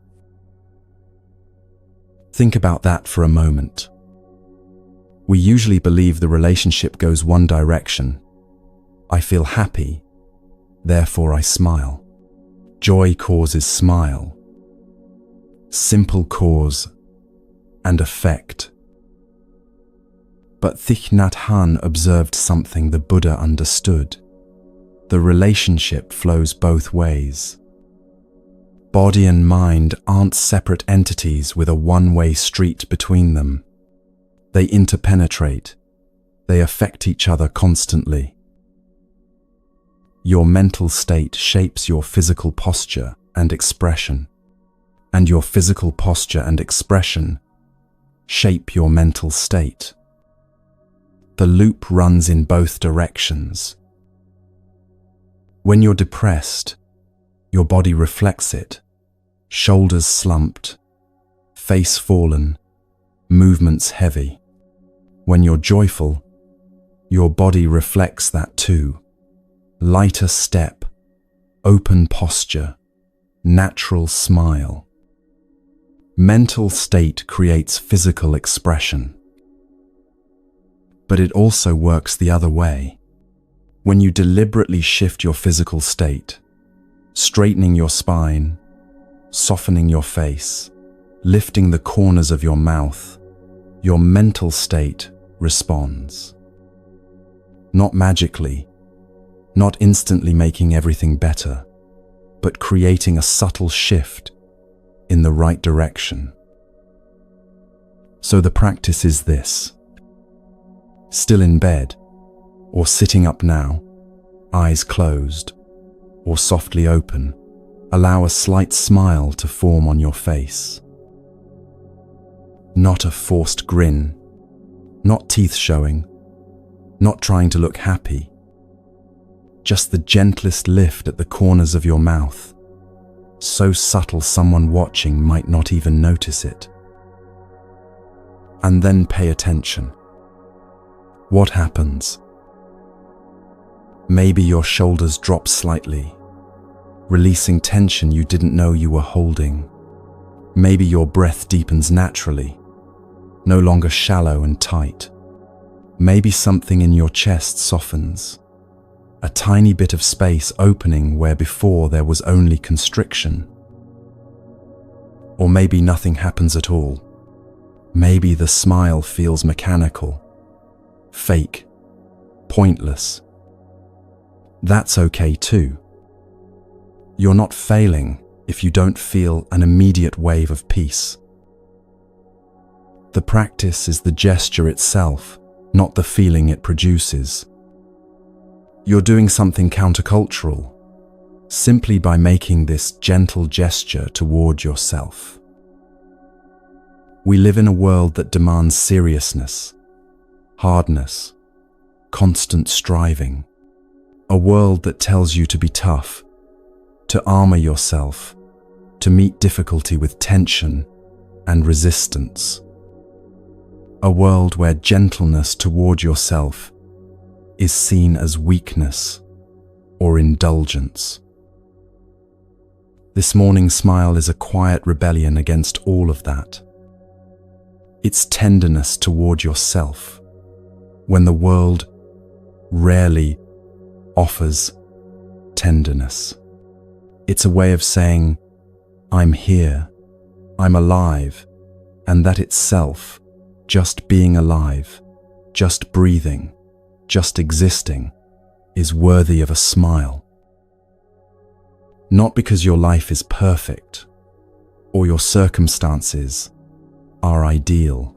Speaker 1: Think about that for a moment. We usually believe the relationship goes one direction. I feel happy, therefore I smile. Joy causes smile. Simple cause and effect. But Thich Nhat Hanh observed something the Buddha understood. The relationship flows both ways. Body and mind aren't separate entities with a one-way street between them. They interpenetrate. They affect each other constantly. Your mental state shapes your physical posture and expression, and your physical posture and expression shape your mental state. The loop runs in both directions. When you're depressed, your body reflects it. Shoulders slumped, face fallen, movements heavy. When you're joyful, your body reflects that too. Lighter step, open posture, natural smile. Mental state creates physical expression. But it also works the other way. When you deliberately shift your physical state, straightening your spine, softening your face, lifting the corners of your mouth, your mental state responds. Not magically, not instantly making everything better, but creating a subtle shift in the right direction. So the practice is this. Still in bed, or sitting up now, eyes closed, or softly open, allow a slight smile to form on your face. Not a forced grin, not teeth showing, not trying to look happy. Just the gentlest lift at the corners of your mouth, so subtle someone watching might not even notice it. And then pay attention. What happens? Maybe your shoulders drop slightly, releasing tension you didn't know you were holding. Maybe your breath deepens naturally, no longer shallow and tight. Maybe something in your chest softens, a tiny bit of space opening where before there was only constriction. Or maybe nothing happens at all. Maybe the smile feels mechanical, fake, pointless. That's okay too. You're not failing if you don't feel an immediate wave of peace. The practice is the gesture itself, not the feeling it produces. You're doing something countercultural, simply by making this gentle gesture toward yourself. We live in a world that demands seriousness, hardness, constant striving. A world that tells you to be tough, to armor yourself, to meet difficulty with tension and resistance. a world where gentleness toward yourself is seen as weakness or indulgence. This morning smile is a quiet rebellion against all of that. It's tenderness toward yourself when the world rarely offers tenderness. It's a way of saying, I'm here, I'm alive, and that itself, just being alive, just breathing, just existing, is worthy of a smile. Not because your life is perfect or your circumstances are ideal,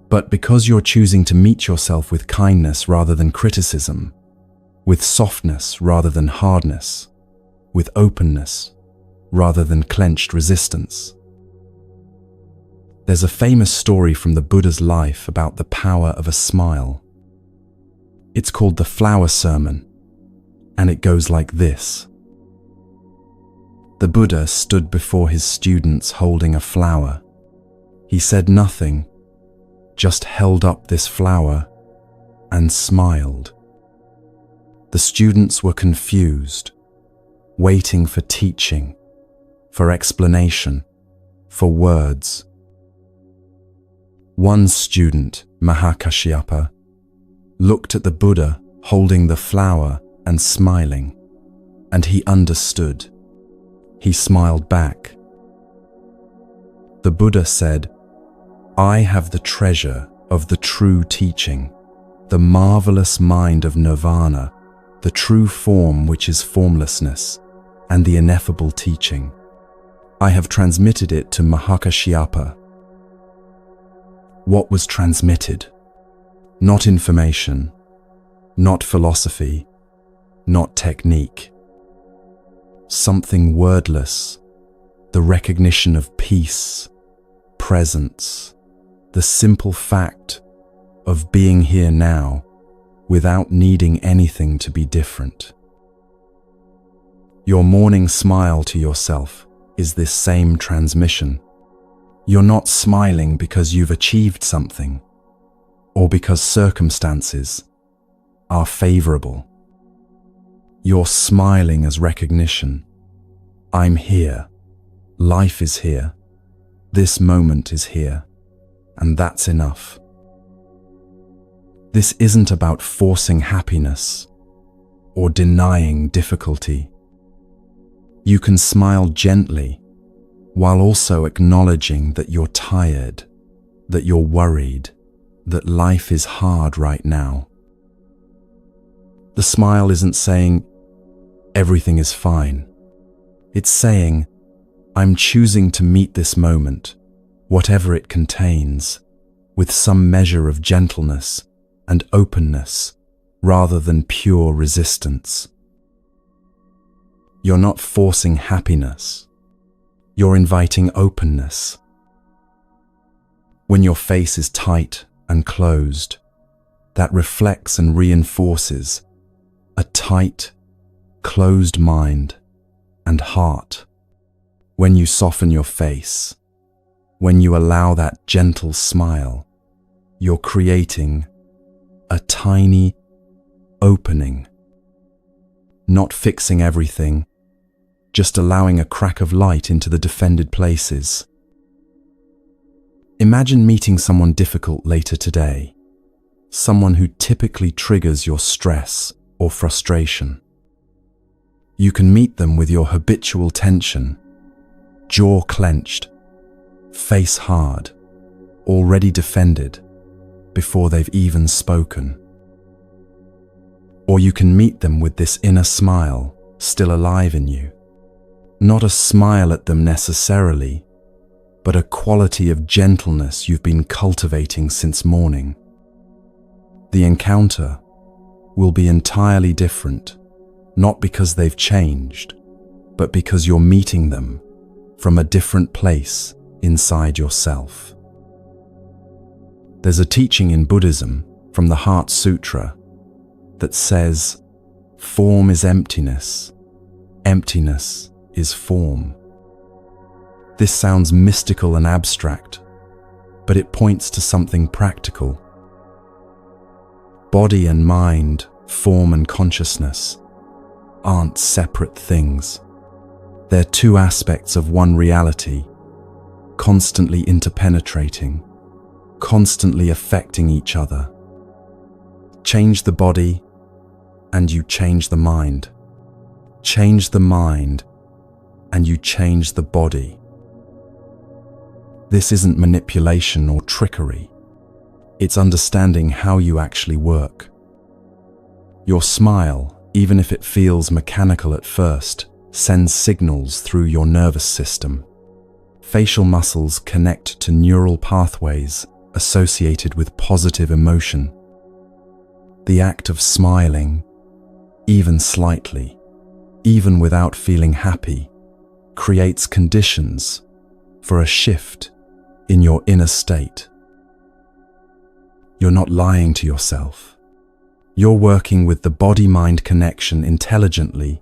Speaker 1: but because you're choosing to meet yourself with kindness rather than criticism, with softness rather than hardness, with openness rather than clenched resistance. There's a famous story from the Buddha's life about the power of a smile. It's called the Flower Sermon, and it goes like this. The Buddha stood before his students holding a flower. He said nothing, just held up this flower and smiled. The students were confused, waiting for teaching, for explanation, for words. One student, Mahakashyapa, looked at the Buddha holding the flower and smiling, and he understood. He smiled back. The Buddha said, I have the treasure of the true teaching, the marvelous mind of nirvana, the true form which is formlessness, and the ineffable teaching. I have transmitted it to Mahakashyapa. What was transmitted? Not information, not philosophy, not technique. Something wordless, the recognition of peace, presence, the simple fact of being here now without needing anything to be different. Your morning smile to yourself is this same transmission. You're not smiling because you've achieved something or because circumstances are favorable. You're smiling as recognition. I'm here. Life is here. This moment is here. And that's enough. This isn't about forcing happiness or denying difficulty. You can smile gently while also acknowledging that you're tired, that you're worried, that life is hard right now. The smile isn't saying, everything is fine. It's saying, I'm choosing to meet this moment, whatever it contains, with some measure of gentleness and openness rather than pure resistance. You're not forcing happiness. You're inviting openness. When your face is tight and closed, that reflects and reinforces a tight, closed mind and heart. When you soften your face, when you allow that gentle smile, you're creating a tiny opening, not fixing everything, just allowing a crack of light into the defended places. Imagine meeting someone difficult later today, someone who typically triggers your stress or frustration. You can meet them with your habitual tension, jaw clenched, face hard, already defended before they've even spoken. Or you can meet them with this inner smile still alive in you. Not a smile at them necessarily, but a quality of gentleness you've been cultivating since morning. The encounter will be entirely different, not because they've changed, but because you're meeting them from a different place inside yourself. There's a teaching in Buddhism from the Heart Sutra that says, form is emptiness, emptiness is form. This sounds mystical and abstract, but it points to something practical. Body and mind, form and consciousness, aren't separate things. They're two aspects of one reality, constantly interpenetrating, constantly affecting each other. Change the body, and you change the mind. Change the mind, and you change the body. This isn't manipulation or trickery. It's understanding how you actually work. Your smile, even if it feels mechanical at first, sends signals through your nervous system. Facial muscles connect to neural pathways associated with positive emotion. The act of smiling, even slightly, even without feeling happy, creates conditions for a shift in your inner state. You're not lying to yourself. You're working with the body-mind connection intelligently,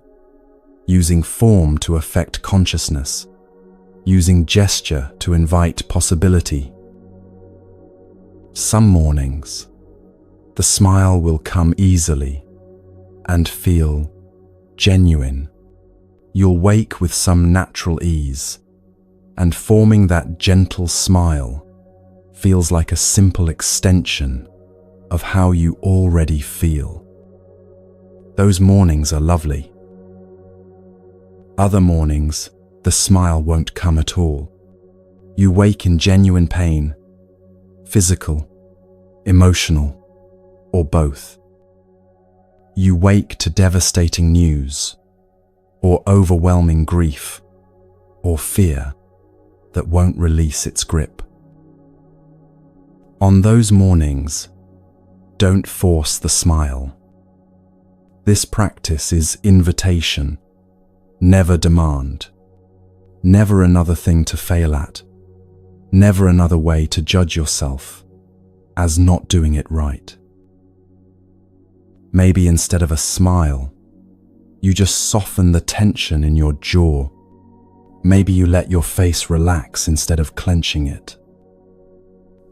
Speaker 1: using form to affect consciousness, using gesture to invite possibility. Some mornings, the smile will come easily and feel genuine. You'll wake with some natural ease, and forming that gentle smile feels like a simple extension of how you already feel. Those mornings are lovely. Other mornings, the smile won't come at all. You wake in genuine pain, physical, emotional, or both. You wake to devastating news, or overwhelming grief, or fear that won't release its grip. On those mornings, don't force the smile. This practice is invitation, never demand, never another thing to fail at, never another way to judge yourself as not doing it right. Maybe instead of a smile, you just soften the tension in your jaw. Maybe you let your face relax instead of clenching it.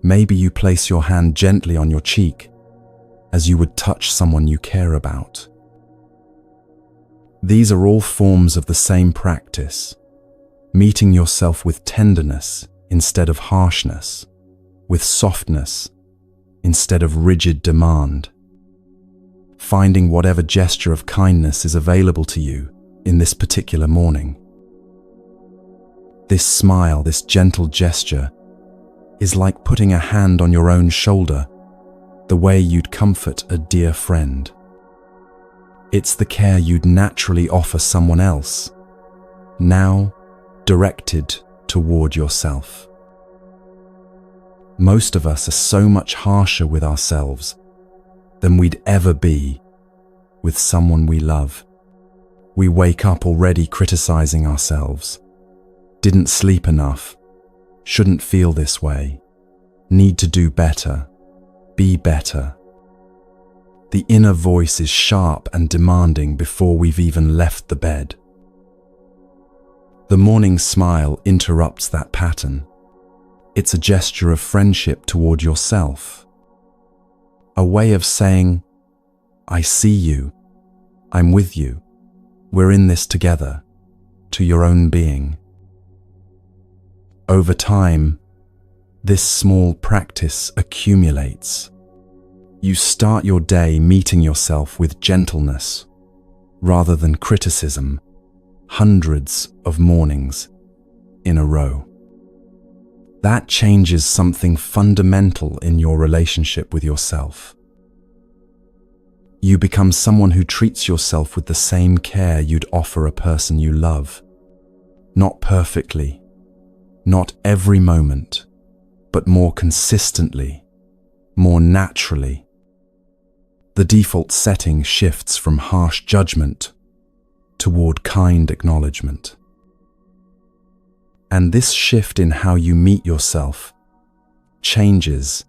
Speaker 1: Maybe you place your hand gently on your cheek as you would touch someone you care about. These are all forms of the same practice, meeting yourself with tenderness instead of harshness, with softness instead of rigid demand. Finding whatever gesture of kindness is available to you in this particular morning. This smile, this gentle gesture, is like putting a hand on your own shoulder, the way you'd comfort a dear friend. It's the care you'd naturally offer someone else, now directed toward yourself. Most of us are so much harsher with ourselves than we'd ever be with someone we love. We wake up already criticizing ourselves. Didn't sleep enough. Shouldn't feel this way. Need to do better. Be better. The inner voice is sharp and demanding before we've even left the bed. The morning smile interrupts that pattern. It's a gesture of friendship toward yourself. A way of saying, I see you, I'm with you, we're in this together, to your own being. Over time, this small practice accumulates. You start your day meeting yourself with gentleness, rather than criticism, hundreds of mornings in a row. That changes something fundamental in your relationship with yourself. You become someone who treats yourself with the same care you'd offer a person you love. Not perfectly, not every moment, but more consistently, more naturally. The default setting shifts from harsh judgment toward kind acknowledgement. And this shift in how you meet yourself changes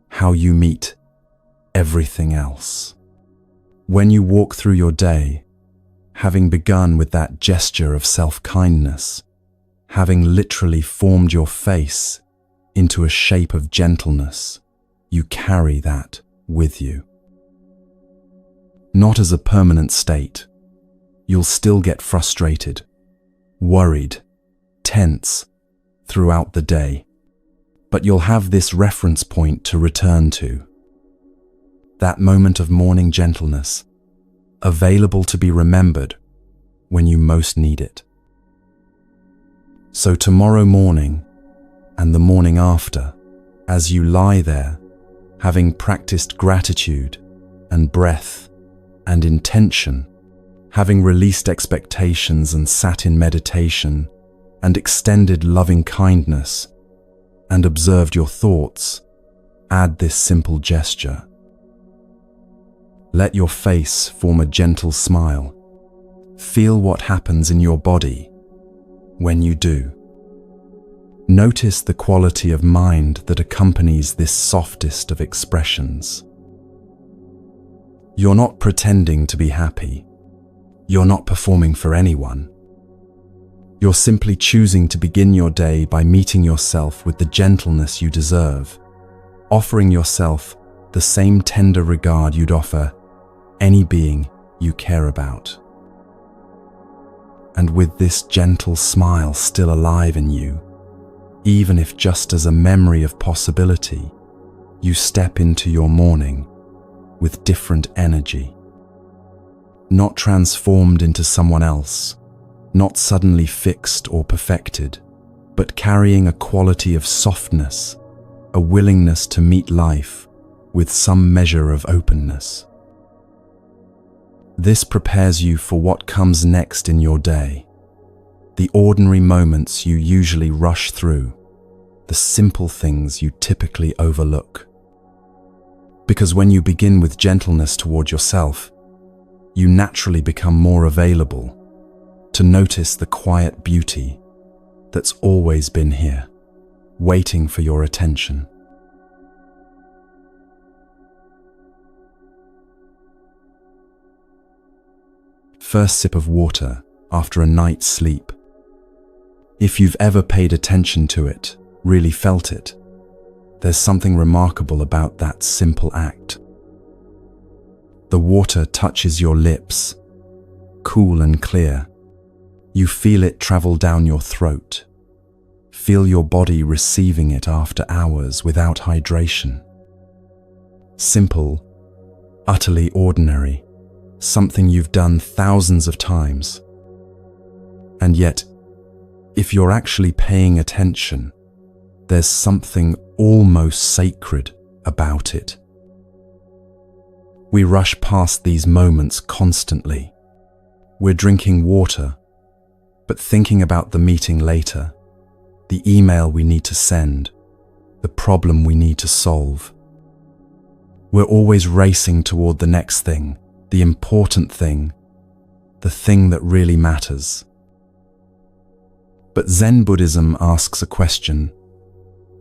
Speaker 1: how you meet everything else. When you walk through your day, having begun with that gesture of self-kindness, having literally formed your face into a shape of gentleness, you carry that with you. Not as a permanent state. You'll still get frustrated, worried, tense throughout the day, but you'll have this reference point to return to. That moment of morning gentleness, available to be remembered when you most need it. So tomorrow morning and the morning after, as you lie there, having practiced gratitude and breath and intention, having released expectations and sat in meditation and extended loving kindness and observed your thoughts, add this simple gesture. Let your face form a gentle smile. Feel what happens in your body when you do. Notice the quality of mind that accompanies this softest of expressions. You're not pretending to be happy. You're not performing for anyone. You're simply choosing to begin your day by meeting yourself with the gentleness you deserve, offering yourself the same tender regard you'd offer any being you care about. And with this gentle smile still alive in you, even if just as a memory of possibility, you step into your morning with different energy. Not transformed into someone else, not suddenly fixed or perfected, but carrying a quality of softness, a willingness to meet life with some measure of openness. This prepares you for what comes next in your day, the ordinary moments you usually rush through, the simple things you typically overlook. Because when you begin with gentleness toward yourself, you naturally become more available to notice the quiet beauty that's always been here, waiting for your attention. First sip of water after a night's sleep. If you've ever paid attention to it, really felt it, there's something remarkable about that simple act. The water touches your lips, cool and clear. You feel it travel down your throat. Feel your body receiving it after hours without hydration. Simple, utterly ordinary, something you've done thousands of times. And yet, if you're actually paying attention, there's something almost sacred about it. We rush past these moments constantly. We're drinking water, but thinking about the meeting later, the email we need to send, the problem we need to solve. We're always racing toward the next thing, the important thing, the thing that really matters. But Zen Buddhism asks a question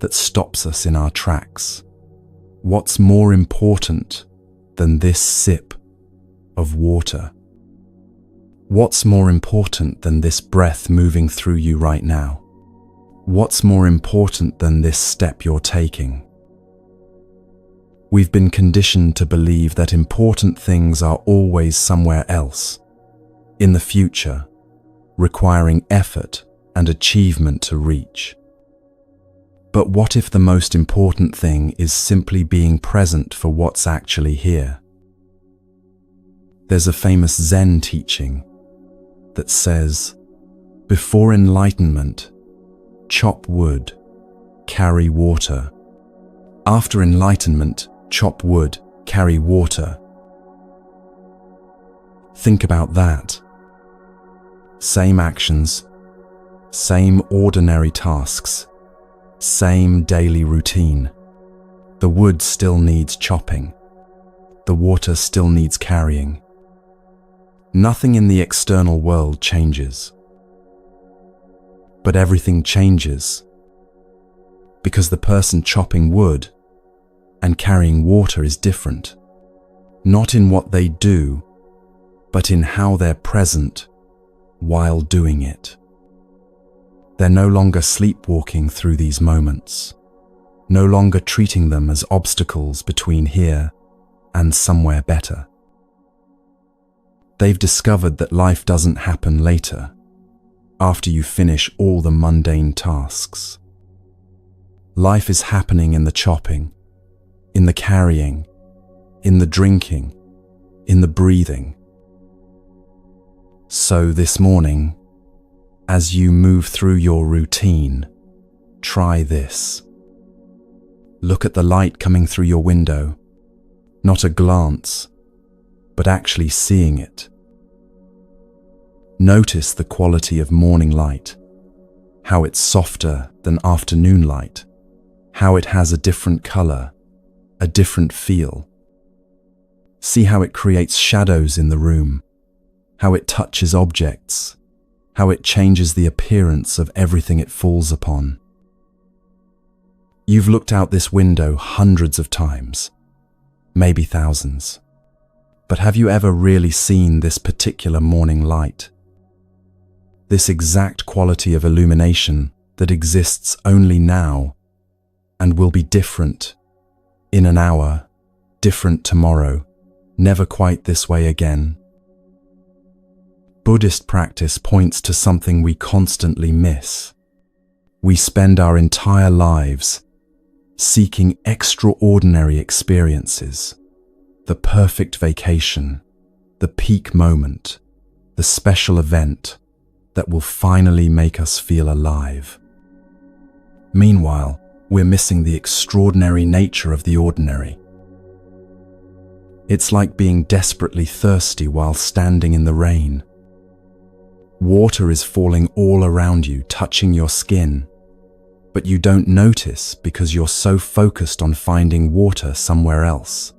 Speaker 1: that stops us in our tracks. What's more important than this sip of water? What's more important than this breath moving through you right now? What's more important than this step you're taking? We've been conditioned to believe that important things are always somewhere else, in the future, requiring effort and achievement to reach. But what if the most important thing is simply being present for what's actually here? There's a famous Zen teaching that says, before enlightenment, chop wood, carry water. After enlightenment, chop wood, carry water. Think about that. Same actions, same ordinary tasks, same daily routine. The wood still needs chopping. The water still needs carrying. Nothing in the external world changes. But everything changes because the person chopping wood and carrying water is different, not in what they do, but in how they're present while doing it. They're no longer sleepwalking through these moments. no longer treating them as obstacles between here and somewhere better. They've discovered that life doesn't happen later, after you finish all the mundane tasks. Life is happening in the chopping, in the carrying, in the drinking, in the breathing. So this morning, as you move through your routine, try this. Look at the light coming through your window, not a glance, but actually seeing it. Notice the quality of morning light, how it's softer than afternoon light, how it has a different color, a different feel. See how it creates shadows in the room, how it touches objects, how it changes the appearance of everything it falls upon. You've looked out this window hundreds of times, maybe thousands. But have you ever really seen this particular morning light? This exact quality of illumination that exists only now and will be different in an hour, different tomorrow, never quite this way again. Buddhist practice points to something we constantly miss. We spend our entire lives seeking extraordinary experiences, the perfect vacation, the peak moment, the special event that will finally make us feel alive. Meanwhile, we're missing the extraordinary nature of the ordinary. It's like being desperately thirsty while standing in the rain. Water is falling all around you, touching your skin, but you don't notice because you're so focused on finding water somewhere else,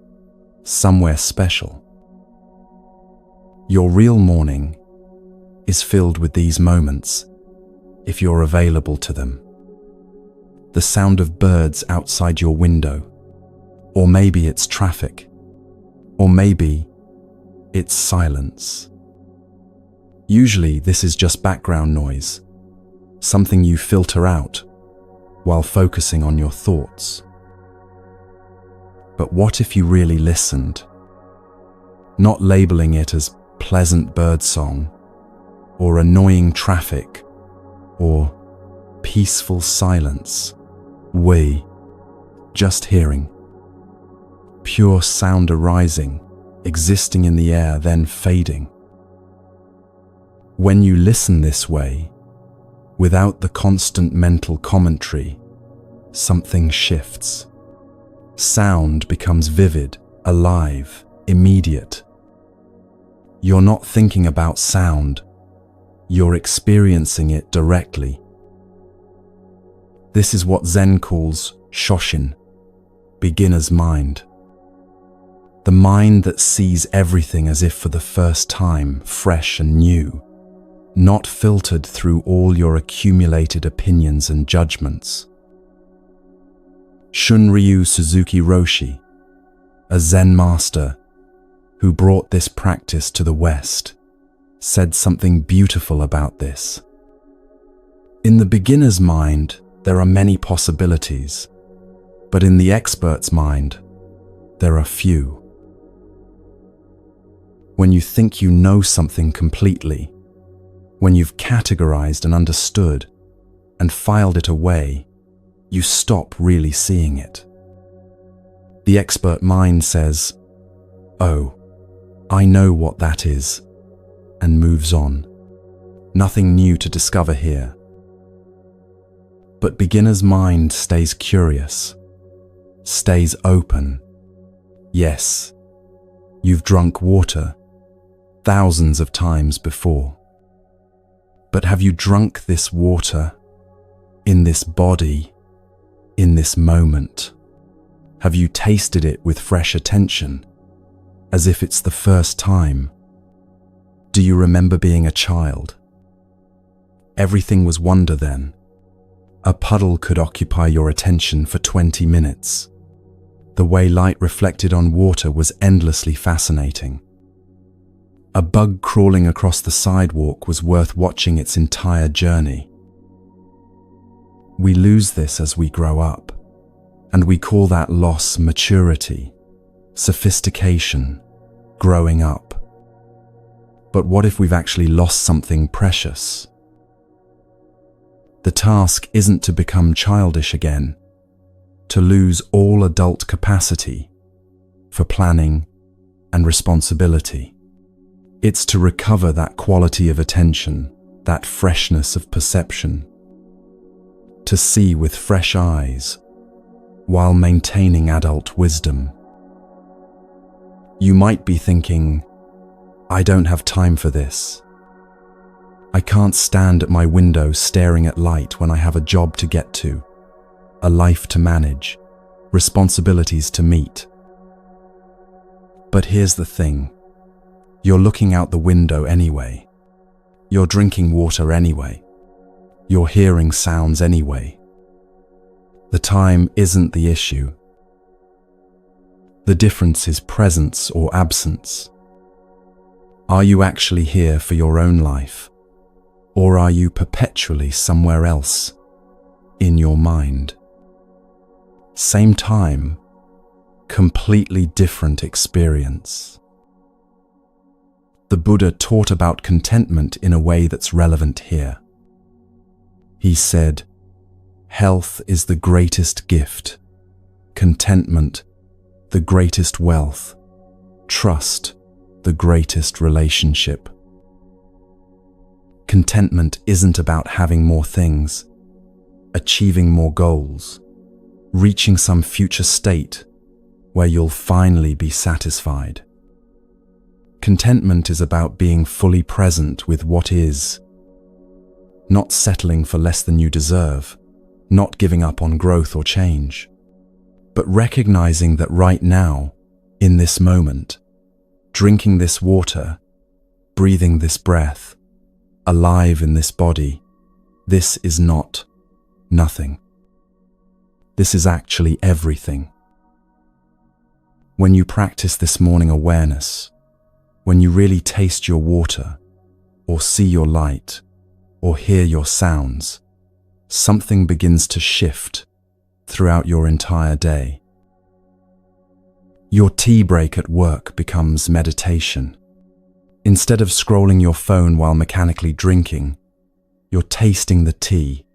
Speaker 1: somewhere special. Your real morning is filled with these moments, if you're available to them. The sound of birds outside your window, or maybe it's traffic, or maybe it's silence. Usually this is just background noise, something you filter out while focusing on your thoughts. But what if you really listened? Not labeling it as pleasant birdsong, or annoying traffic, or peaceful silence. Just hearing. Pure sound arising, existing in the air, then fading. When you listen this way, without the constant mental commentary, something shifts. Sound becomes vivid, alive, immediate. You're not thinking about sound, you're experiencing it directly. This is what Zen calls shoshin, beginner's mind. The mind that sees everything as if for the first time, fresh and new, not filtered through all your accumulated opinions and judgments. Shunryu Suzuki Roshi, a Zen master who brought this practice to the West, said something beautiful about this. In the beginner's mind, there are many possibilities, but in the expert's mind, there are few. When you think you know something completely, when you've categorized and understood and filed it away, you stop really seeing it. The expert mind says, "Oh, I know what that is," and moves on. Nothing new to discover here. But beginner's mind stays curious, stays open. Yes, you've drunk water thousands of times before. But have you drunk this water in this body, in this moment? Have you tasted it with fresh attention, as if it's the first time? Do you remember being a child? Everything was wonder then. A puddle could occupy your attention for 20 minutes. The way light reflected on water was endlessly fascinating. A bug crawling across the sidewalk was worth watching its entire journey. We lose this as we grow up. And we call that loss maturity, sophistication, growing up. But what if we've actually lost something precious? The task isn't to become childish again, to lose all adult capacity for planning and responsibility. It's to recover that quality of attention, that freshness of perception, to see with fresh eyes while maintaining adult wisdom. You might be thinking, I don't have time for this. I can't stand at my window staring at light when I have a job to get to, a life to manage, responsibilities to meet. But here's the thing. You're looking out the window anyway. You're drinking water anyway. You're hearing sounds anyway. The time isn't the issue. The difference is presence or absence. Are you actually here for your own life? Or are you perpetually somewhere else, in your mind? Same time, completely different experience. The Buddha taught about contentment in a way that's relevant here. He said, health is the greatest gift, contentment the greatest wealth, trust the greatest relationship. Contentment isn't about having more things, achieving more goals, reaching some future state where you'll finally be satisfied. Contentment is about being fully present with what is, not settling for less than you deserve, not giving up on growth or change, but recognizing that right now, in this moment, drinking this water, breathing this breath, alive in this body, this is not nothing. This is actually everything. When you practice this morning awareness, when you really taste your water, or see your light, or hear your sounds, something begins to shift throughout your entire day. Your tea break at work becomes meditation. Instead of scrolling your phone while mechanically drinking, you're tasting the tea,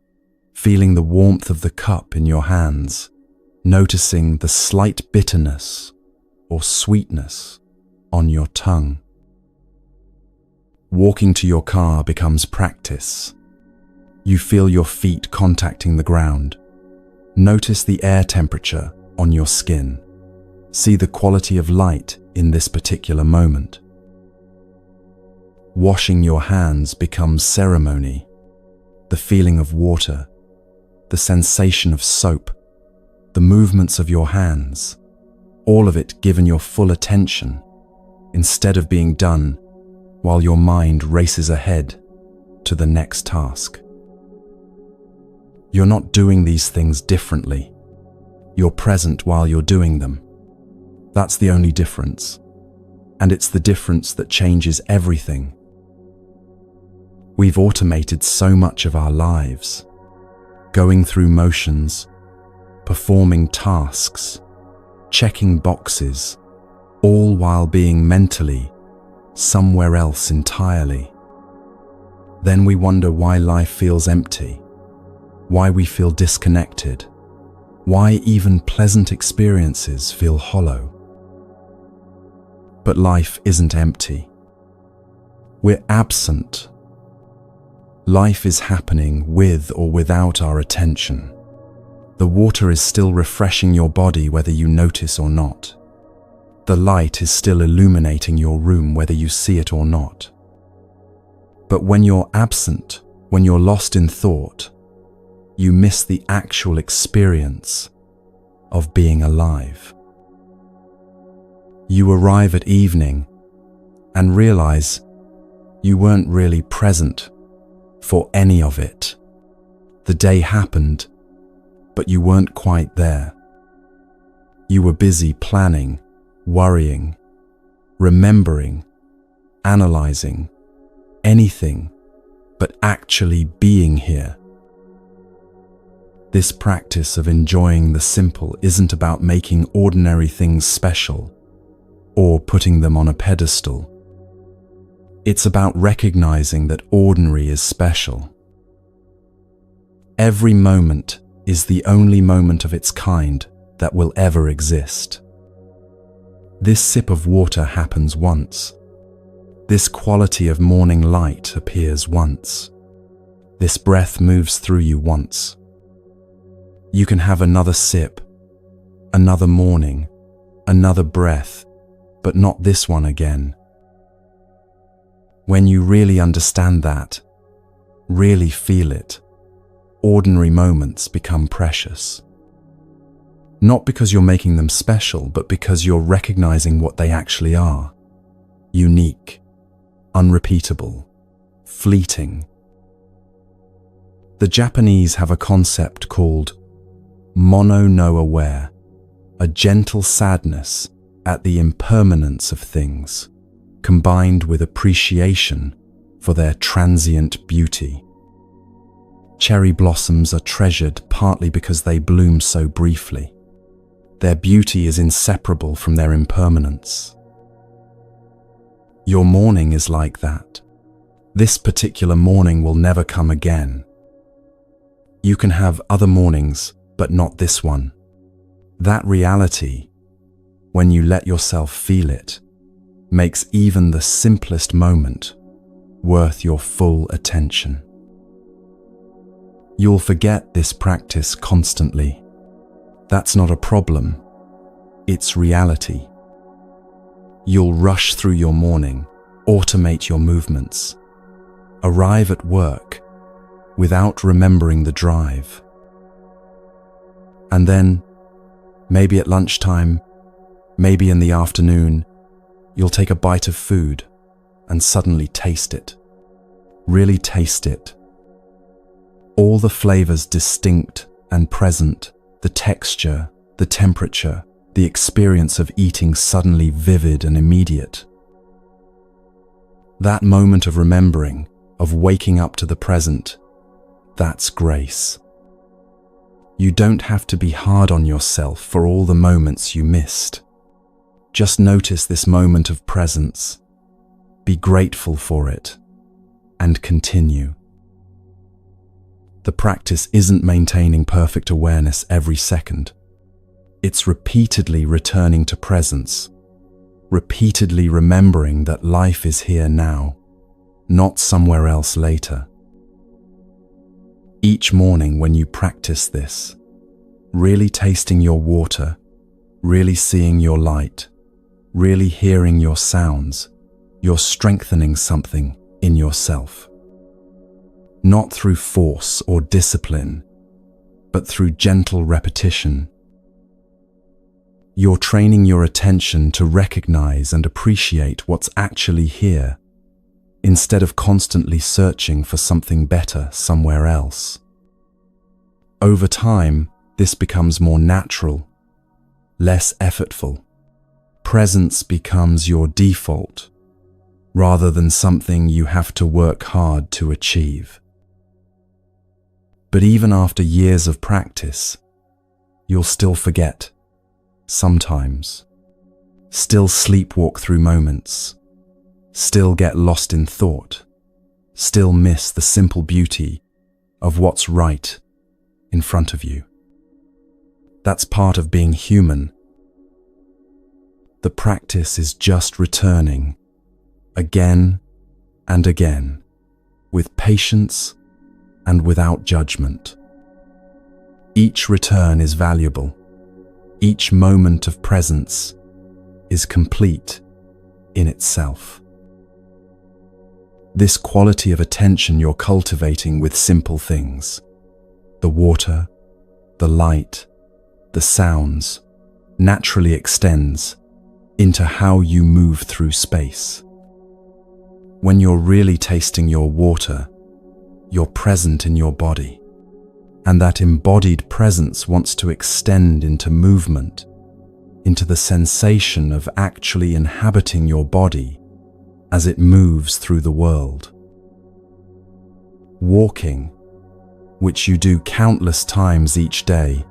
Speaker 1: feeling the warmth of the cup in your hands, noticing the slight bitterness or sweetness on your tongue. Walking to your car becomes practice. You feel your feet contacting the ground. Notice the air temperature on your skin. See the quality of light in this particular moment. Washing your hands becomes ceremony. The feeling of water, the sensation of soap, the movements of your hands, all of it given your full attention, instead of being done while your mind races ahead to the next task. You're not doing these things differently. You're present while you're doing them. That's the only difference. And it's the difference that changes everything. We've automated so much of our lives, going through motions, performing tasks, checking boxes, all while being mentally somewhere else entirely. Then we wonder why life feels empty, why we feel disconnected, why even pleasant experiences feel hollow. But life isn't empty. We're absent. Life is happening with or without our attention. The water is still refreshing your body whether you notice or not. The light is still illuminating your room whether you see it or not. But when you're absent, when you're lost in thought, you miss the actual experience of being alive. You arrive at evening and realize you weren't really present for any of it. The day happened, but you weren't quite there. You were busy planning, worrying, remembering, analyzing, anything but actually being here. This practice of enjoying the simple isn't about making ordinary things special or putting them on a pedestal. It's about recognizing that ordinary is special. Every moment is the only moment of its kind that will ever exist. This sip of water happens once. This quality of morning light appears once. This breath moves through you once. You can have another sip, another morning, another breath, but not this one again. When you really understand that, really feel it, ordinary moments become precious. Not because you're making them special, but because you're recognizing what they actually are. Unique, unrepeatable, fleeting. The Japanese have a concept called mono no aware, a gentle sadness at the impermanence of things, combined with appreciation for their transient beauty. Cherry blossoms are treasured partly because they bloom so briefly. Their beauty is inseparable from their impermanence. Your morning is like that. This particular morning will never come again. You can have other mornings, but not this one. That reality, when you let yourself feel it, makes even the simplest moment worth your full attention. You'll forget this practice constantly. That's not a problem. It's reality. You'll rush through your morning, automate your movements, arrive at work without remembering the drive. And then, maybe at lunchtime, maybe in the afternoon, you'll take a bite of food and suddenly taste it. Really taste it. All the flavors distinct and present, the texture, the temperature, the experience of eating suddenly vivid and immediate. That moment of remembering, of waking up to the present, that's grace. You don't have to be hard on yourself for all the moments you missed. Just notice this moment of presence, be grateful for it, and continue. The practice isn't maintaining perfect awareness every second. It's repeatedly returning to presence, repeatedly remembering that life is here now, not somewhere else later. Each morning when you practice this, really tasting your water, really seeing your light, really hearing your sounds, you're strengthening something in yourself. Not through force or discipline, but through gentle repetition. You're training your attention to recognize and appreciate what's actually here, instead of constantly searching for something better somewhere else. Over time, this becomes more natural, less effortful. Presence becomes your default, rather than something you have to work hard to achieve. But even after years of practice, you'll still forget, sometimes. Still sleepwalk through moments, still get lost in thought, still miss the simple beauty of what's right in front of you. That's part of being human. The practice is just returning, again and again, with patience and without judgment. Each return is valuable. Each moment of presence is complete in itself. This quality of attention you're cultivating with simple things, the water, the light, the sounds, naturally extends into how you move through space. When you're really tasting your water, you're present in your body, and that embodied presence wants to extend into movement, into the sensation of actually inhabiting your body as it moves through the world. Walking, which you do countless times each day,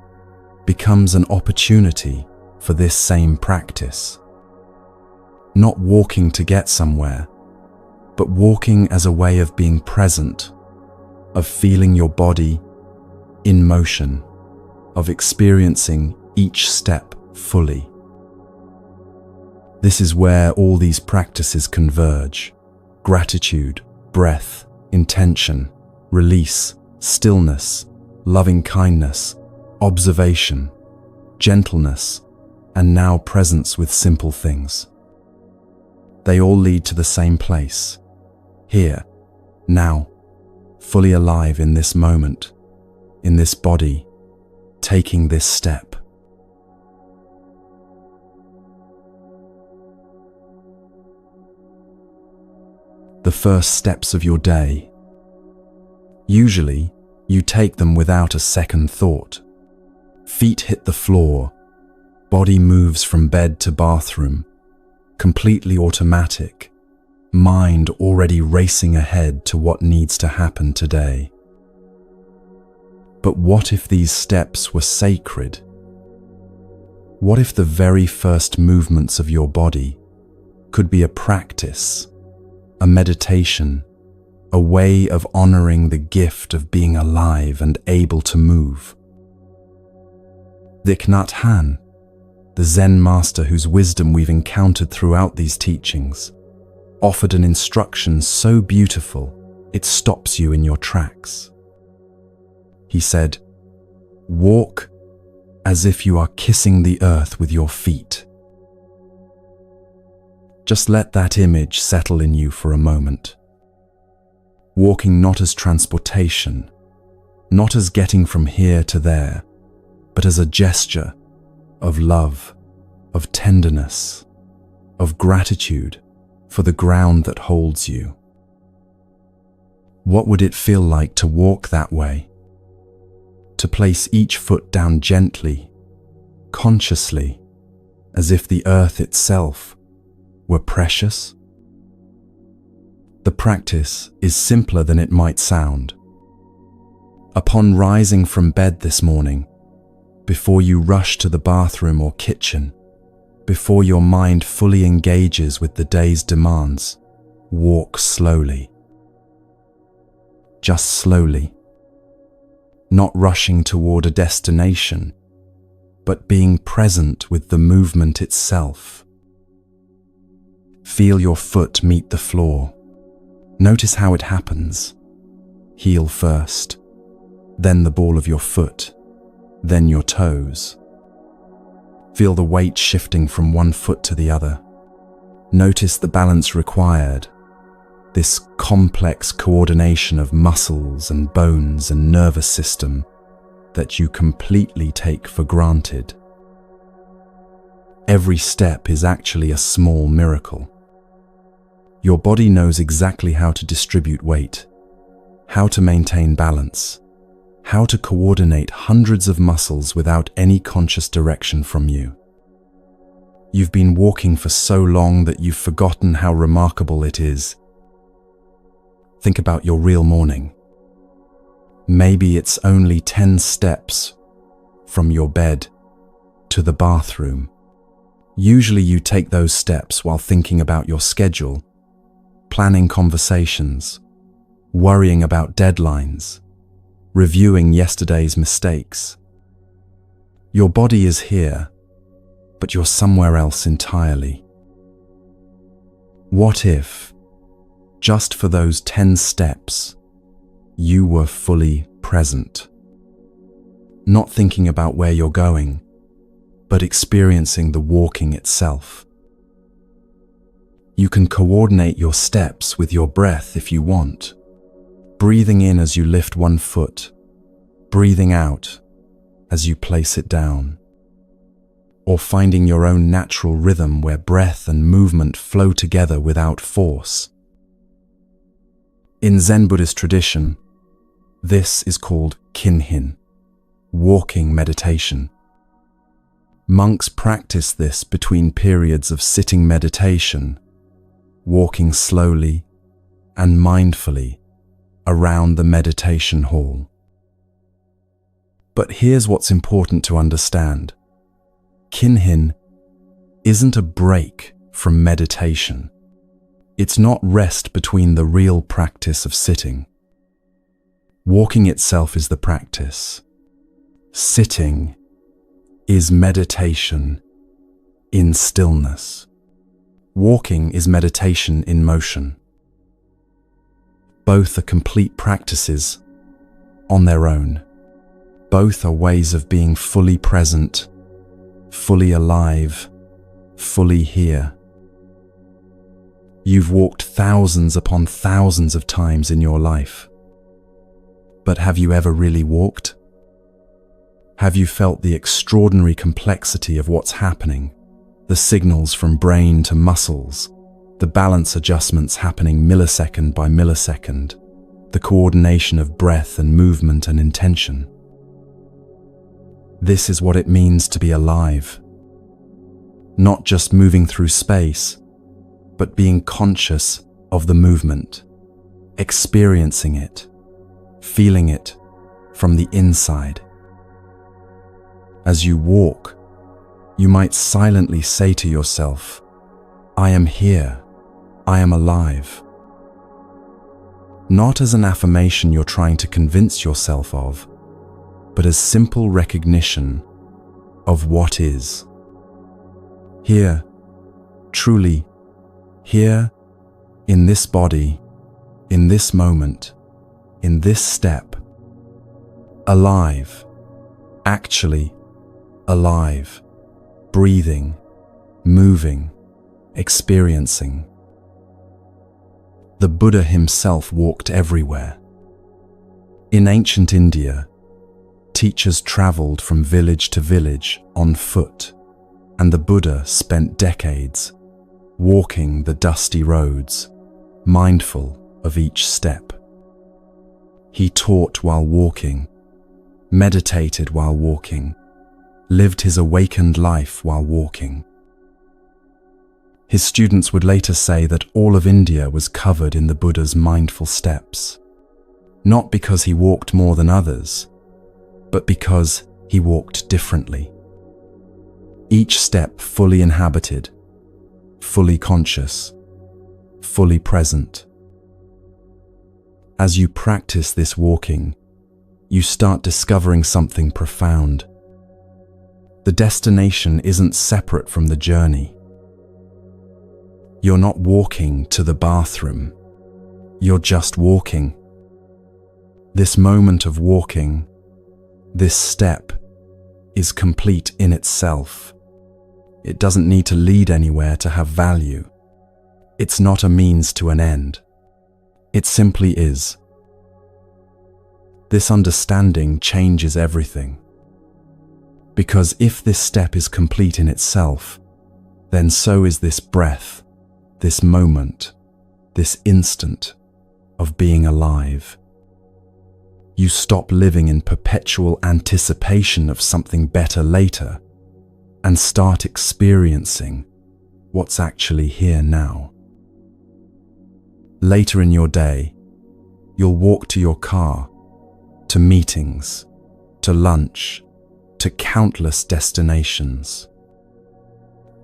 Speaker 1: becomes an opportunity for this same practice. Not walking to get somewhere, but walking as a way of being present, of feeling your body in motion, of experiencing each step fully. This is where all these practices converge: gratitude, breath, intention, release, stillness, loving kindness, observation, gentleness, and now presence with simple things. They all lead to the same place: here, now, fully alive in this moment, in this body, taking this step. The first steps of your day. Usually, you take them without a second thought. Feet hit the floor, body moves from bed to bathroom, completely automatic, mind already racing ahead to what needs to happen today. But what if these steps were sacred? What if the very first movements of your body could be a practice, a meditation, a way of honoring the gift of being alive and able to move? Thich Nhat Hanh, the Zen master whose wisdom we've encountered throughout these teachings, offered an instruction so beautiful it stops you in your tracks. He said, "Walk as if you are kissing the earth with your feet." Just let that image settle in you for a moment. Walking not as transportation, not as getting from here to there, but as a gesture of love, of tenderness, of gratitude for the ground that holds you. What would it feel like to walk that way? To place each foot down gently, consciously, as if the earth itself were precious? The practice is simpler than it might sound. Upon rising from bed this morning, before you rush to the bathroom or kitchen, before your mind fully engages with the day's demands, walk slowly. Just slowly. Not rushing toward a destination, but being present with the movement itself. Feel your foot meet the floor. Notice how it happens. Heel first, then the ball of your foot, then your toes. Feel the weight shifting from one foot to the other. Notice the balance required, this complex coordination of muscles and bones and nervous system that you completely take for granted. Every step is actually a small miracle. Your body knows exactly how to distribute weight, how to maintain balance, how to coordinate hundreds of muscles without any conscious direction from you. You've been walking for so long that you've forgotten how remarkable it is. Think about your real morning. Maybe it's only 10 steps from your bed to the bathroom. Usually you take those steps while thinking about your schedule, planning conversations, worrying about deadlines, reviewing yesterday's mistakes. Your body is here, but you're somewhere else entirely. What if, just for those 10 steps, you were fully present? Not thinking about where you're going, but experiencing the walking itself. You can coordinate your steps with your breath if you want, breathing in as you lift one foot, breathing out as you place it down, or finding your own natural rhythm where breath and movement flow together without force. In Zen Buddhist tradition, this is called kinhin, walking meditation. Monks practice this between periods of sitting meditation, walking slowly and mindfully around the meditation hall. But here's what's important to understand. Kinhin isn't a break from meditation. It's not rest between the real practice of sitting. Walking itself is the practice. Sitting is meditation in stillness. Walking is meditation in motion. Both are complete practices on their own. Both are ways of being fully present, fully alive, fully here. You've walked thousands upon thousands of times in your life. But have you ever really walked? Have you felt the extraordinary complexity of what's happening? The signals from brain to muscles, the balance adjustments happening millisecond by millisecond, the coordination of breath and movement and intention. This is what it means to be alive. Not just moving through space, but being conscious of the movement, experiencing it, feeling it from the inside. As you walk, you might silently say to yourself, "I am here, I am alive." Not as an affirmation you're trying to convince yourself of, but as simple recognition of what is. Here, truly, here, in this body, in this moment, in this step, alive, actually alive, breathing, moving, experiencing. The Buddha himself walked everywhere. In ancient India, teachers traveled from village to village on foot, and the Buddha spent decades walking the dusty roads, mindful of each step. He taught while walking, meditated while walking, lived his awakened life while walking. His students would later say that all of India was covered in the Buddha's mindful steps, not because he walked more than others, but because he walked differently. Each step fully inhabited, fully conscious, fully present. As you practice this walking, you start discovering something profound. The destination isn't separate from the journey. You're not walking to the bathroom. You're just walking. This moment of walking, this step, is complete in itself. It doesn't need to lead anywhere to have value. It's not a means to an end. It simply is. This understanding changes everything. Because if this step is complete in itself, then so is this breath, this moment, this instant of being alive. You stop living in perpetual anticipation of something better later and start experiencing what's actually here now. Later in your day, you'll walk to your car, to meetings, to lunch, to countless destinations.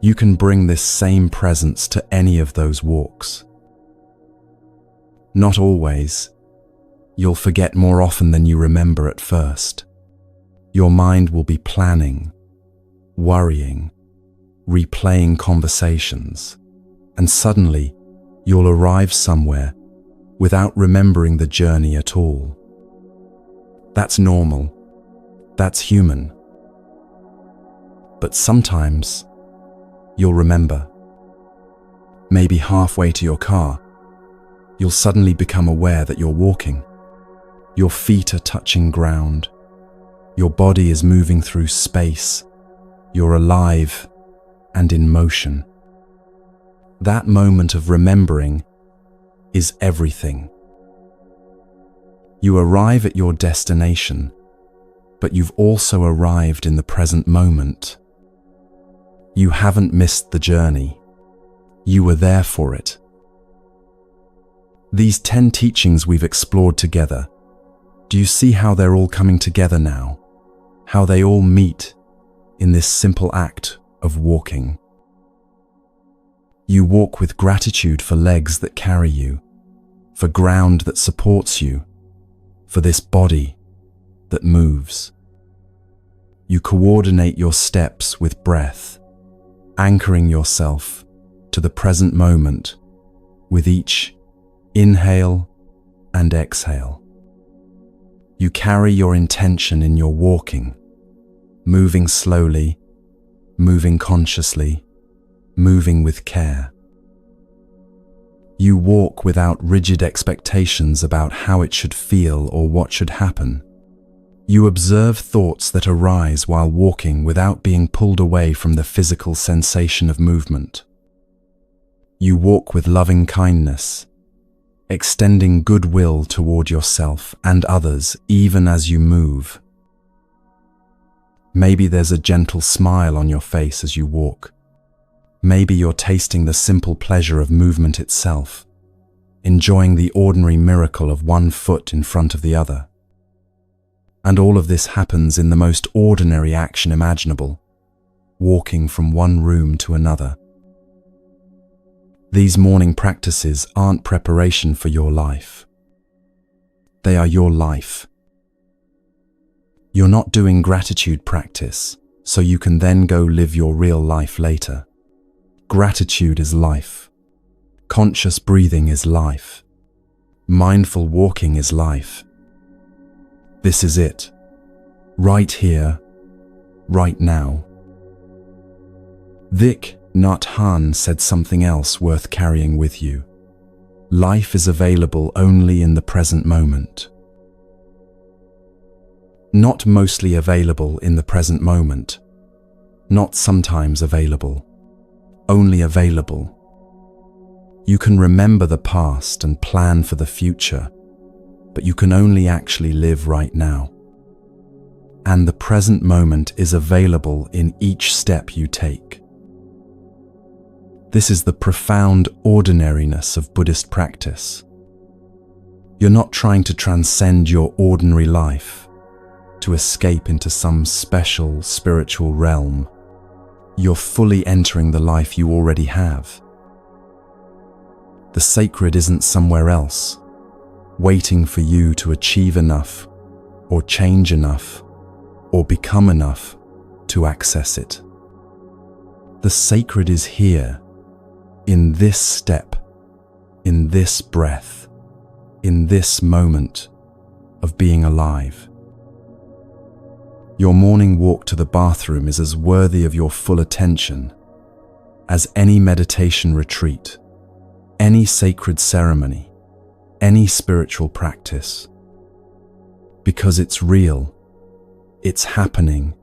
Speaker 1: You can bring this same presence to any of those walks. Not always. You'll forget more often than you remember at first. Your mind will be planning, worrying, replaying conversations, and suddenly you'll arrive somewhere without remembering the journey at all. That's normal. That's human. But sometimes you'll remember. Maybe halfway to your car, you'll suddenly become aware that you're walking. Your feet are touching ground. Your body is moving through space. You're alive and in motion. That moment of remembering is everything. You arrive at your destination, but you've also arrived in the present moment. You haven't missed the journey. You were there for it. These 10 teachings we've explored together, do you see how they're all coming together now? how they all meet in this simple act of walking. You walk with gratitude for legs that carry you, for ground that supports you, for this body that moves. You coordinate your steps with breath, anchoring yourself to the present moment with each inhale and exhale. You carry your intention in your walking, moving slowly, moving consciously, moving with care. You walk without rigid expectations about how it should feel or what should happen. You observe thoughts that arise while walking without being pulled away from the physical sensation of movement. You walk with loving kindness, extending goodwill toward yourself and others even as you move. Maybe there's a gentle smile on your face as you walk. Maybe you're tasting the simple pleasure of movement itself, enjoying the ordinary miracle of one foot in front of the other. And all of this happens in the most ordinary action imaginable, walking from one room to another. These morning practices aren't preparation for your life. They are your life. You're not doing gratitude practice so you can then go live your real life later. Gratitude is life. Conscious breathing is life. Mindful walking is life. This is it. Right here, right now. Thich Nhat Hanh said something else worth carrying with you. Life is available only in the present moment. Not mostly available in the present moment. Not sometimes available. Only available. You can remember the past and plan for the future, but you can only actually live right now. And the present moment is available in each step you take. This is the profound ordinariness of Buddhist practice. You're not trying to transcend your ordinary life, to escape into some special spiritual realm. You're fully entering the life you already have. The sacred isn't somewhere else, waiting for you to achieve enough, or change enough, or become enough to access it. The sacred is here, in this step, in this breath, in this moment of being alive. Your morning walk to the bathroom is as worthy of your full attention as any meditation retreat, any sacred ceremony, any spiritual practice. Because it's real, it's happening,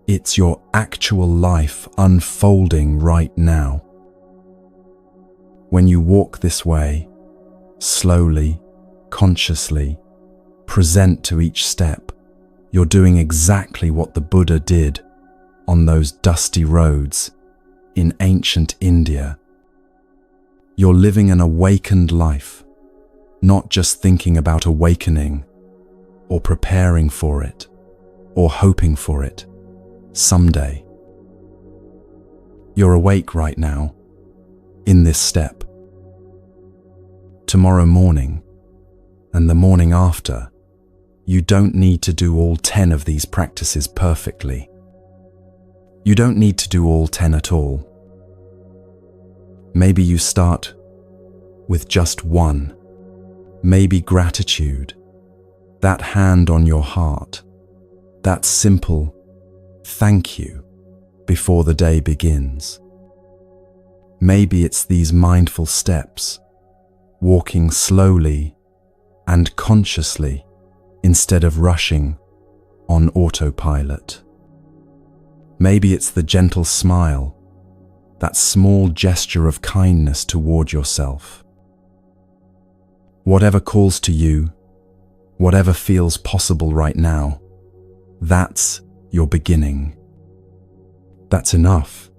Speaker 1: it's your actual life unfolding right now. When you walk this way, slowly, consciously, present to each step, you're doing exactly what the Buddha did on those dusty roads in ancient India. You're living an awakened life, not just thinking about awakening, or preparing for it, or hoping for it someday. You're awake right now, in this step. Tomorrow morning, and the morning after, you don't need to do all 10 of these practices perfectly. You don't need to do all 10 at all. Maybe you start with just one. Maybe gratitude, that hand on your heart, that simple thank you before the day begins. Maybe it's these mindful steps, walking slowly and consciously instead of rushing on autopilot. Maybe it's the gentle smile, that small gesture of kindness toward yourself. Whatever calls to you, whatever feels possible right now, that's your beginning. That's enough.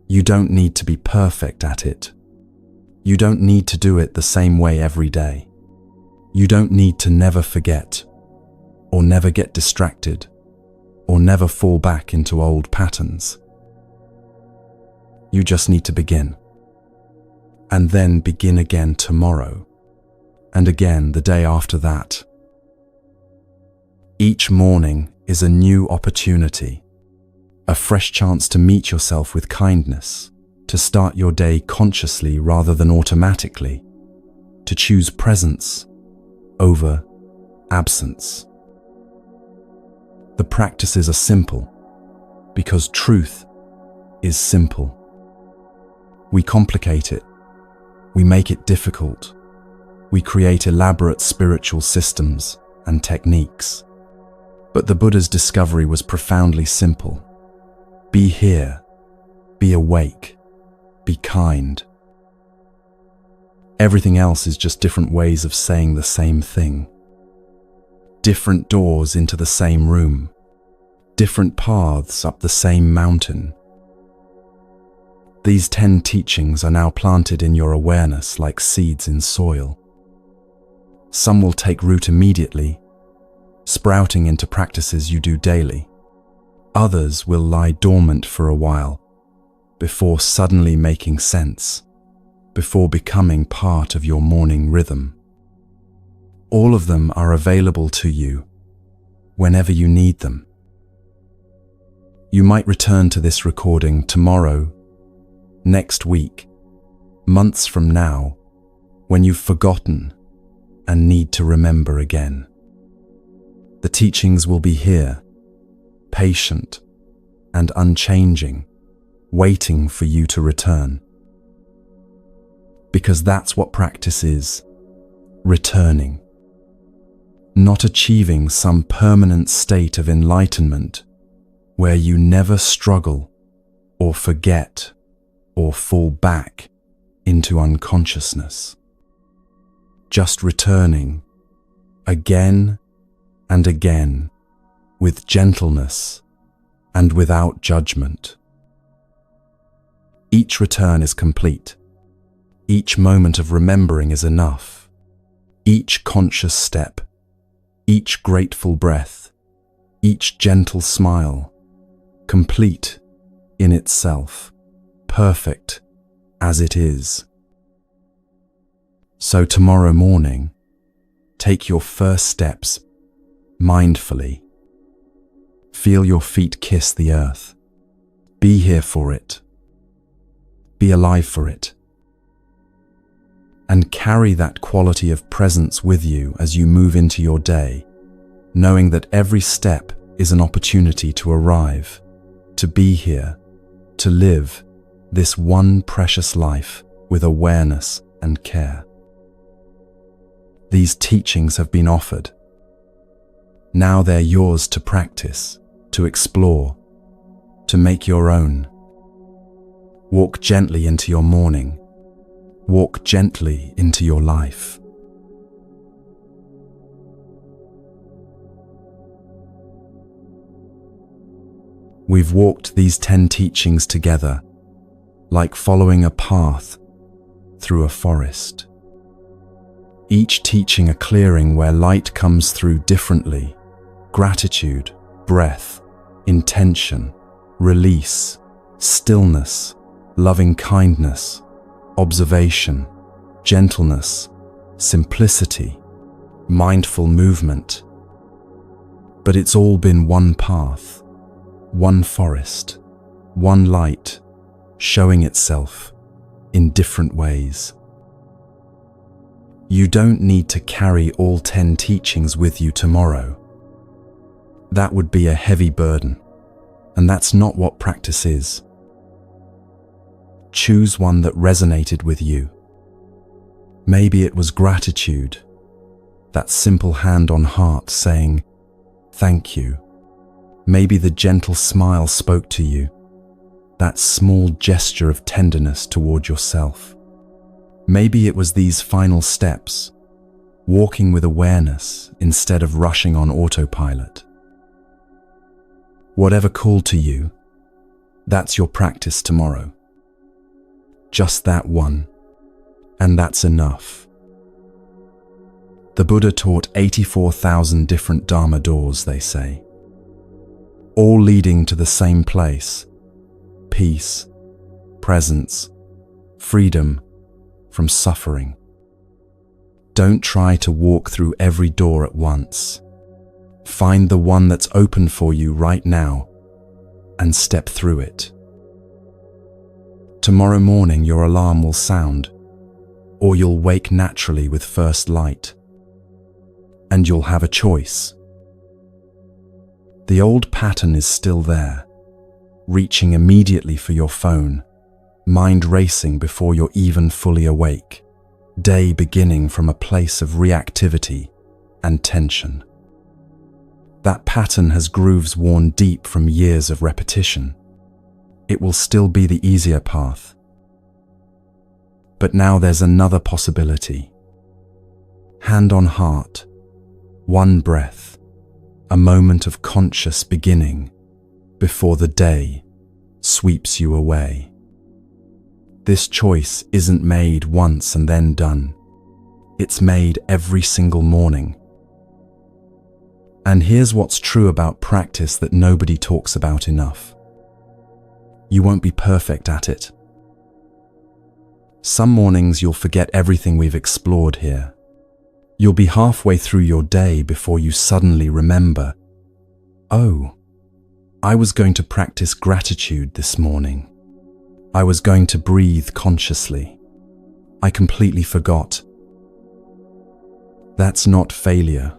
Speaker 1: You don't need to be perfect at it. You don't need to do it the same way every day. You don't need to never forget or never get distracted, or never fall back into old patterns. You just need to begin. And then begin again tomorrow, and again the day after that. Each morning is a new opportunity, a fresh chance to meet yourself with kindness, to start your day consciously rather than automatically, to choose presence over absence. The practices are simple because truth is simple. We complicate it. We make it difficult. We create elaborate spiritual systems and techniques. But the Buddha's discovery was profoundly simple. Be here, be awake, be kind. Everything else is just different ways of saying the same thing. Different doors into the same room. Different paths up the same mountain. These 10 teachings are now planted in your awareness like seeds in soil. Some will take root immediately, sprouting into practices you do daily. Others will lie dormant for a while, before suddenly making sense, before becoming part of your morning rhythm. All of them are available to you whenever you need them. You might return to this recording tomorrow, next week, months from now, when you've forgotten and need to remember again. The teachings will be here, patient and unchanging, waiting for you to return. Because that's what practice is, returning. Not achieving some permanent state of enlightenment where you never struggle or forget or fall back into unconsciousness. Just returning again and again with gentleness and without judgment. Each return is complete. Each moment of remembering is enough. Each conscious step, each grateful breath, each gentle smile, complete in itself, perfect as it is. So tomorrow morning, take your first steps mindfully. Feel your feet kiss the earth. Be here for it. Be alive for it. And carry that quality of presence with you as you move into your day, knowing that every step is an opportunity to arrive, to be here, to live this one precious life with awareness and care. These teachings have been offered. Now they're yours to practice, to explore, to make your own. Walk gently into your morning. Walk gently into your life. We've walked these 10 teachings together, like following a path through a forest. Each teaching a clearing where light comes through differently. Gratitude, breath, intention, release, stillness, loving kindness, observation, gentleness, simplicity, mindful movement. But it's all been one path, one forest, one light, showing itself in different ways. You don't need to carry all 10 teachings with you tomorrow. That would be a heavy burden, and that's not what practice is. Choose one that resonated with you. Maybe it was gratitude, that simple hand on heart saying, "Thank you." Maybe the gentle smile spoke to you, that small gesture of tenderness toward yourself. Maybe it was these final steps, walking with awareness instead of rushing on autopilot. Whatever called to you, that's your practice tomorrow. Just that one, and that's enough. The Buddha taught 84,000 different Dharma doors, they say, all leading to the same place: peace, presence, freedom from suffering. Don't try to walk through every door at once. Find the one that's open for you right now and step through it. Tomorrow morning your alarm will sound, or you'll wake naturally with first light, and you'll have a choice. The old pattern is still there, reaching immediately for your phone, mind racing before you're even fully awake, day beginning from a place of reactivity and tension. That pattern has grooves worn deep from years of repetition. It will still be the easier path. But now there's another possibility. Hand on heart, one breath, a moment of conscious beginning before the day sweeps you away. This choice isn't made once and then done. It's made every single morning. And here's what's true about practice that nobody talks about enough. You won't be perfect at it. Some mornings you'll forget everything we've explored here. You'll be halfway through your day before you suddenly remember, oh, I was going to practice gratitude this morning. I was going to breathe consciously. I completely forgot. That's not failure.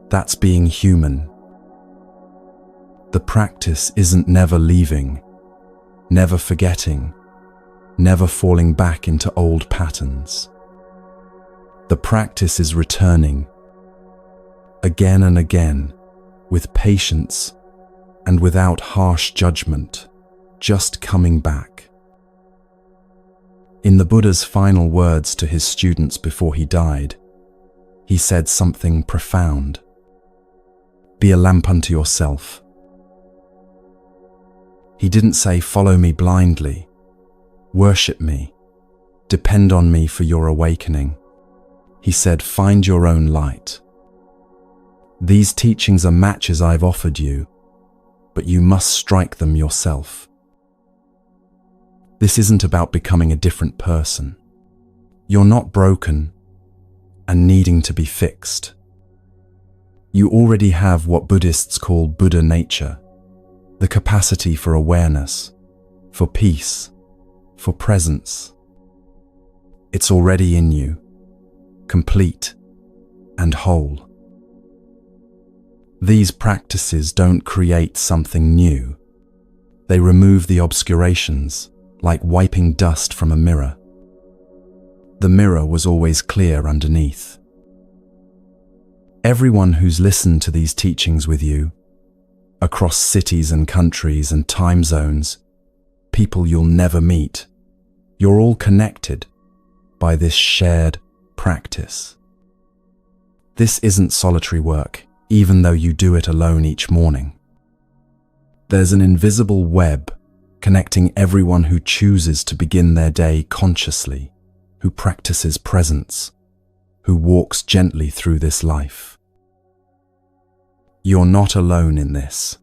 Speaker 1: That's being human. The practice isn't never leaving, never forgetting, never falling back into old patterns. The practice is returning, again and again, with patience and without harsh judgment, just coming back. In the Buddha's final words to his students before he died, he said something profound. Be a lamp unto yourself. He didn't say, follow me blindly, worship me, depend on me for your awakening. He said, find your own light. These teachings are matches I've offered you, but you must strike them yourself. This isn't about becoming a different person. You're not broken and needing to be fixed. You already have what Buddhists call Buddha nature, the capacity for awareness, for peace, for presence. It's already in you, complete and whole. These practices don't create something new. They remove the obscurations, like wiping dust from a mirror. The mirror was always clear underneath. Everyone who's listened to these teachings with you, across cities and countries and time zones, people you'll never meet, you're all connected by this shared practice. This isn't solitary work, even though you do it alone each morning. There's an invisible web connecting everyone who chooses to begin their day consciously, who practices presence, who walks gently through this life. You're not alone in this.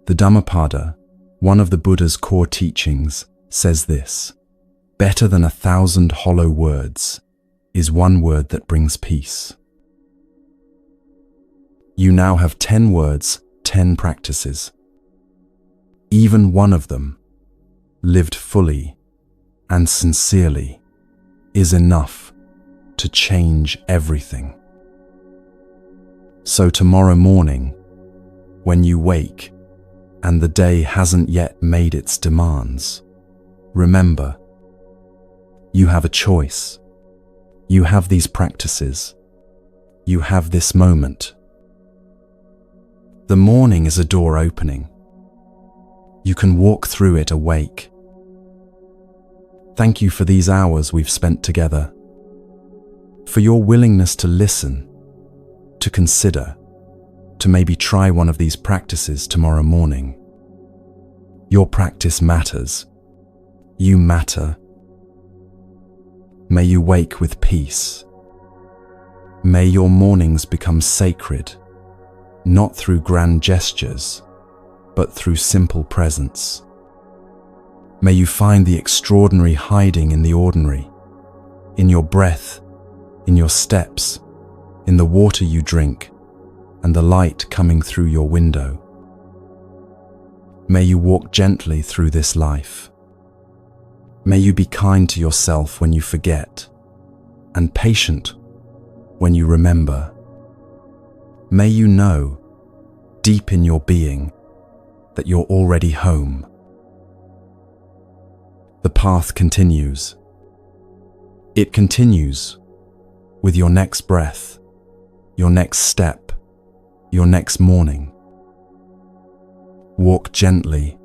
Speaker 1: The Dhammapada, one of the Buddha's core teachings, says this: better than 1,000 hollow words is one word that brings peace. You now have 10 words, 10 practices. Even one of them, lived fully and sincerely, is enough to change everything. So tomorrow morning, when you wake and the day hasn't yet made its demands, remember, you have a choice. You have these practices. You have this moment. The morning is a door opening. You can walk through it awake. Thank you for these hours we've spent together, for your willingness to listen, to consider, to maybe try one of these practices tomorrow morning. Your practice matters. You matter. May you wake with peace, May your mornings become sacred, not through grand gestures, but through simple presence. May you find the extraordinary hiding in the ordinary, in your breath, in your steps, in the water you drink, and the light coming through your window. May you walk gently through this life. May you be kind to yourself when you forget, and patient when you remember. May you know, deep in your being, that you're already home. The path continues. It continues with your next breath, your next step, your next morning. Walk gently,